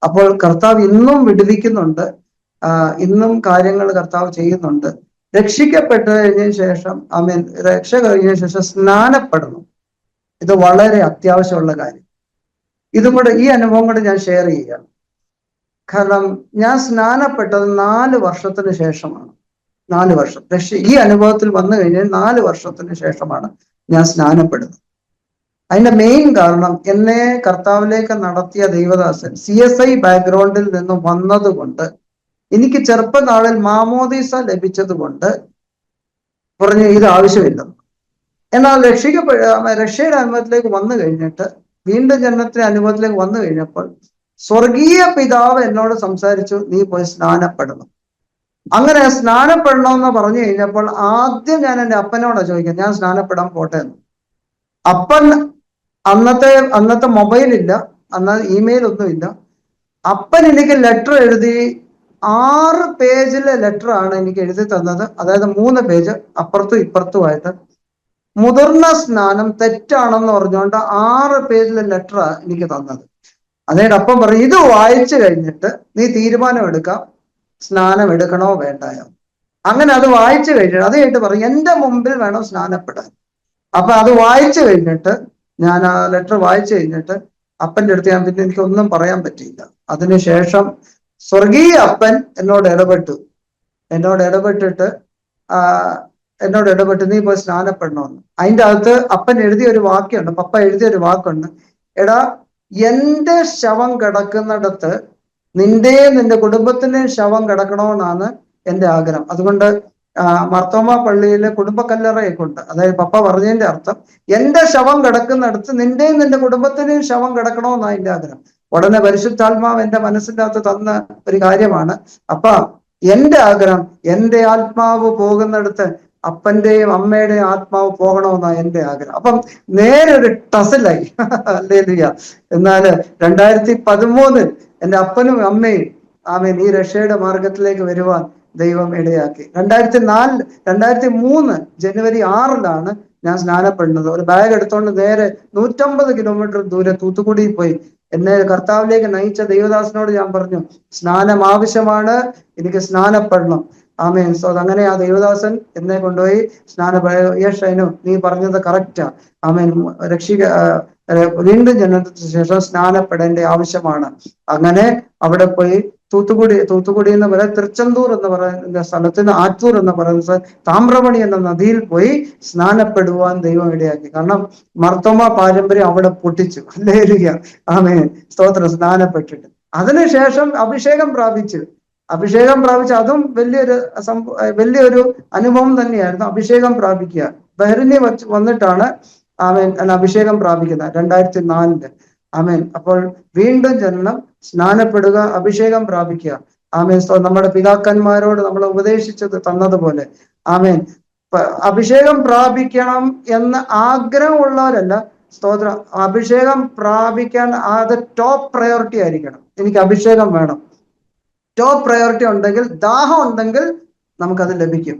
അപ്പോൾ കർത്താവ് ഇന്നും വിടുവിക്കുന്നുണ്ട്, ഇന്നും കാര്യങ്ങൾ കർത്താവ് ചെയ്യുന്നുണ്ട്. രക്ഷിക്കപ്പെട്ട് കഴിഞ്ഞതിന് ശേഷം, ആമേൻ, രക്ഷ കഴിഞ്ഞതിന് ശേഷം സ്നാനപ്പെടണം. ഇത് വളരെ അത്യാവശ്യമുള്ള കാര്യം. ഇതും കൂടെ, ഈ അനുഭവം കൂടെ ഞാൻ ഷെയർ ചെയ്യാം. കാരണം ഞാൻ സ്നാനപ്പെട്ടത് 4 വർഷത്തിന് ശേഷമാണ്. 4 വർഷം ഈ അനുഭവത്തിൽ വന്നു കഴിഞ്ഞാൽ 4 വർഷത്തിന് ശേഷമാണ് ഞാൻ സ്നാനപ്പെടുന്നത്. അതിന്റെ മെയിൻ കാരണം എന്നെ കർത്താവിലേക്ക് നടത്തിയ ദൈവദാസൻ CSI ബാക്ക്ഗ്രൗണ്ടിൽ നിന്നും വന്നതുകൊണ്ട്, എനിക്ക് ചെറുപ്പനാളിൽ മാമോദീസ ലഭിച്ചത് കൊണ്ട് പറഞ്ഞു ഇത് ആവശ്യമില്ലെന്ന്. എന്നാൽ രക്ഷയുടെ അനുഭവത്തിലേക്ക് വന്നു കഴിഞ്ഞിട്ട്, വീണ്ടും ജന്മത്തിന്റെ അനുഭവത്തിലേക്ക് വന്നു കഴിഞ്ഞപ്പോൾ സ്വർഗീയ പിതാവ് എന്നോട് സംസാരിച്ചു, നീ പോയി സ്നാനപ്പെടണം. അങ്ങനെ സ്നാനപ്പെടണമെന്ന് പറഞ്ഞു കഴിഞ്ഞപ്പോൾ ആദ്യം ഞാൻ എൻ്റെ അപ്പനോടാ ചോദിക്കാം, ഞാൻ സ്നാനപ്പെടാൻ പോട്ടെ എന്ന്. അപ്പൻ അന്നത്തെ മൊബൈലില്ല, അന്ന് ഇമെയിൽ ഒന്നുമില്ല. അപ്പൻ എനിക്ക് ലെറ്റർ എഴുതി 6 പേജിലെ ലെറ്റർ ആണ് എനിക്ക് എഴുതി തന്നത്. അതായത് 3 പേജ് അപ്പുറത്തും ഇപ്പുറത്തുമായിട്ട്. മുതിർന്ന സ്നാനം തെറ്റാണെന്ന് പറഞ്ഞുകൊണ്ട് 6 പേജിലെ ലെറ്ററാണ് എനിക്ക് തന്നത്. അതായത് അപ്പം പറയും, ഇത് വായിച്ചു കഴിഞ്ഞിട്ട് നീ തീരുമാനം എടുക്കാം, സ്നാനം എടുക്കണോ വേണ്ടായോ. അങ്ങനെ അത് വായിച്ചു കഴിഞ്ഞിട്ട് അത് കഴിഞ്ഞിട്ട് പറയും, എന്റെ മുമ്പിൽ വേണം സ്നാനപ്പെടാൻ. അപ്പൊ അത് വായിച്ചു കഴിഞ്ഞിട്ട്, ഞാൻ ആ ലെറ്റർ വായിച്ചു കഴിഞ്ഞിട്ട് അപ്പൻ്റെ അടുത്ത് ഞാൻ പിന്നെ എനിക്കൊന്നും പറയാൻ പറ്റിയില്ല. അതിനുശേഷം സ്വർഗീയ അപ്പൻ എന്നോട് ഇടപെട്ടിട്ട് നീ പോയി സ്നാനപ്പെടണമെന്ന്. അതിൻ്റെ അകത്ത് അപ്പൻ എഴുതിയ ഒരു വാക്യമുണ്ട്, പപ്പ എഴുതിയ ഒരു വാക്കുണ്ട്, എടാ എന്റെ ശവം കിടക്കുന്നിടത്ത് നിന്റെയും നിന്റെ കുടുംബത്തിന്റെയും ശവം കിടക്കണമെന്നാണ് എൻ്റെ ആഗ്രഹം. അതുകൊണ്ട് മർത്തോമ പള്ളിയിലെ കുടുംബക്കല്ലറയൊക്കെ ഉണ്ട്. അതായത് പപ്പ പറഞ്ഞതിന്റെ അർത്ഥം, എന്റെ ശവം കിടക്കുന്നിടത്ത് നിന്റെയും നിന്റെ കുടുംബത്തിന്റെയും ശവം കിടക്കണമെന്നാണ് എൻ്റെ ആഗ്രഹം. ഉടനെ പരിശുദ്ധാത്മാവ് എൻ്റെ മനസ്സിൻ്റെ അകത്ത് തന്ന ഒരു കാര്യമാണ്, അപ്പ എന്റെ ആഗ്രഹം, എന്റെ ആത്മാവ് പോകുന്നിടത്ത് അപ്പന്റെയും അമ്മയുടെയും ആത്മാവ് പോകണമെന്നാണ് എൻ്റെ ആഗ്രഹം. അപ്പം നേരെ ഒരു ടസലായി. ഹല്ലേലൂയ. എന്നാല് 2013 എൻ്റെ അപ്പനും അമ്മയും ഈ രക്ഷയുടെ മാർഗത്തിലേക്ക് വരുവാൻ ദൈവം ഇടയാക്കി. 2003 ജനുവരി 6 ഞാൻ സ്നാനപ്പെടുന്നത്. ഒരു ബാഗ് എടുത്തോണ്ട് നേരെ 150 കിലോമീറ്റർ ദൂരെ തൂത്തുക്കുടിയിൽ പോയി എന്നെ കർത്താവിലേക്ക് നയിച്ച ദൈവദാസനോട് ഞാൻ പറഞ്ഞു, സ്നാനം ആവശ്യമാണ്, എനിക്ക് സ്നാനപ്പെടണം. ആമേൻ. സോ അങ്ങനെ ആ ദൈവദാസൻ എന്നെ കൊണ്ടുപോയി യേശു നീ പറഞ്ഞത് കറക്റ്റാ. ആമേൻ. വീണ്ടും ജനനത്തിന് ശേഷം സ്നാനപ്പെടേണ്ട ആവശ്യമാണ്. അങ്ങനെ അവിടെ പോയി തൂത്തുക്കുടി എന്ന് പറയുന്ന തിരുച്ചെന്തൂർ എന്ന് പറയുന്ന സ്ഥലത്തിന് ആറ്റൂർ എന്ന് പറയുന്ന താമ്രമണി എന്ന നദിയിൽ പോയി സ്നാനപ്പെടുവാൻ ദൈവം ഇടയാക്കി. കാരണം മർത്തോമ പാരമ്പര്യം അവിടെ പൊട്ടിച്ചു. ഹല്ലേലൂയ. ആമേൻ. സ്തോത്രം. സ്നാനപ്പെട്ടിട്ട് അതിനുശേഷം അഭിഷേകം പ്രാപിച്ച് അതും വലിയൊരു അനുഭവം തന്നെയായിരുന്നു. അഭിഷേകം പ്രാപിക്കുക. ബഹ്റിനി വന്നിട്ടാണ് അഭിഷേകം പ്രാപിക്കുന്നത് 2004. ആമേൻ. അപ്പോൾ വീണ്ടും ജനനം, സ്നാനപ്പെടുക, അഭിഷേകം പ്രാപിക്കുക. ആമേൻ. നമ്മുടെ പിതാക്കന്മാരോട് നമ്മൾ ഉപദേശിച്ചത് തന്നതുപോലെ ആമേൻ അഭിഷേകം പ്രാപിക്കണം എന്ന് ആഗ്രഹമുള്ളവരല്ല, സ്തോത്രം, അഭിഷേകം പ്രാപിക്കാൻ അത് ടോപ്പ് പ്രയോറിറ്റി ആയിരിക്കണം. എനിക്ക് അഭിഷേകം വേണം. ടോപ്പ് പ്രയോറിറ്റി ഉണ്ടെങ്കിൽ, ദാഹം ഉണ്ടെങ്കിൽ നമുക്കത് ലഭിക്കും.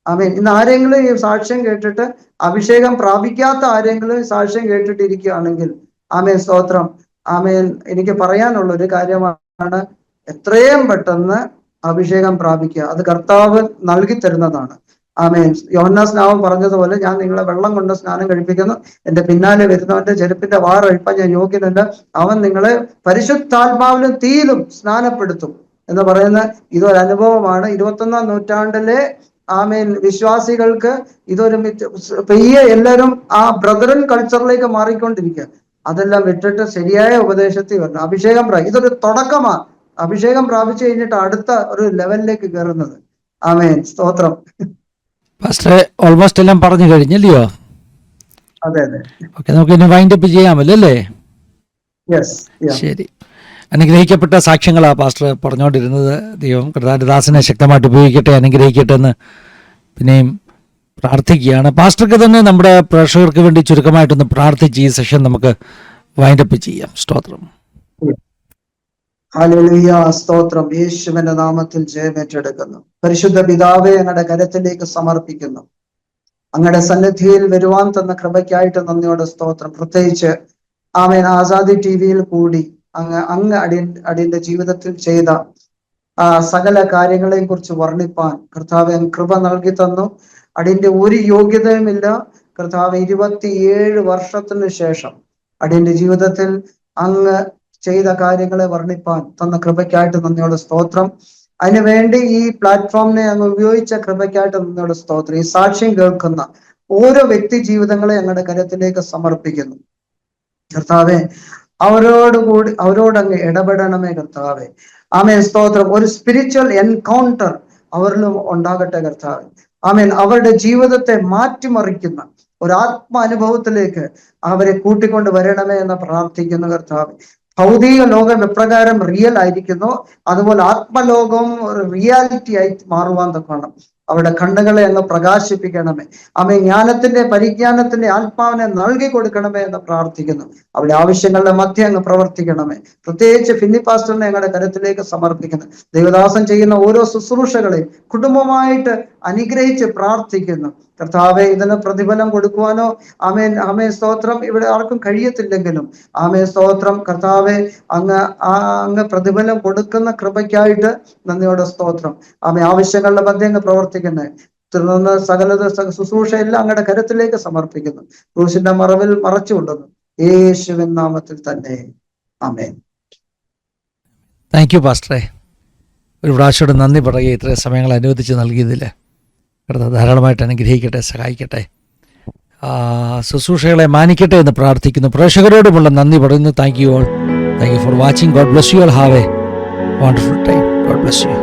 ആമേൻ. ഇന്ന് ആരെങ്കിലും ഈ സാക്ഷ്യം കേട്ടിട്ട് അഭിഷേകം പ്രാപിക്കാത്ത ആരെങ്കിലും സാക്ഷ്യം കേട്ടിട്ടിരിക്കുകയാണെങ്കിൽ, ആമേൻ, സ്തോത്രം, ആമേൻ, എനിക്ക് പറയാനുള്ള ഒരു കാര്യമാണ്, എത്രയും പെട്ടെന്ന് അഭിഷേകം പ്രാപിക്കുക. അത് കർത്താവ് നൽകി തരുന്നതാണ്. ആമേൻ. യോഹന്നാൻ സ്നാപകൻ പറഞ്ഞതുപോലെ, ഞാൻ നിങ്ങളെ വെള്ളം കൊണ്ട് സ്നാനം കഴിപ്പിക്കുന്നു, എന്റെ പിന്നാലെ വരുന്നവന്റെ ചെരുപ്പിന്റെ വാറ് അഴിപ്പാൻ ഞാൻ യോഗ്യനല്ല, അവൻ നിങ്ങളെ പരിശുദ്ധാത്മാവിലും തീയിലും സ്നാനപ്പെടുത്തും എന്ന് പറയുന്ന ഇതൊരു അനുഭവമാണ്. 21-ാം നൂറ്റാണ്ടിലെ ആമേൻ വിശ്വാസികൾക്ക് ഇതൊരു പെയ്യെ എല്ലാവരും ആ ബ്രദറൻ കൾച്ചറിലേക്ക് മാറിക്കൊണ്ടിരിക്കുക. അതെല്ലാം വിട്ടിട്ട് ശരിയായ ഉപദേശത്തിൽ വരണം. അഭിഷേകം ഇതൊരു തുടക്കമാണ്. അഭിഷേകം പ്രാപിച്ചു കഴിഞ്ഞിട്ട് അടുത്ത ഒരു ലെവലിലേക്ക് കയറുന്നത്. ആമേൻ. സ്തോത്രം. പാസ്റ്ററെ, ഓൾമോസ്റ്റ് എല്ലാം പറഞ്ഞു കഴിഞ്ഞല്ലയോ? അതെ അതെ. ഓക്കെ, നമുക്ക് ഇനി വൈൻഡ് അപ്പ് ചെയ്യാമല്ലോ അല്ലേ? ശരി. അനുഗ്രഹിക്കപ്പെട്ട സാക്ഷ്യങ്ങളാണ് പാസ്റ്റർ പറഞ്ഞുകൊണ്ടിരുന്നത്. ദൈവം കർത്താവിന്റെ ശക്തമായിട്ട് ഉപയോഗിക്കട്ടെ, അനുഗ്രഹിക്കട്ടെ എന്ന് പിന്നെയും പ്രാർത്ഥിക്കുകയാണ്. പാസ്റ്റർക്ക് തന്നെ നമ്മുടെ പ്രേക്ഷകർക്ക് വേണ്ടി ചുരുക്കമായിട്ടൊന്ന് പ്രാർത്ഥിച്ച് ഈ സെഷൻ നമുക്ക് വൈൻഡപ്പ് ചെയ്യാം. സ്തോത്രം. ഹല്ലേലൂയ. സ്തോത്രം. യേശുവിന്റെ നാമത്തിൽ ജയമേറ്റെടുക്കുന്നു. പരിശുദ്ധ പിതാവെ, അങ്ങയുടെ കരത്തിലേക്ക് സമർപ്പിക്കുന്നു. അങ്ങയുടെ സന്നിധിയിൽ വരുവാൻ തന്ന കൃപയ്ക്കായിട്ട് നന്ദിയോടെ സ്തോത്രം. പ്രത്യേകിച്ച് ആമേൻ ആസാദി ടിവിയിൽ കൂടി അങ്ങ് അടിയന്റെ ജീവിതത്തിൽ ചെയ്ത സകല കാര്യങ്ങളെയും കുറിച്ച് വർണ്ണിപ്പാൻ കർത്താവ് കൃപ നൽകി തന്നു. അടിയന്റെ ഒരു യോഗ്യതയുമില്ല കർത്താവ്. 27 വർഷത്തിന് ശേഷം അടിയന്റെ ജീവിതത്തിൽ അങ്ങ് ചെയ്ത കാര്യങ്ങളെ വർണ്ണിപ്പാൻ തന്ന കൃപയ്ക്കായിട്ട് നന്ദിയോടെ സ്തോത്രം. അതിനുവേണ്ടി ഈ പ്ലാറ്റ്ഫോമിനെ അങ്ങ് ഉപയോഗിച്ച കൃപയ്ക്കായിട്ട് നന്ദിയോടെ സ്തോത്രം. ഈ സാക്ഷ്യം കേൾക്കുന്ന ഓരോ വ്യക്തി ജീവിതങ്ങളെ ഞങ്ങളുടെ കരത്തിലേക്ക് സമർപ്പിക്കുന്നു കർത്താവെ. അവരോടങ്ങ് ഇടപെടണമേ കർത്താവെ. ആമേൻ, സ്തോത്രം. ഒരു സ്പിരിച്വൽ എൻകൗണ്ടർ അവരിലും ഉണ്ടാകട്ടെ കർത്താവെ. ആമേൻ, അവരുടെ ജീവിതത്തെ മാറ്റിമറിക്കുന്ന ഒരു ആത്മാനുഭവത്തിലേക്ക് അവരെ കൂട്ടിക്കൊണ്ട് വരണമേ എന്ന് പ്രാർത്ഥിക്കുന്നു കർത്താവെ. ഭൗതിക ലോകം എപ്രകാരം റിയൽ ആയിരിക്കുന്നു, അതുപോലെ ആത്മലോകവും റിയാലിറ്റി ആയി മാറുവാൻ തക്കണം. അവരുടെ കണ്ണുകളെ അങ്ങ് പ്രകാശിപ്പിക്കണമേ. ആമേ, ജ്ഞാനത്തിന്റെ പരിജ്ഞാനത്തിന്റെ ആത്മാവിനെ നൽകി കൊടുക്കണമേ എന്ന് പ്രാർത്ഥിക്കുന്നു. അവരുടെ ആവശ്യങ്ങളുടെ മധ്യ അങ്ങ് പ്രവർത്തിക്കണമേ. പ്രത്യേകിച്ച് ഫിന്നി പാസ്റ്ററിനെ ഞങ്ങളുടെ കരത്തിലേക്ക് സമർപ്പിക്കുന്നു. ദൈവദാസൻ ചെയ്യുന്ന ഓരോ ശുശ്രൂഷകളെയും കുടുംബമായിട്ട് അനുഗ്രഹിച്ച് പ്രാർത്ഥിക്കുന്നു കർത്താവെ. ഇതിന് പ്രതിഫലം കൊടുക്കുവാനോ ആമേ സ്തോത്രം ഇവിടെ ആർക്കും കഴിയത്തില്ലെങ്കിലും ആമേ സ്തോത്രം കർത്താവെ, അങ്ങ് പ്രതിഫലം കൊടുക്കുന്ന കൃപയ്ക്കായിട്ട് നന്ദിയോടെ സ്തോത്രം. ആമേ, ആവശ്യങ്ങളുടെ മധ്യ അങ്ങ് പ്രവർത്തിക്കുന്നത്. തുടർന്ന് സകലത ശുശ്രൂഷ എല്ലാം അങ്ങയുടെ കരത്തിലേക്ക് സമർപ്പിക്കുന്നു. ക്രൂശിന്റെ മറവിൽ മറച്ചുകൊണ്ടുന്നു യേശുവിൻ നാമത്തിൽ തന്നെ, ആമേൻ. താങ്ക് യു പാസ്റ്ററെ. ഒരു പ്രാവശ്യം നന്ദി പറയുക ഇത്രയും സമയങ്ങൾ അനുവദിച്ച് നൽകിയതിൽ. കർത്താവ് ധാരാളമായിട്ട് അനുഗ്രഹിക്കട്ടെ, സഹായിക്കട്ടെ, ശുശ്രൂഷകളെ മാനിക്കട്ടെ എന്ന് പ്രാർത്ഥിക്കുന്നു. പ്രേക്ഷകരോടുമുള്ള നന്ദി പറയുന്നു. Thank you all. Thank you for watching. God bless you all. Have A wonderful time. God bless you.